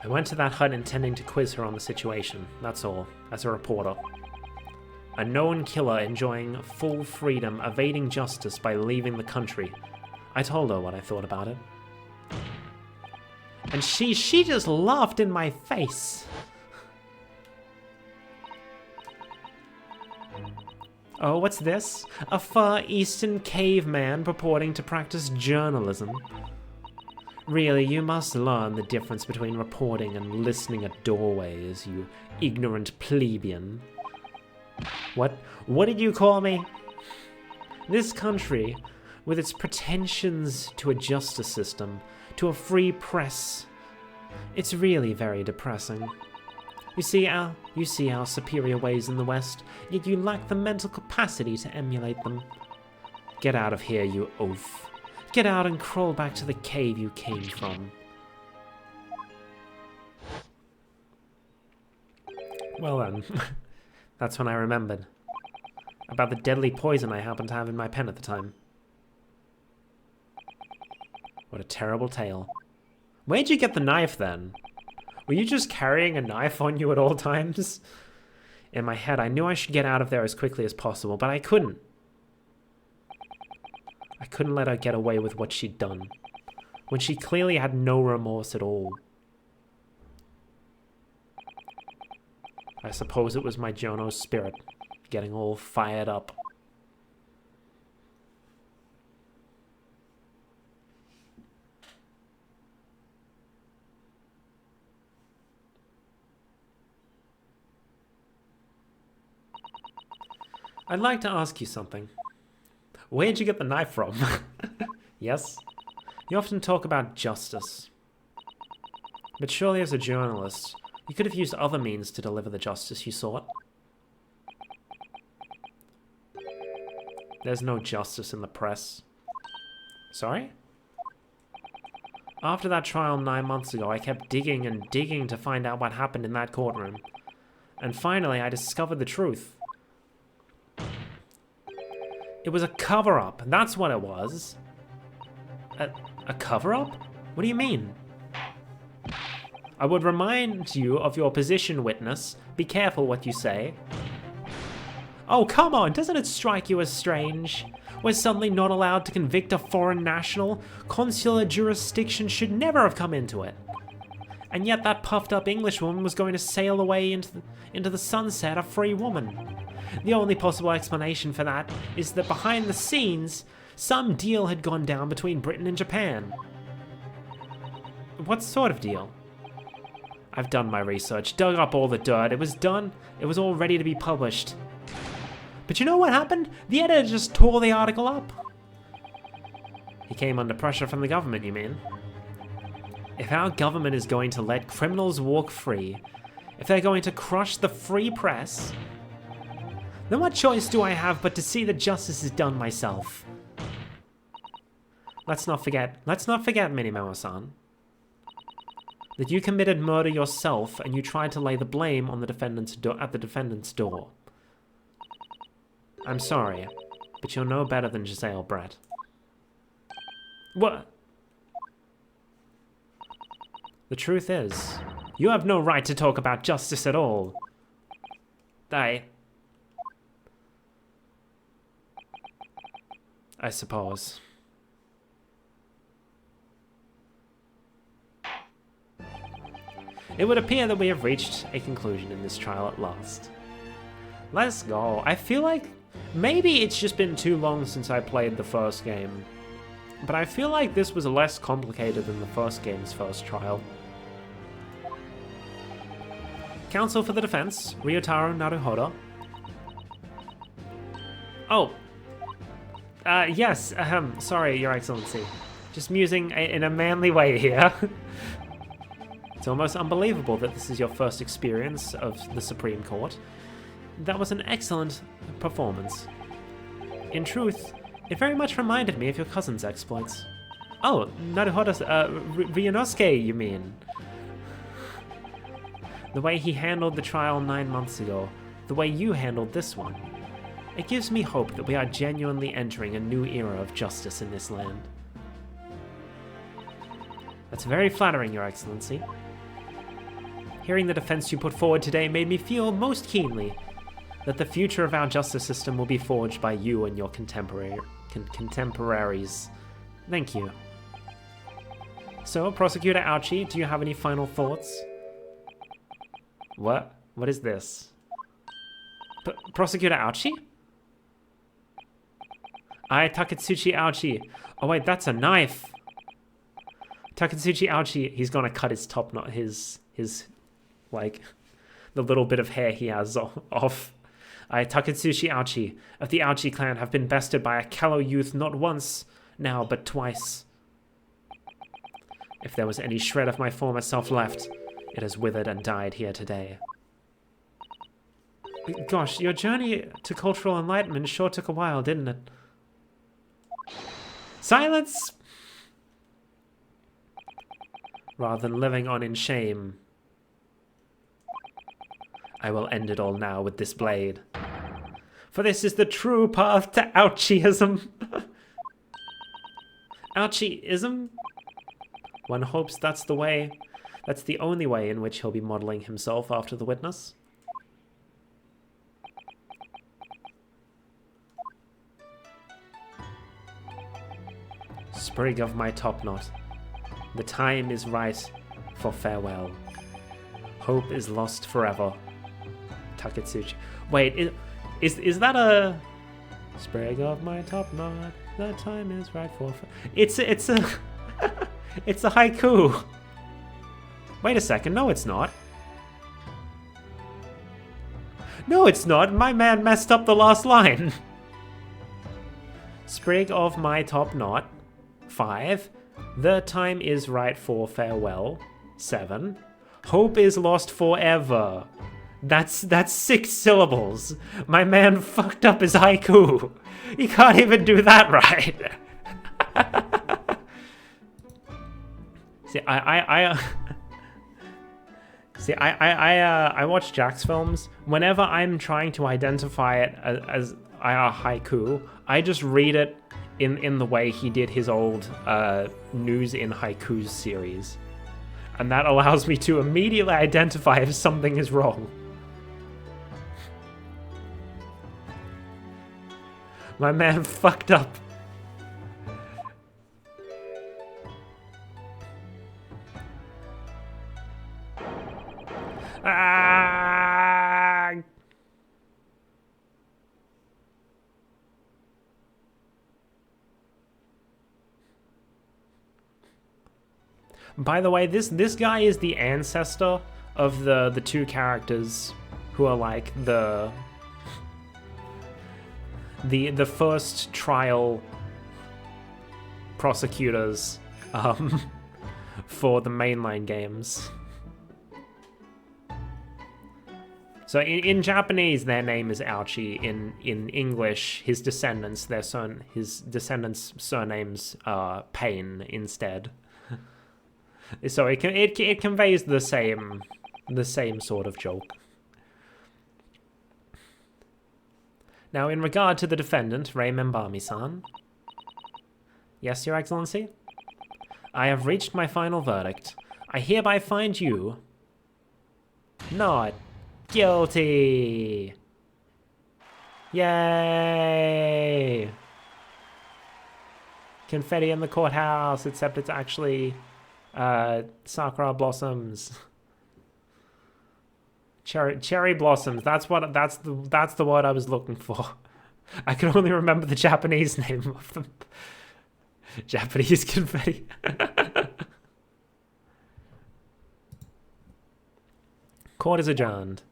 Speaker 1: I went to that hut intending to quiz her on the situation, that's all, as a reporter. A known killer enjoying full freedom, evading justice by leaving the country. I told her what I thought about it. And she just laughed in my face. Oh, what's this? A Far Eastern caveman purporting to practice journalism. Really, you must learn the difference between reporting and listening at doorways, you ignorant plebeian. What did you call me? This country, with its pretensions to a justice system, to a free press, it's really very depressing. You see our superior ways in the West, yet you lack the mental capacity to emulate them. Get out of here, you oaf. Get out and crawl back to the cave you came from. Well then, that's when I remembered about the deadly poison I happened to have in my pen at the time. What a terrible tale. Where'd you get the knife then? Were you just carrying a knife on you at all times? In my head, I knew I should get out of there as quickly as possible, but I couldn't. I couldn't let her get away with what she'd done, when she clearly had no remorse at all. I suppose it was my Jono spirit, getting all fired up. I'd like to ask you something. Where'd you get the knife from? Yes? You often talk about justice. But surely as a journalist, you could have used other means to deliver the justice you sought. There's no justice in the press. Sorry? After that trial 9 months ago, I kept digging and digging to find out what happened in that courtroom. And finally, I discovered the truth. It was a cover-up, that's what it was. A cover-up? What do you mean? I would remind you of your position, witness. Be careful what you say. Oh, come on, doesn't it strike you as strange? We're suddenly not allowed to convict a foreign national? Consular jurisdiction should never have come into it. And yet that puffed-up Englishwoman was going to sail away into the sunset a free woman. The only possible explanation for that is that behind the scenes, some deal had gone down between Britain and Japan. What sort of deal? I've done my research, dug up all the dirt. It was done. It was all ready to be published. But you know what happened? The editor just tore the article up. He came under pressure from the government, you mean? If our government is going to let criminals walk free, if they're going to crush the free press, then what choice do I have but to see that justice is done myself? Let's not forget, Minimow-san, that you committed murder yourself and you tried to lay the blame on the defendant's at the defendant's door. I'm sorry, but you're no better than Giselle Brett. What? The truth is, you have no right to talk about justice at all. I suppose. It would appear that we have reached a conclusion in this trial at last. Let's go. I feel like maybe it's just been too long since I played the first game, but I feel like this was less complicated than the first game's first trial. Counsel for the defense, Ryotaro Naruhodo. Oh. Yes, sorry, Your Excellency. Just musing in a manly way here. It's almost unbelievable that this is your first experience of the Supreme Court. That was an excellent performance. In truth, it very much reminded me of your cousin's exploits. Oh, Naruhodo, Ryunosuke, you mean? The way he handled the trial 9 months ago. The way you handled this one. It gives me hope that we are genuinely entering a new era of justice in this land. That's very flattering, Your Excellency. Hearing the defense you put forward today made me feel most keenly that the future of our justice system will be forged by you and your contemporaries. Thank you. So, Prosecutor Ouchie, do you have any final thoughts? What? What is this? Prosecutor Ouchie? Takatsuchi Ouchie. Oh wait, that's a knife. Takatsuchi Ouchie, he's gonna cut his top knot, his like, the little bit of hair he has off. Takatsuchi Ouchie of the Ouchie clan have been bested by a callow youth not once now, but twice. If there was any shred of my former self left, it has withered and died here today. Gosh, your journey to cultural enlightenment sure took a while, didn't it? Silence! Rather than living on in shame, I will end it all now with this blade. For this is the true path to Ouchieism. Ouchieism? One hopes that's the way. That's the only way in which he'll be modeling himself after the witness. Sprig of my topknot. The time is right for farewell. Hope is lost forever. Takatsuchi. Wait, is that a sprig of my topknot? The time is right for. It's a it's a haiku. Wait a second. No, it's not. No, it's not. My man messed up the last line. Sprig of my topknot. 5. The time is right for farewell. 7. Hope is lost forever. That's 6 syllables. My man fucked up his haiku. He can't even do that right. See, I watch Jack's films. Whenever I'm trying to identify it as a haiku, I just read it in the way he did his old News in Haikus series. And that allows me to immediately identify if something is wrong. My man fucked up. Ah! By the way, this guy is the ancestor of the two characters who are like the first trial prosecutors for the mainline games. So in Japanese, their name is Ouchie. In English, his descendants surnames are Pain instead. So it conveys the same sort of joke. Now, in regard to the defendant, Rei Membami-san. Yes, Your Excellency? I have reached my final verdict. I hereby find you not guilty. Yay! Confetti in the courthouse, except it's actually sakura blossoms. Cherry blossoms. That's the word I was looking for. I can only remember the Japanese name of them. Japanese confetti. Court is adjourned.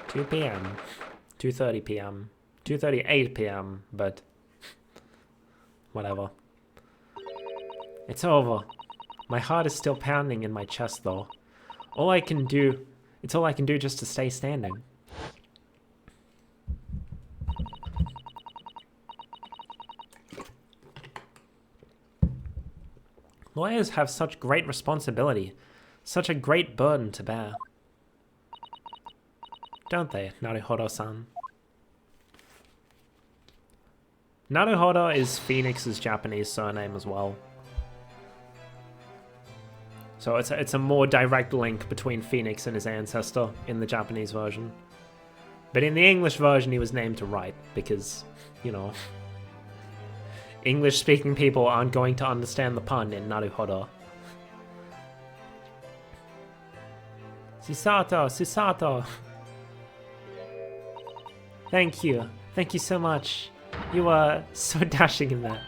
Speaker 1: Two p.m. 2:30 p.m. 2:38 p.m. But whatever. It's over. My heart is still pounding in my chest, though. all I can do. It's all I can do just to stay standing. Lawyers have such great responsibility, such a great burden to bear. Don't they, Naruhodo-san? Naruhodo is Phoenix's Japanese surname as well. So it's a more direct link between Phoenix and his ancestor in the Japanese version. But in the English version, he was named to right because, you know, English-speaking people aren't going to understand the pun in Naruhodo. Susato, Susato! Thank you so much. You are so dashing in that.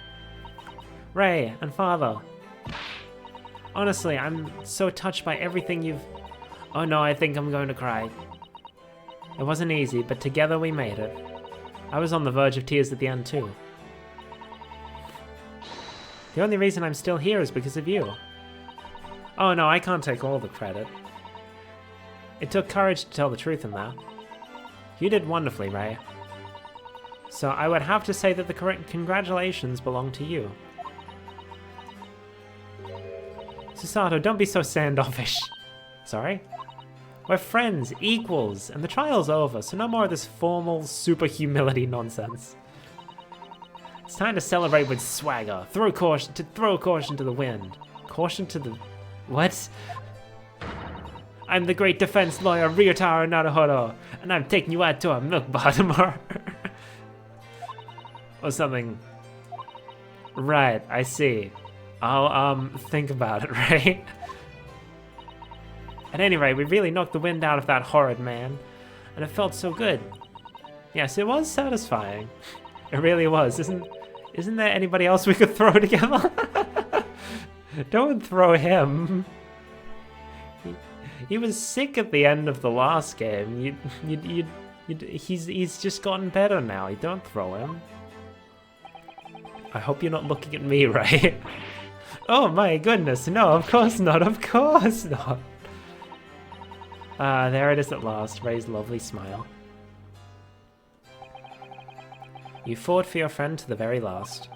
Speaker 1: Ray and Father. Honestly, I'm so touched by everything you've... Oh no, I think I'm going to cry. It wasn't easy, but together we made it. I was on the verge of tears at the end too. The only reason I'm still here is because of you. Oh no, I can't take all the credit. It took courage to tell the truth in that. You did wonderfully, Ray. So I would have to say that the correct congratulations belong to you. Susato, don't be so standoffish. Sorry? We're friends, equals, and the trial's over, so no more of this formal super humility nonsense. It's time to celebrate with swagger. Throw caution to the wind. Caution to the... What? I'm the great defense lawyer Ryotaro Naruhodo, and I'm taking you out to a milk bar tomorrow. Or something. Right, I see. I'll, think about it, right? At any rate, we really knocked the wind out of that horrid man, and it felt so good. Yes, it was satisfying. It really was. Isn't there anybody else we could throw together? Don't throw him. He was sick at the end of the last game. He's just gotten better now. You don't throw him. I hope you're not looking at me, right? Oh my goodness, no, of course not, of course not. There it is at last, Ray's lovely smile. You fought for your friend to the very last.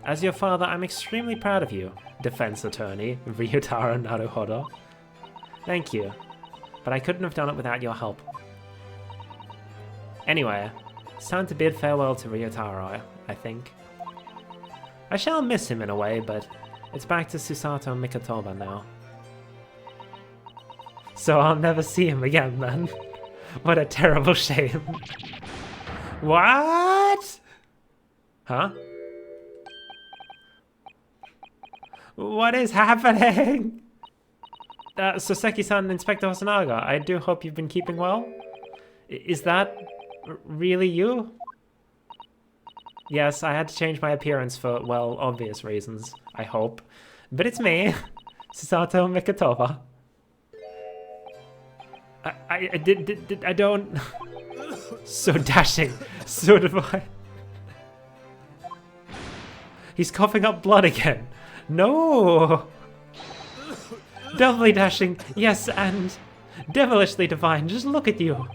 Speaker 1: As your father, I'm extremely proud of you, defense attorney Ryotaro Naruhodo. Thank you, but I couldn't have done it without your help. Anyway, it's time to bid farewell to Ryotaro, I think. I shall miss him in a way, but it's back to Susato Mikotoba now. So I'll never see him again then. What a terrible shame. What? Huh? What is happening? Soseki-san, Inspector Hosonaga, I do hope you've been keeping well. Is that really you? Yes, I had to change my appearance for, well, obvious reasons, I hope. But it's me, Susato Mikotoba. I don't... So dashing, so divine. He's coughing up blood again. No! Doubly dashing, yes, and devilishly divine, just look at you.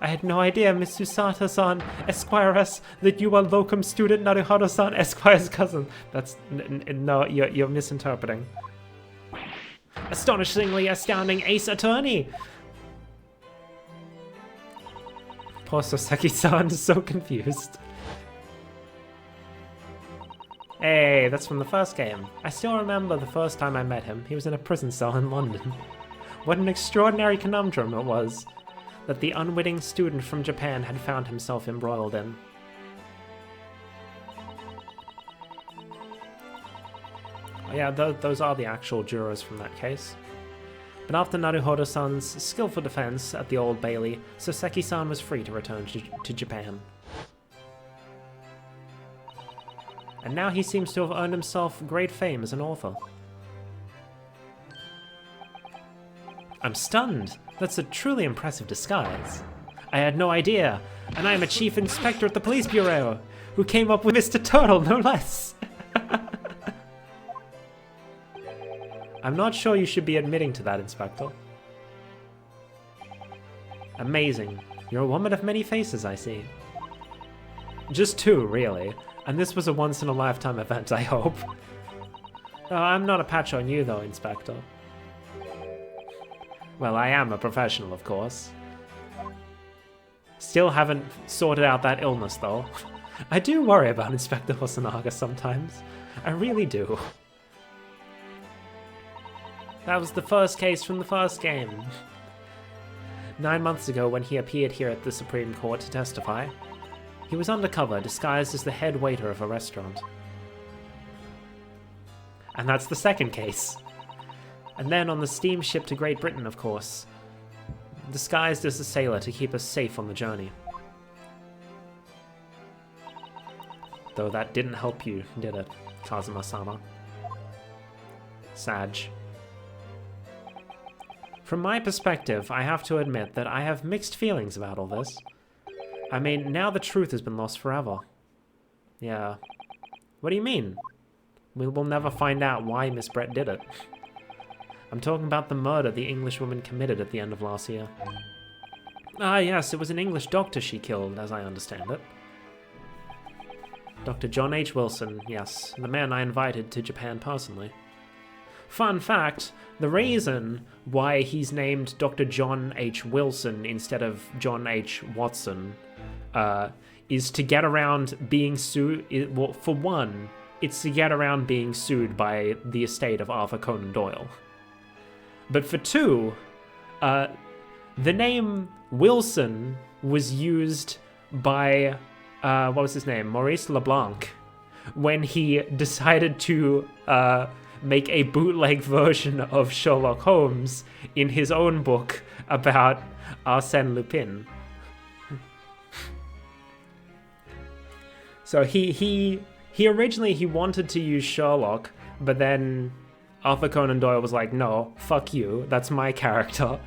Speaker 1: I had no idea, Miss Susato-san, Esquires, that you are locum student Naruhodo-san, Esquire's cousin. That's... no, you're misinterpreting. Astonishingly astounding ace attorney! Poor Soseki-san is so confused. Hey, that's from the first game. I still remember the first time I met him. He was in a prison cell in London. What an extraordinary conundrum it was that the unwitting student from Japan had found himself embroiled in. Oh, yeah, those are the actual jurors from that case. But after Naruhodo-san's skillful defense at the Old Bailey, Soseki-san was free to return to Japan. And now he seems to have earned himself great fame as an author. I'm stunned. That's a truly impressive disguise. I had no idea, and I am a chief inspector at the police bureau, who came up with Mr. Turtle, no less. I'm not sure you should be admitting to that, Inspector. Amazing. You're a woman of many faces, I see. Just two, really. And this was a once-in-a-lifetime event, I hope. Oh, I'm not a patch on you, though, Inspector. Well, I am a professional, of course. Still haven't sorted out that illness, though. I do worry about Inspector Hosonaga sometimes. I really do. That was the first case from the first game. 9 months ago, when he appeared here at the Supreme Court to testify, he was undercover, disguised as the head waiter of a restaurant. And that's the second case. And then on the steamship to Great Britain, of course, disguised as a sailor to keep us safe on the journey. Though that didn't help you, did it, Kazuma-sama? Sag. From my perspective, I have to admit that I have mixed feelings about all this. I mean, now the truth has been lost forever. Yeah. What do you mean? We will never find out why Miss Brett did it. I'm talking about the murder the Englishwoman committed at the end of last year. Ah, yes, it was an English doctor she killed, as I understand it. Dr. John H. Wilson, yes, the man I invited to Japan personally. Fun fact, the reason why he's named Dr. John H. Wilson instead of John H. Watson is to get around being sued. Well, for one, it's to get around being sued by the estate of Arthur Conan Doyle. But for two, the name Wilson was used by, what was his name? Maurice LeBlanc, when he decided to make a bootleg version of Sherlock Holmes in his own book about Arsène Lupin. So he originally wanted to use Sherlock, but then Arthur Conan Doyle was like, no, fuck you, that's my character.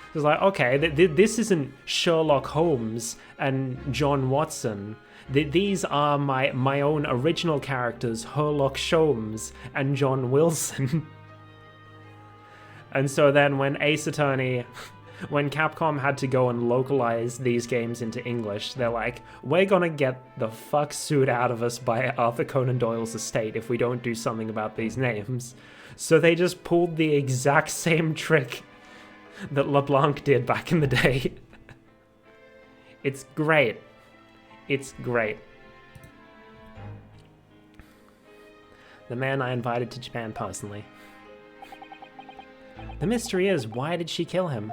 Speaker 1: It was like, okay, this isn't Sherlock Holmes and John Watson. These are my own original characters, Sherlock Sholmes and John Wilson. And so then when Ace Attorney, when Capcom had to go and localize these games into English, they're like, we're gonna get the fuck sued out of us by Arthur Conan Doyle's estate if we don't do something about these names. So they just pulled the exact same trick that LeBlanc did back in the day. It's great. It's great. The man I invited to Japan personally. The mystery is, why did she kill him?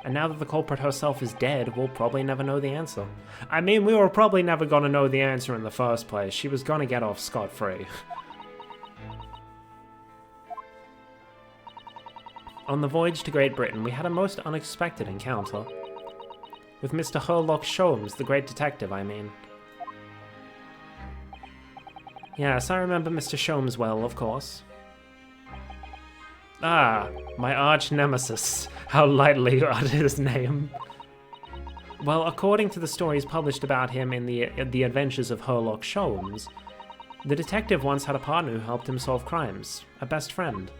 Speaker 1: And now that the culprit herself is dead, we'll probably never know the answer. I mean, we were probably never gonna know the answer in the first place. She was gonna get off scot-free. On the voyage to Great Britain, we had a most unexpected encounter. With Mr. Sherlock Sholmes, the great detective, I mean. Yes, I remember Mr. Sholmes well, of course. Ah, my arch-nemesis. How lightly you uttered his name. Well, according to the stories published about him in the Adventures of Sherlock Sholmes, the detective once had a partner who helped him solve crimes, a best friend.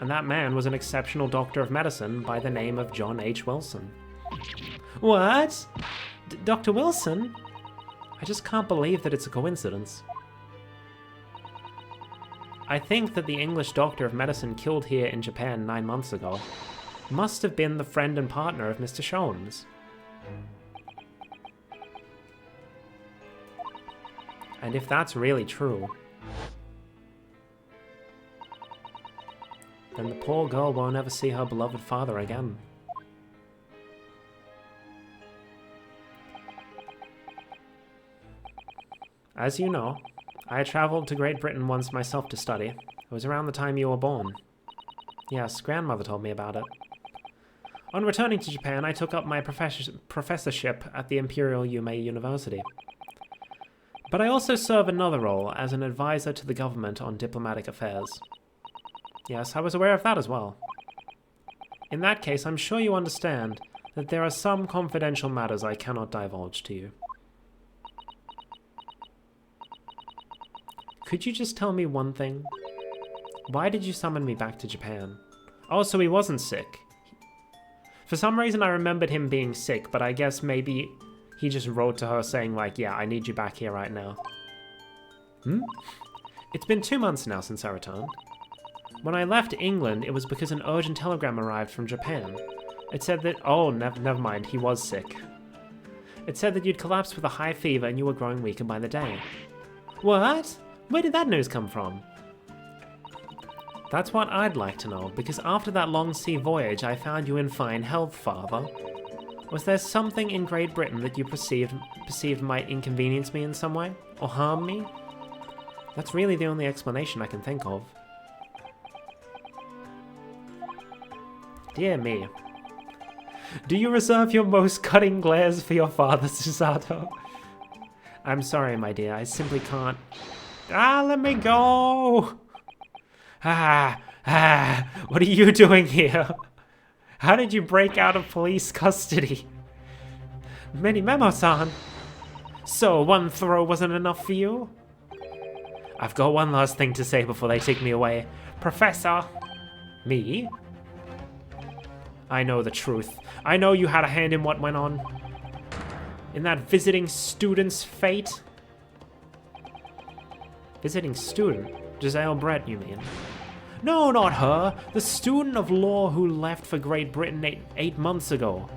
Speaker 1: And that man was an exceptional doctor of medicine by the name of John H. Wilson. What? Dr. Wilson? I just can't believe that it's a coincidence. I think that the English doctor of medicine killed here in Japan 9 months ago must have been the friend and partner of Mr. Sholmes. And if that's really true, then the poor girl won't ever see her beloved father again. As you know, I traveled to Great Britain once myself to study. It was around the time you were born. Yes, grandmother told me about it. On returning to Japan, I took up my professorship at the Imperial Yumei University. But I also serve another role as an advisor to the government on diplomatic affairs. Yes, I was aware of that as well. In that case, I'm sure you understand that there are some confidential matters I cannot divulge to you. Could you just tell me one thing? Why did you summon me back to Japan? Oh, so he wasn't sick. For some reason I remembered him being sick, but I guess maybe he just wrote to her saying like, yeah, I need you back here right now. It's been 2 months now since I returned. When I left England, it was because an urgent telegram arrived from Japan. It said that, oh, never mind, he was sick. It said that you'd collapsed with a high fever and you were growing weaker by the day. What? Where did that news come from? That's what I'd like to know, because after that long sea voyage, I found you in fine health, Father. Was there something in Great Britain that you perceived might inconvenience me in some way? Or harm me? That's really the only explanation I can think of. Dear me. Do you reserve your most cutting glares for your father, Susato? I'm sorry, my dear, I simply can't... let me go! What are you doing here? How did you break out of police custody? Memo-san. So, one throw wasn't enough for you? I've got one last thing to say before they take me away. Professor! Me? I know the truth. I know you had a hand in what went on. In that visiting student's fate? Visiting student? Giselle Brett, you mean? No, not her. The student of law who left for Great Britain eight months ago.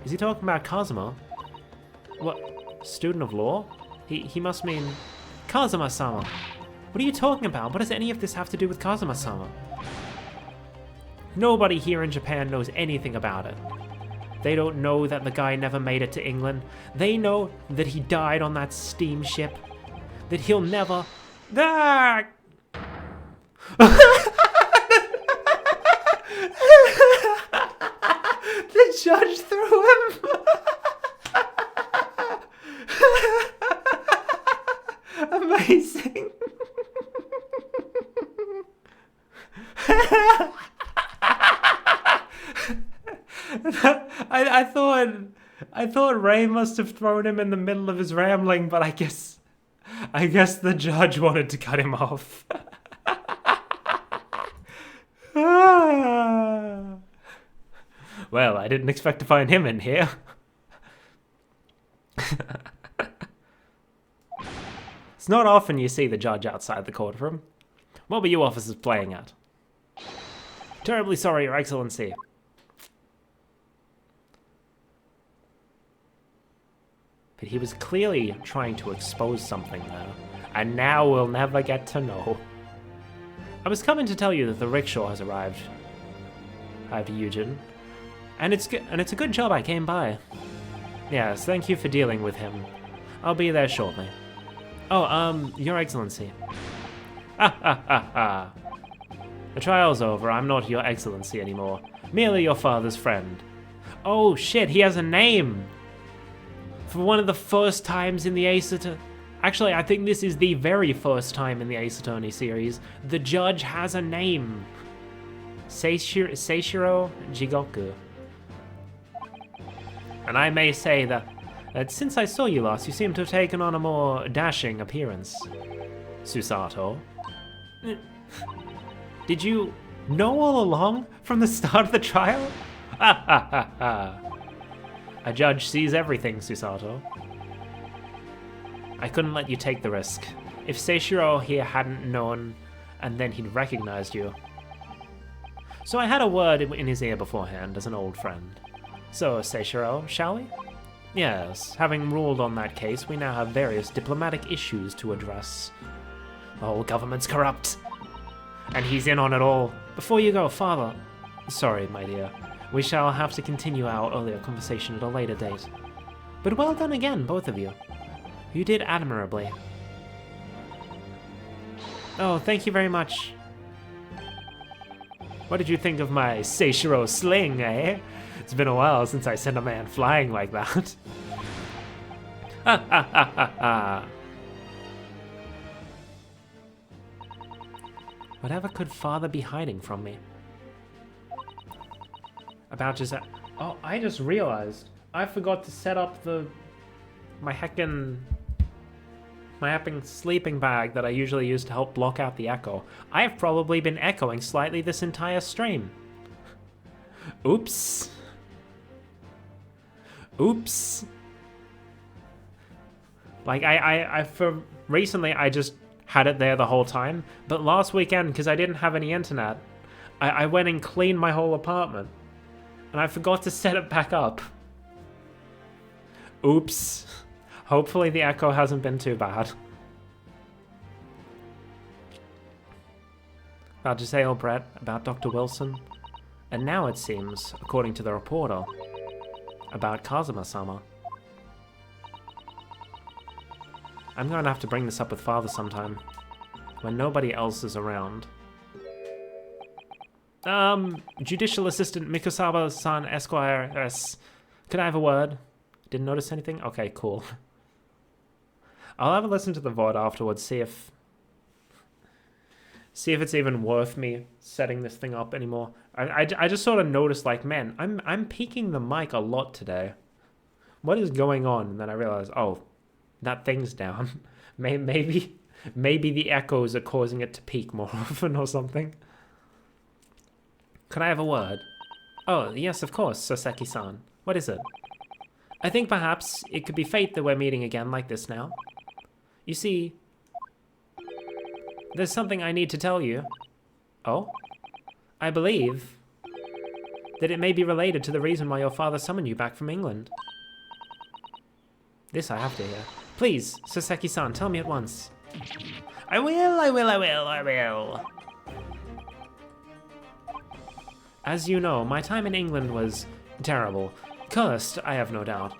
Speaker 1: Is he talking about Kazuma? What? Student of law? He must mean... Kazuma-sama. What are you talking about? What does any of this have to do with Kazuma-sama? Nobody here in Japan knows anything about it. They don't know that the guy never made it to England. They know that he died on that steamship. That he'll never... Ah! The judge threw him. Amazing. I thought Ray must have thrown him in the middle of his rambling, but I guess the judge wanted to cut him off. Well, I didn't expect to find him in here. It's not often you see the judge outside the courtroom. What were you officers playing at? Terribly sorry, Your Excellency. But he was clearly trying to expose something there, and now we'll never get to know. I was coming to tell you that the rickshaw has arrived. Hi to Eugen. And it's a good job I came by. Yes, thank you for dealing with him. I'll be there shortly. Oh, Your Excellency. The trial's over. I'm not Your Excellency anymore. Merely your father's friend. Oh shit, he has a name! For one of the first times in the Ace Attorney... Actually, I think this is the very first time in the Ace Attorney series. The judge has a name. Seishiro Jigoku. And I may say that since I saw you last, you seem to have taken on a more dashing appearance. Susato. Did you know all along from the start of the trial? A judge sees everything, Susato. I couldn't let you take the risk. If Seishiro here hadn't known, and then he'd recognized you. So I had a word in his ear beforehand, as an old friend. So, Seishiro, shall we? Yes, having ruled on that case, we now have various diplomatic issues to address. The whole government's corrupt. And he's in on it all. Before you go, Father... Sorry, my dear. We shall have to continue our earlier conversation at a later date. But well done again, both of you. You did admirably. Oh, thank you very much. What did you think of my Seishiro sling, eh? It's been a while since I sent a man flying like that. Ha ha ha ha ha. Whatever could Father be hiding from me? About just... Oh, I just realized. I forgot to set up my heckin'... my epic sleeping bag that I usually use to help block out the echo. I have probably been echoing slightly this entire stream. Oops. Oops. Like, for recently, I just had it there the whole time. But last weekend, because I didn't have any internet, I went and cleaned my whole apartment. And I forgot to set it back up. Oops. Hopefully the echo hasn't been too bad. About to say, Brett, about Dr. Wilson. And now it seems, according to the reporter, about Kazuma-sama. I'm going to have to bring this up with Father sometime, when nobody else is around. Judicial Assistant Mikosaba-san Esquire S. Could I have a word? Didn't notice anything? Okay, cool. I'll have a listen to the VOD afterwards, see if it's even worth me setting this thing up anymore. I just sort of noticed, like, man, I'm peaking the mic a lot today. What is going on? And then I realized, oh, that thing's down. Maybe the echoes are causing it to peak more often or something. Could I have a word? Oh, yes, of course, Soseki-san. What is it? I think perhaps it could be fate that we're meeting again like this now. You see, there's something I need to tell you. Oh? I believe that it may be related to the reason why your father summoned you back from England. This I have to hear. Please, Soseki-san, tell me at once. I will. As you know, my time in England was terrible. Cursed, I have no doubt.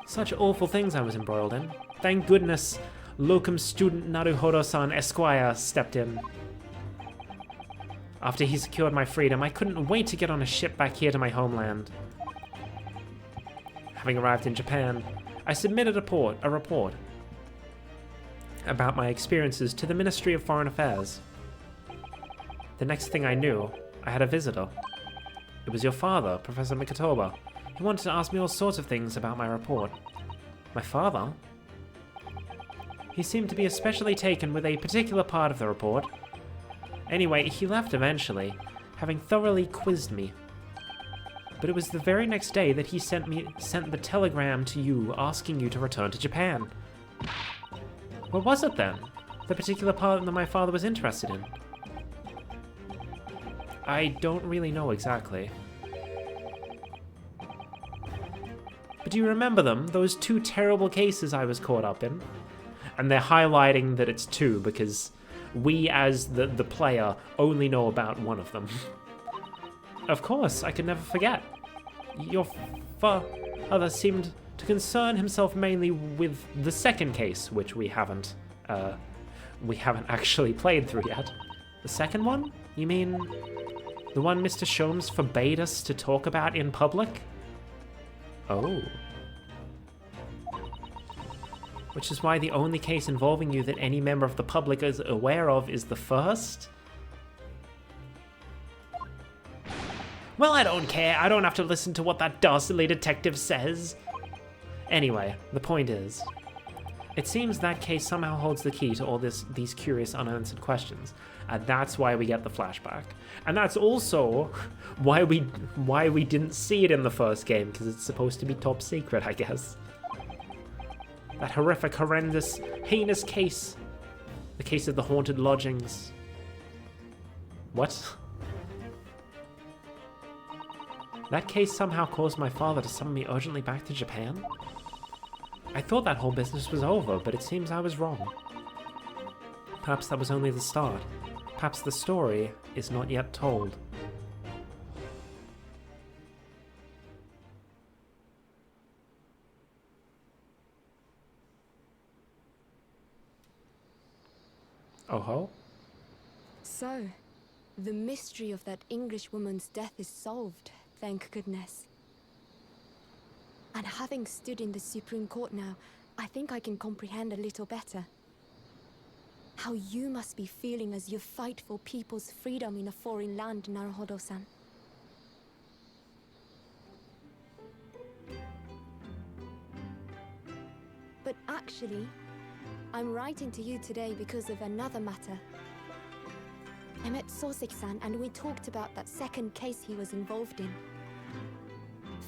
Speaker 1: Such awful things I was embroiled in. Thank goodness locum student Naruhodo-san Esquire stepped in. After he secured my freedom, I couldn't wait to get on a ship back here to my homeland. Having arrived in Japan, I submitted a report about my experiences to the Ministry of Foreign Affairs. The next thing I knew, I had a visitor. It was your father, Professor Mikotoba. He wanted to ask me all sorts of things about my report. My father? He seemed to be especially taken with a particular part of the report. Anyway, he left eventually, having thoroughly quizzed me. But it was the very next day that he sent the telegram to you asking you to return to Japan. What was it then? The particular part that my father was interested in? I don't really know exactly. But do you remember them? Those 2 terrible cases I was caught up in? And they're highlighting that it's 2 because we as the player only know about one of them. Of course, I could never forget. Your father seemed to concern himself mainly with the second case, which we haven't actually played through yet. The second one? You mean the one Mr. Sholmes forbade us to talk about in public? Oh. Which is why the only case involving you that any member of the public is aware of is the first? Well, I don't care. I don't have to listen to what that dastardly detective says. Anyway, the point is, it seems that case somehow holds the key to all these curious unanswered questions. And that's why we get the flashback. And that's also why we didn't see it in the first game, because it's supposed to be top secret, I guess. That horrific, horrendous, heinous case. The case of the haunted lodgings. What? That case somehow caused my father to summon me urgently back to Japan? I thought that whole business was over, but it seems I was wrong. Perhaps that was only the start. Perhaps the story is not yet told. Oh ho?
Speaker 3: So, the mystery of that English woman's death is solved, thank goodness. And having stood in the Supreme Court now, I think I can comprehend a little better. How you must be feeling as you fight for people's freedom in a foreign land, Naruhodo-san. But actually, I'm writing to you today because of another matter. I met Sosik-san and we talked about that second case he was involved in.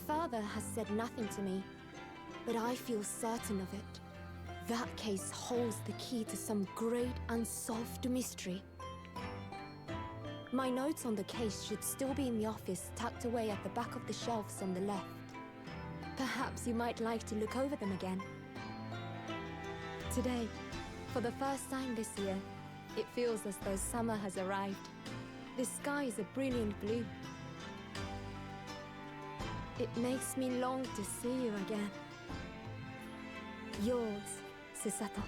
Speaker 3: Father has said nothing to me, but I feel certain of it. That case holds the key to some great unsolved mystery. My notes on the case should still be in the office, tucked away at the back of the shelves on the left. Perhaps you might like to look over them again. Today, for the first time this year, it feels as though summer has arrived. The sky is a brilliant blue. It makes me long to see you again. Yours, Susato.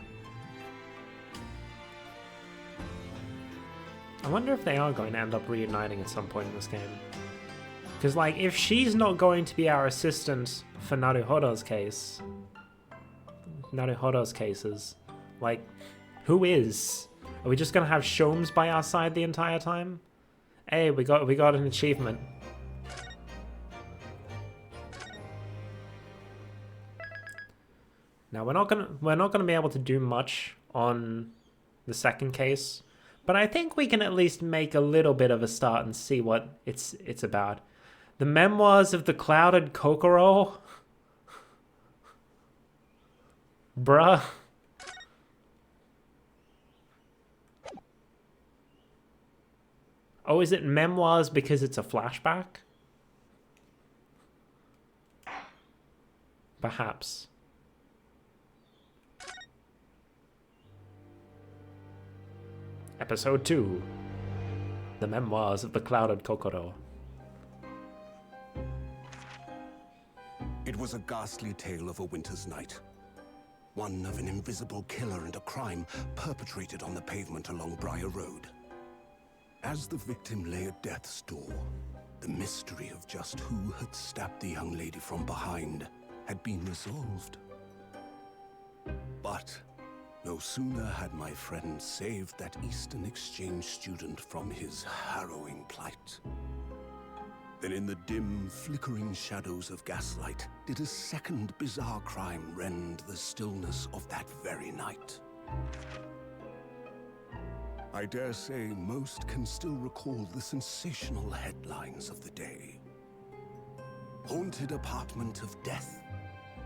Speaker 1: I wonder if they are going to end up reuniting at some point in this game. Because, like, if she's not going to be our assistant for Naruhodo's cases, like, who is? Are we just going to have Sholmes by our side the entire time? Hey, we got an achievement. Now we're not gonna be able to do much on the second case, but I think we can at least make a little bit of a start and see what it's about. The Memoirs of the Clouded Kokoro? Bruh. Oh, is it memoirs because it's a flashback? Perhaps. Episode 2. The Memoirs of the Clouded Kokoro.
Speaker 4: It was a ghastly tale of a winter's night. One of an invisible killer and a crime perpetrated on the pavement along Briar Road. As the victim lay at death's door, the mystery of just who had stabbed the young lady from behind had been resolved. But no sooner had my friend saved that Eastern Exchange student from his harrowing plight than in the dim, flickering shadows of gaslight did a second bizarre crime rend the stillness of that very night. I dare say most can still recall the sensational headlines of the day. Haunted apartment of death,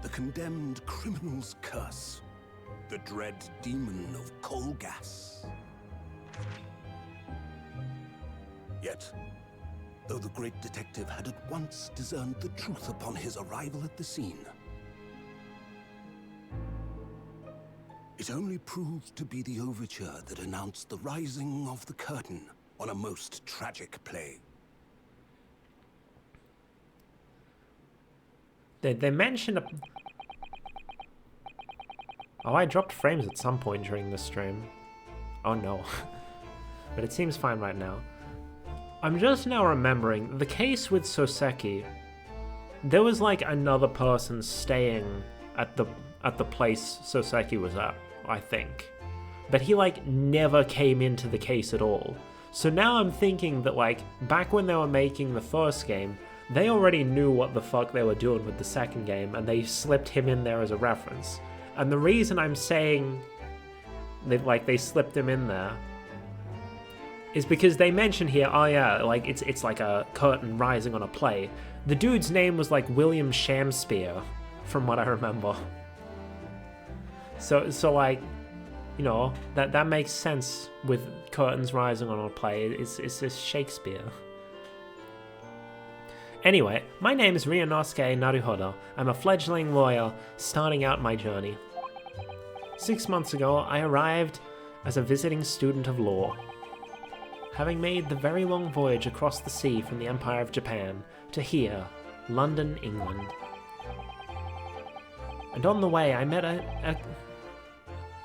Speaker 4: the condemned criminal's curse, the dread demon of coal gas. Yet, though the great detective had at once discerned the truth upon his arrival at the scene, it only proved to be the overture that announced the rising of the curtain on a most tragic play.
Speaker 1: They mentioned a... Oh, I dropped frames at some point during this stream. Oh no. But it seems fine right now. I'm just now remembering, the case with Soseki, there was like another person staying at the place Soseki was at, I think. But he like never came into the case at all. So now I'm thinking that like, back when they were making the first game, they already knew what the fuck they were doing with the second game, and they slipped him in there as a reference. And the reason I'm saying they slipped him in there is because they mention here, oh yeah, like it's like a curtain rising on a play. The dude's name was like William Shakespeare, from what I remember. So like, you know, that makes sense with curtains rising on a play. It's just Shakespeare. Anyway, my name is Ryunosuke Naruhodo. I'm a fledgling lawyer starting out my journey. 6 months ago, I arrived as a visiting student of law, having made the very long voyage across the sea from the Empire of Japan to here, London, England. And on the way, I met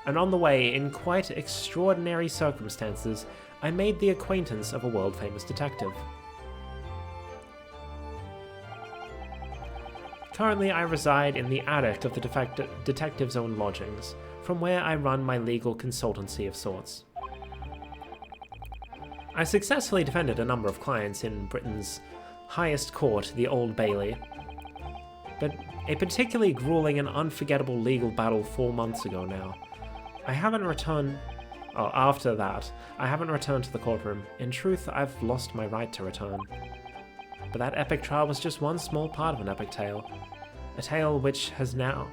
Speaker 1: in quite extraordinary circumstances, I made the acquaintance of a world-famous detective. Currently, I reside in the attic of the detective's own lodgings, from where I run my legal consultancy of sorts. I successfully defended a number of clients in Britain's highest court, the Old Bailey, but a particularly grueling and unforgettable legal battle 4 months ago now I haven't returned... Oh, after that, I haven't returned to the courtroom. In truth, I've lost my right to return. But that epic trial was just one small part of an epic tale. A tale which was now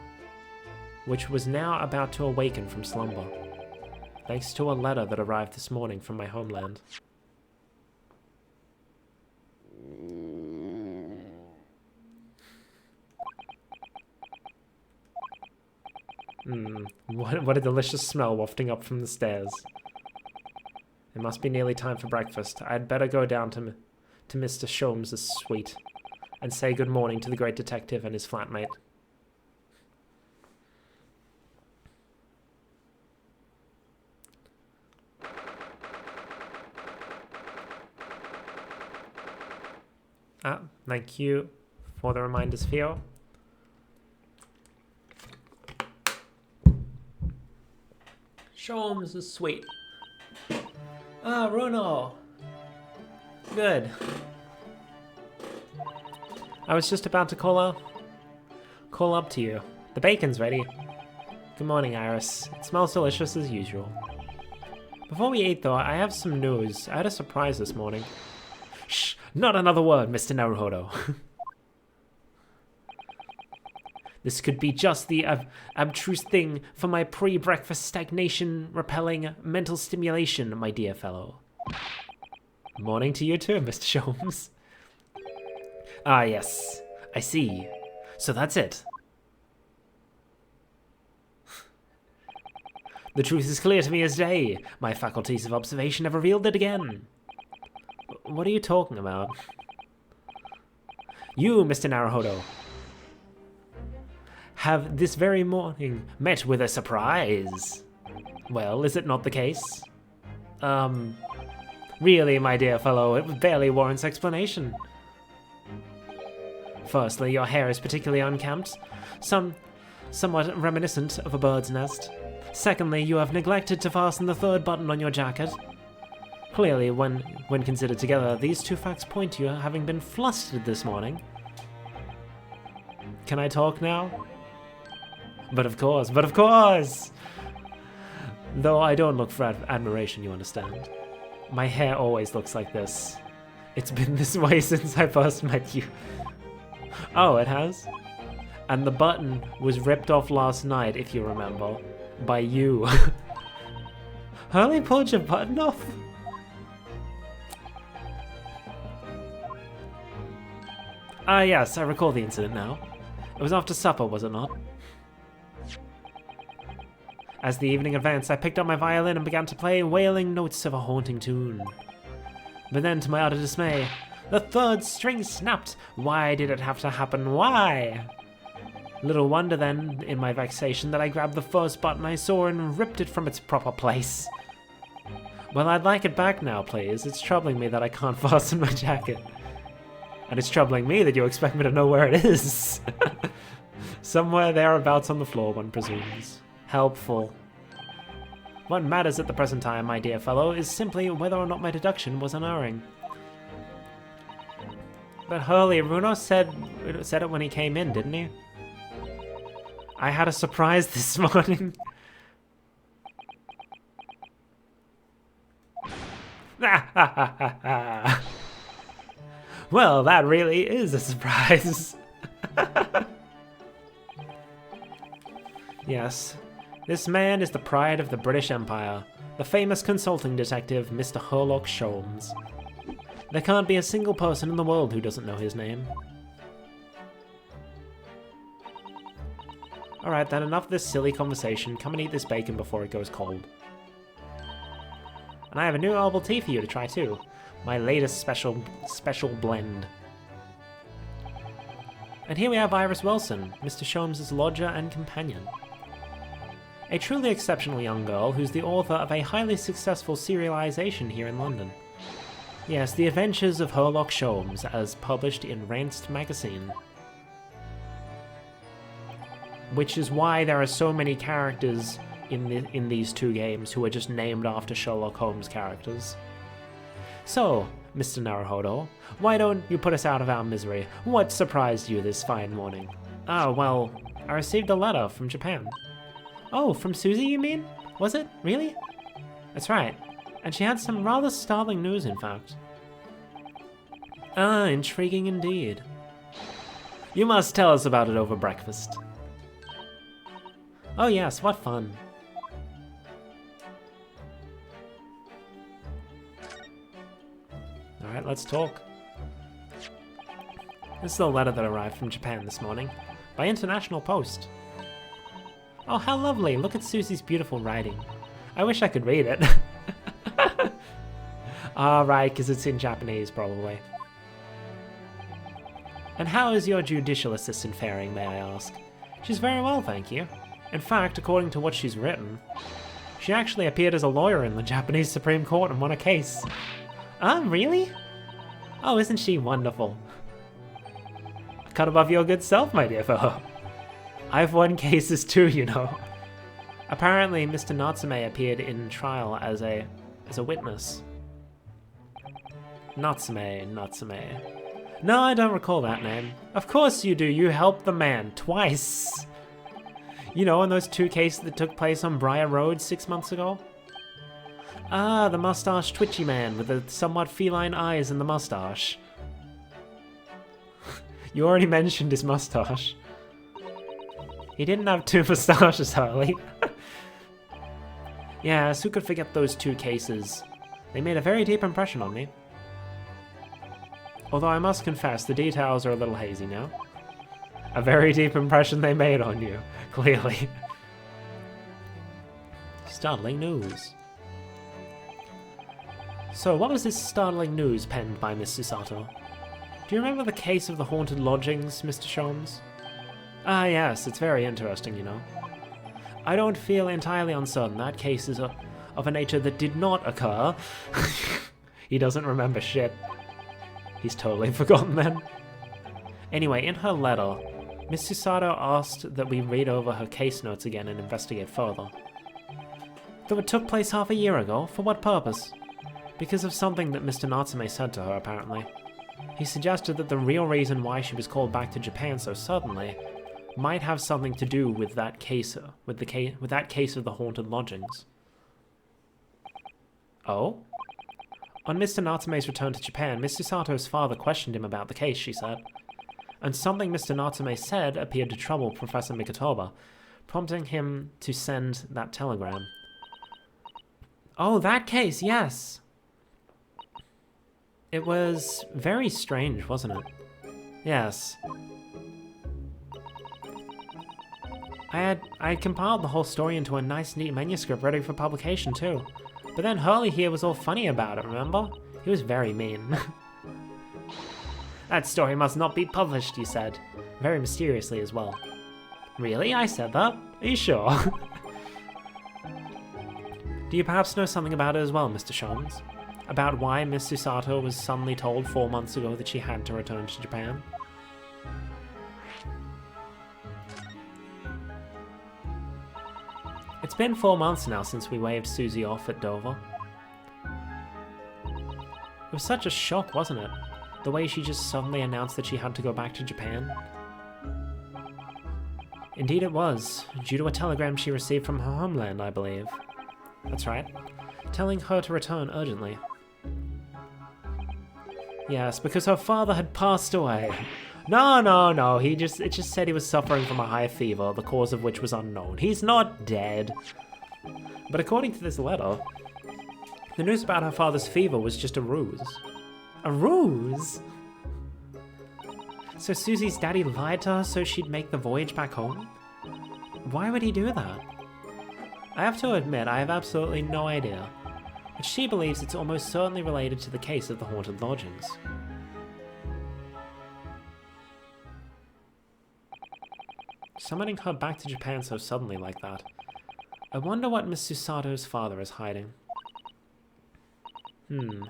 Speaker 1: about to awaken from slumber. Thanks to a letter that arrived this morning from my homeland. What a delicious smell wafting up from the stairs. It must be nearly time for breakfast. I'd better go down to Mr. Sholmes' suite and say good morning to the great detective and his flatmate. Thank you for the reminders, Theo. Sholmes is sweet. Bruno. Good. I was just about to call up to you. The bacon's ready. Good morning, Iris. It smells delicious as usual. Before we eat, though, I have some news. I had a surprise this morning. Shh! Not another word, Mr. Naruhodo. This could be just the abstruse thing for my pre-breakfast stagnation-repelling mental stimulation, my dear fellow. Morning to you too, Mr. Sholmes. Ah, yes. I see. So that's it. The truth is clear to me as day. My faculties of observation have revealed it again. What are you talking about? You, Mr. Naruhodo, have this very morning met with a surprise. Well, is it not the case? Really, my dear fellow, it barely warrants explanation. Firstly, your hair is particularly unkempt, somewhat reminiscent of a bird's nest. Secondly, you have neglected to fasten the third button on your jacket. Clearly, when considered together, these two facts point to you having been flustered this morning. Can I talk now? But of course! Though I don't look for admiration, you understand. My hair always looks like this. It's been this way since I first met you. Oh, it has? And the button was ripped off last night, if you remember, by you. Hurley pulled your button off? Ah, yes, I recall the incident now. It was after supper, was it not? As the evening advanced, I picked up my violin and began to play wailing notes of a haunting tune. But then, to my utter dismay, the third string snapped. Why did it have to happen? Why? Little wonder then, in my vexation, that I grabbed the first button I saw and ripped it from its proper place. Well, I'd like it back now, please. It's troubling me that I can't fasten my jacket. And it's troubling me that you expect me to know where it is. Somewhere thereabouts on the floor, one presumes. Helpful. What matters at the present time, my dear fellow, is simply whether or not my deduction was unerring. But Hurley, Runo said it when he came in, didn't he? I had a surprise this morning. Well, that really is a surprise. Yes, this man is the pride of the British Empire, the famous consulting detective, Mr. Sherlock Sholmes. There can't be a single person in the world who doesn't know his name. Alright then, enough of this silly conversation. Come and eat this bacon before it goes cold. And I have a new herbal tea for you to try too. My latest special blend. And here we have Iris Wilson, Mr. Sholmes' lodger and companion. A truly exceptional young girl who's the author of a highly successful serialization here in London. Yes, The Adventures of Sherlock Sholmes, as published in Ranced magazine. Which is why there are so many characters in these two games who are just named after Sherlock Holmes characters. So, Mr. Naruhodo, why don't you put us out of our misery? What surprised you this fine morning? Ah, well, I received a letter from Japan. Oh, from Susie, you mean? Was it? Really? That's right. And she had some rather startling news, in fact. Ah, intriguing indeed. You must tell us about it over breakfast. Oh yes, what fun. Alright, let's talk. This is the letter that arrived from Japan this morning, by international post. Oh, how lovely! Look at Susie's beautiful writing. I wish I could read it. Ah, right, because it's in Japanese, probably. And how is your judicial assistant faring, may I ask? She's very well, thank you. In fact, according to what she's written, she actually appeared as a lawyer in the Japanese Supreme Court and won a case. Ah, really? Oh, isn't she wonderful? A cut above your good self, my dear fellow. I've won cases too, you know. Apparently, Mr. Natsume appeared in trial as a witness. Natsume. No, I don't recall that name. Of course you do, you helped the man twice. You know, in those 2 cases that took place on Briar Road 6 months ago? Ah, the mustache twitchy man with the somewhat feline eyes and the mustache. You already mentioned his mustache. He didn't have 2 mustaches, Harley. Yes, who could forget those 2 cases? They made a very deep impression on me. Although I must confess, the details are a little hazy now. A very deep impression they made on you, clearly. Startling news. So, what was this startling news penned by Miss Susato? Do you remember the case of the haunted lodgings, Mr. Sholmes? Ah, yes, it's very interesting, you know. I don't feel entirely uncertain that case is of a nature that did not occur. He doesn't remember shit. He's totally forgotten then. Anyway, in her letter, Miss Susato asked that we read over her case notes again and investigate further. Though it took place half a year ago, for what purpose? Because of something that Mr. Natsume said to her, apparently. He suggested that the real reason why she was called back to Japan so suddenly might have something to do with that case, with that case of the haunted lodgings. Oh? On Mr. Natsume's return to Japan, Miss Susato's father questioned him about the case, she said. And something Mr. Natsume said appeared to trouble Professor Mikotoba, prompting him to send that telegram. Oh, that case, yes! It was very strange, wasn't it? Yes. I had compiled the whole story into a nice, neat manuscript ready for publication, too. But then Hurley here was all funny about it, remember? He was very mean. That story must not be published, he said. Very mysteriously as well. Really? I said that? Are you sure? Do you perhaps know something about it as well, Mr. Sholmes? About why Miss Susato was suddenly told 4 months ago that she had to return to Japan? It's been 4 months now since we waved Susie off at Dover. It was such a shock, wasn't it? The way she just suddenly announced that she had to go back to Japan. Indeed it was, due to a telegram she received from her homeland, I believe. That's right. Telling her to return urgently. Yes, because her father had passed away. No. It just said he was suffering from a high fever, the cause of which was unknown. He's not dead. But according to this letter, the news about her father's fever was just a ruse. A ruse? So Susie's daddy lied to her so she'd make the voyage back home? Why would he do that? I have to admit, I have absolutely no idea. But she believes it's almost certainly related to the case of the haunted lodgings. Summoning her back to Japan so suddenly like that. I wonder what Miss Susato's father is hiding.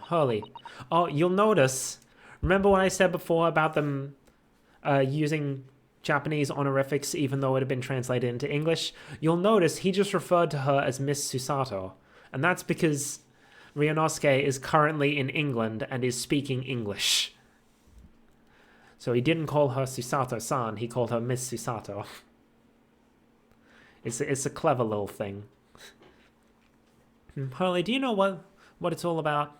Speaker 1: Hurley. Oh, you'll notice. Remember what I said before about them using Japanese honorifics even though it had been translated into English? You'll notice he just referred to her as Miss Susato. And that's because Ryunosuke is currently in England and is speaking English. So he didn't call her Susato-san, he called her Miss Susato. It's a clever little thing. Harley, do you know what it's all about?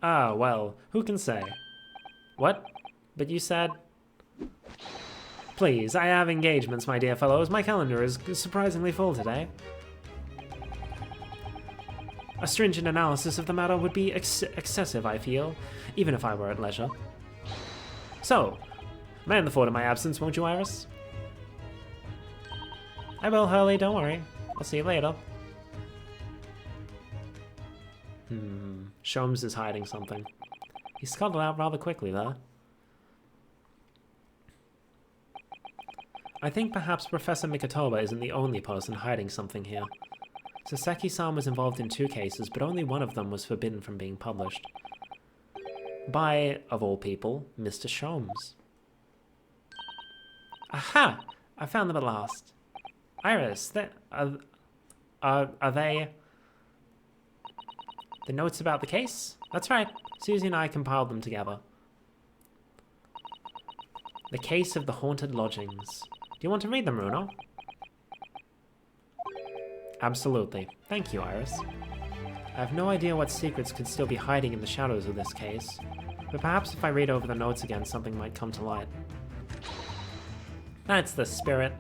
Speaker 1: Ah, well, who can say? What? But you said... Please, I have engagements, my dear fellows. My calendar is surprisingly full today. A stringent analysis of the matter would be excessive, I feel, even if I were at leisure. So, man the fort in my absence, won't you, Iris? I will, Hurley, don't worry. I'll see you later. Sholmes is hiding something. He scuttled out rather quickly, though. I think perhaps Professor Mikotoba isn't the only person hiding something here. Saseki-san was involved in 2 cases, but only one of them was forbidden from being published. By, of all people, Mr. Sholmes. Aha! I found them at last. Iris, are they... The notes about the case? That's right. Susie and I compiled them together. The case of the haunted lodgings. Do you want to read them, Runo? Absolutely. Thank you, Iris. I have no idea what secrets could still be hiding in the shadows of this case, but perhaps if I read over the notes again, something might come to light. That's the spirit.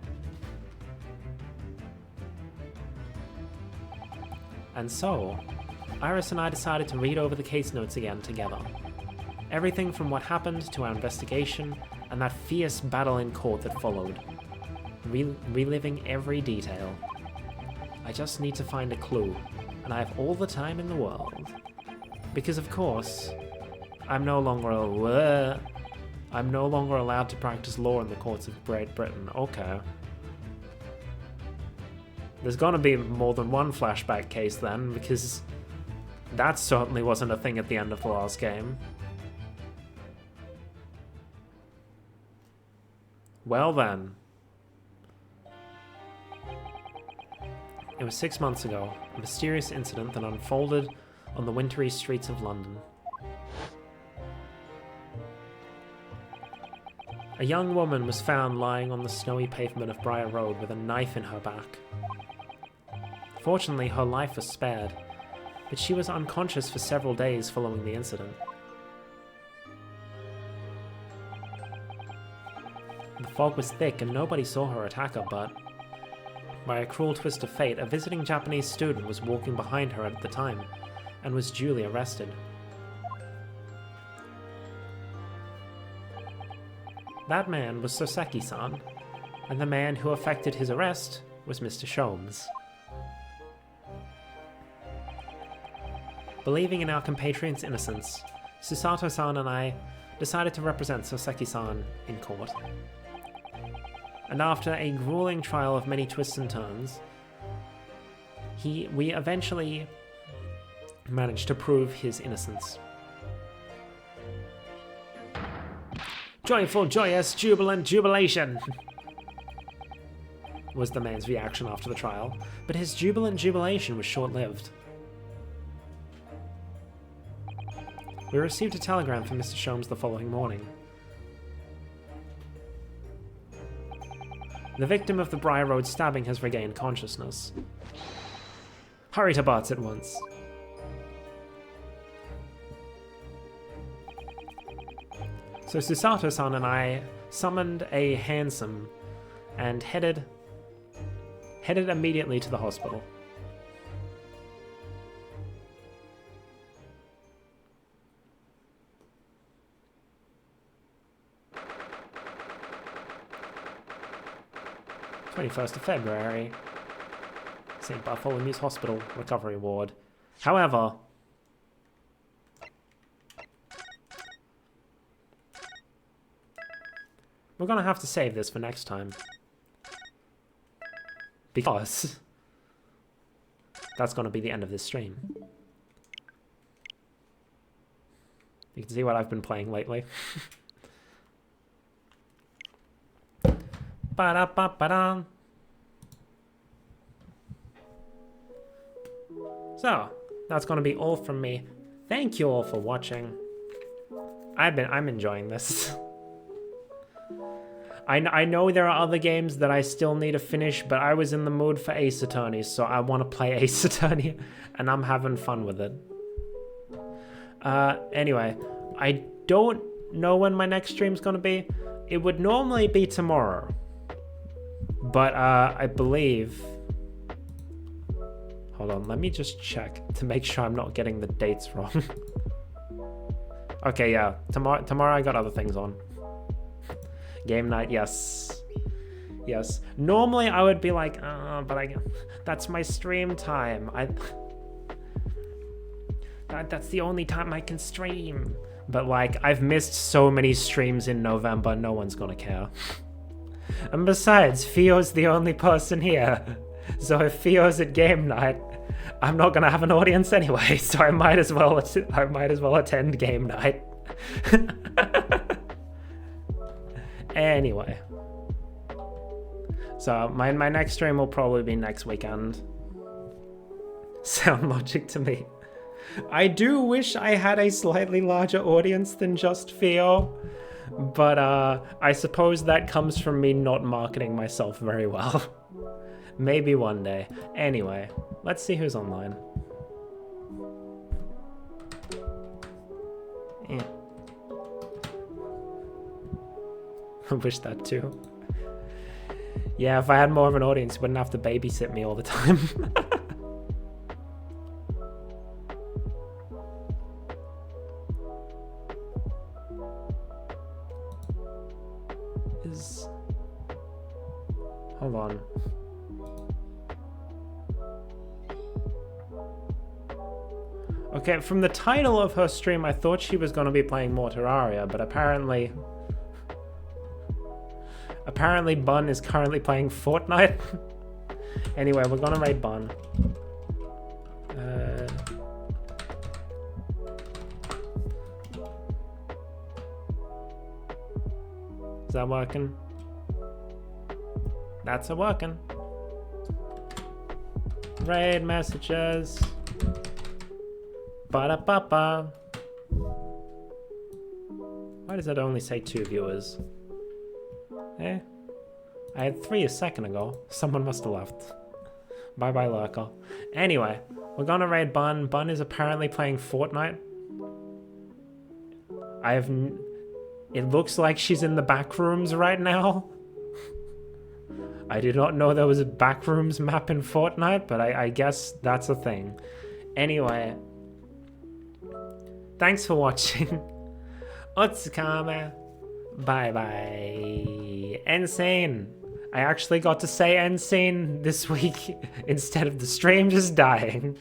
Speaker 1: And so, Iris and I decided to read over the case notes again together. Everything from what happened to our investigation and that fierce battle in court that followed. Reliving every detail. I just need to find a clue, and I have all the time in the world. Because of course, I'm no longer allowed to practice law in the courts of Great Britain. Okay. There's gonna be more than one flashback case then, because that certainly wasn't a thing at the end of the last game. Well then. It was 6 months ago, a mysterious incident that unfolded on the wintry streets of London. A young woman was found lying on the snowy pavement of Briar Road with a knife in her back. Fortunately, her life was spared, but she was unconscious for several days following the incident. The fog was thick and nobody saw her attacker, but by a cruel twist of fate, a visiting Japanese student was walking behind her at the time and was duly arrested. That man was Soseki-san, and the man who effected his arrest was Mr. Sholmes. Believing in our compatriot's innocence, Susato-san and I decided to represent Soseki-san in court. And after a grueling trial of many twists and turns, we eventually managed to prove his innocence. Joyful, joyous, jubilant jubilation! Was the man's reaction after the trial, but his jubilant jubilation was short-lived. We received a telegram from Mr. Sholmes the following morning. The victim of the Briar Road stabbing has regained consciousness. Hurry to Bart's at once. So Susato-san and I summoned a hansom and headed immediately to the hospital. #21st of February, St. Bartholomew's Hospital Recovery Ward. However, we're gonna have to save this for next time. Because that's gonna be the end of this stream. You can see what I've been playing lately. Ba-da-ba-ba-da. So, that's gonna be all from me. Thank you all for watching. I'm enjoying this. I know there are other games that I still need to finish, but I was in the mood for Ace Attorney, so I want to play Ace Attorney, and I'm having fun with it. Anyway, I don't know when my next stream's gonna be. It would normally be tomorrow, but I believe... Hold on, let me just check to make sure I'm not getting the dates wrong. Okay, yeah, tomorrow I got other things on. Game night, yes. Yes. Normally I would be like, but that's my stream time. That's the only time I can stream. But like, I've missed so many streams in November, no one's gonna care. And besides, Fio's the only person here. So if Fio's at game night, I'm not gonna have an audience anyway, so I might as well attend game night. Anyway, so my next stream will probably be next weekend. Sound logic to me. I do wish I had a slightly larger audience than just Fio, but I suppose that comes from me not marketing myself very well. Maybe one day. Anyway, let's see who's online. Yeah. I wish that too. Yeah, if I had more of an audience, you wouldn't have to babysit me all the time. Hold on. Okay, from the title of her stream, I thought she was going to be playing more Terraria, but apparently Bun is currently playing Fortnite. Anyway, we're gonna raid Bun. Is that working? That's a working. Raid messages. Ba-da-ba-ba. Why does that only say 2 viewers? Eh? I had 3 a second ago. Someone must have left. Bye-bye, Lurker. Anyway, we're gonna raid Bun. Bun is apparently playing Fortnite. It looks like she's in the back rooms right now. I did not know there was a back rooms map in Fortnite, but I guess that's a thing. Anyway. Thanks for watching. Otsukame. Bye-bye. Insane. I actually got to say insane this week instead of the stream just dying.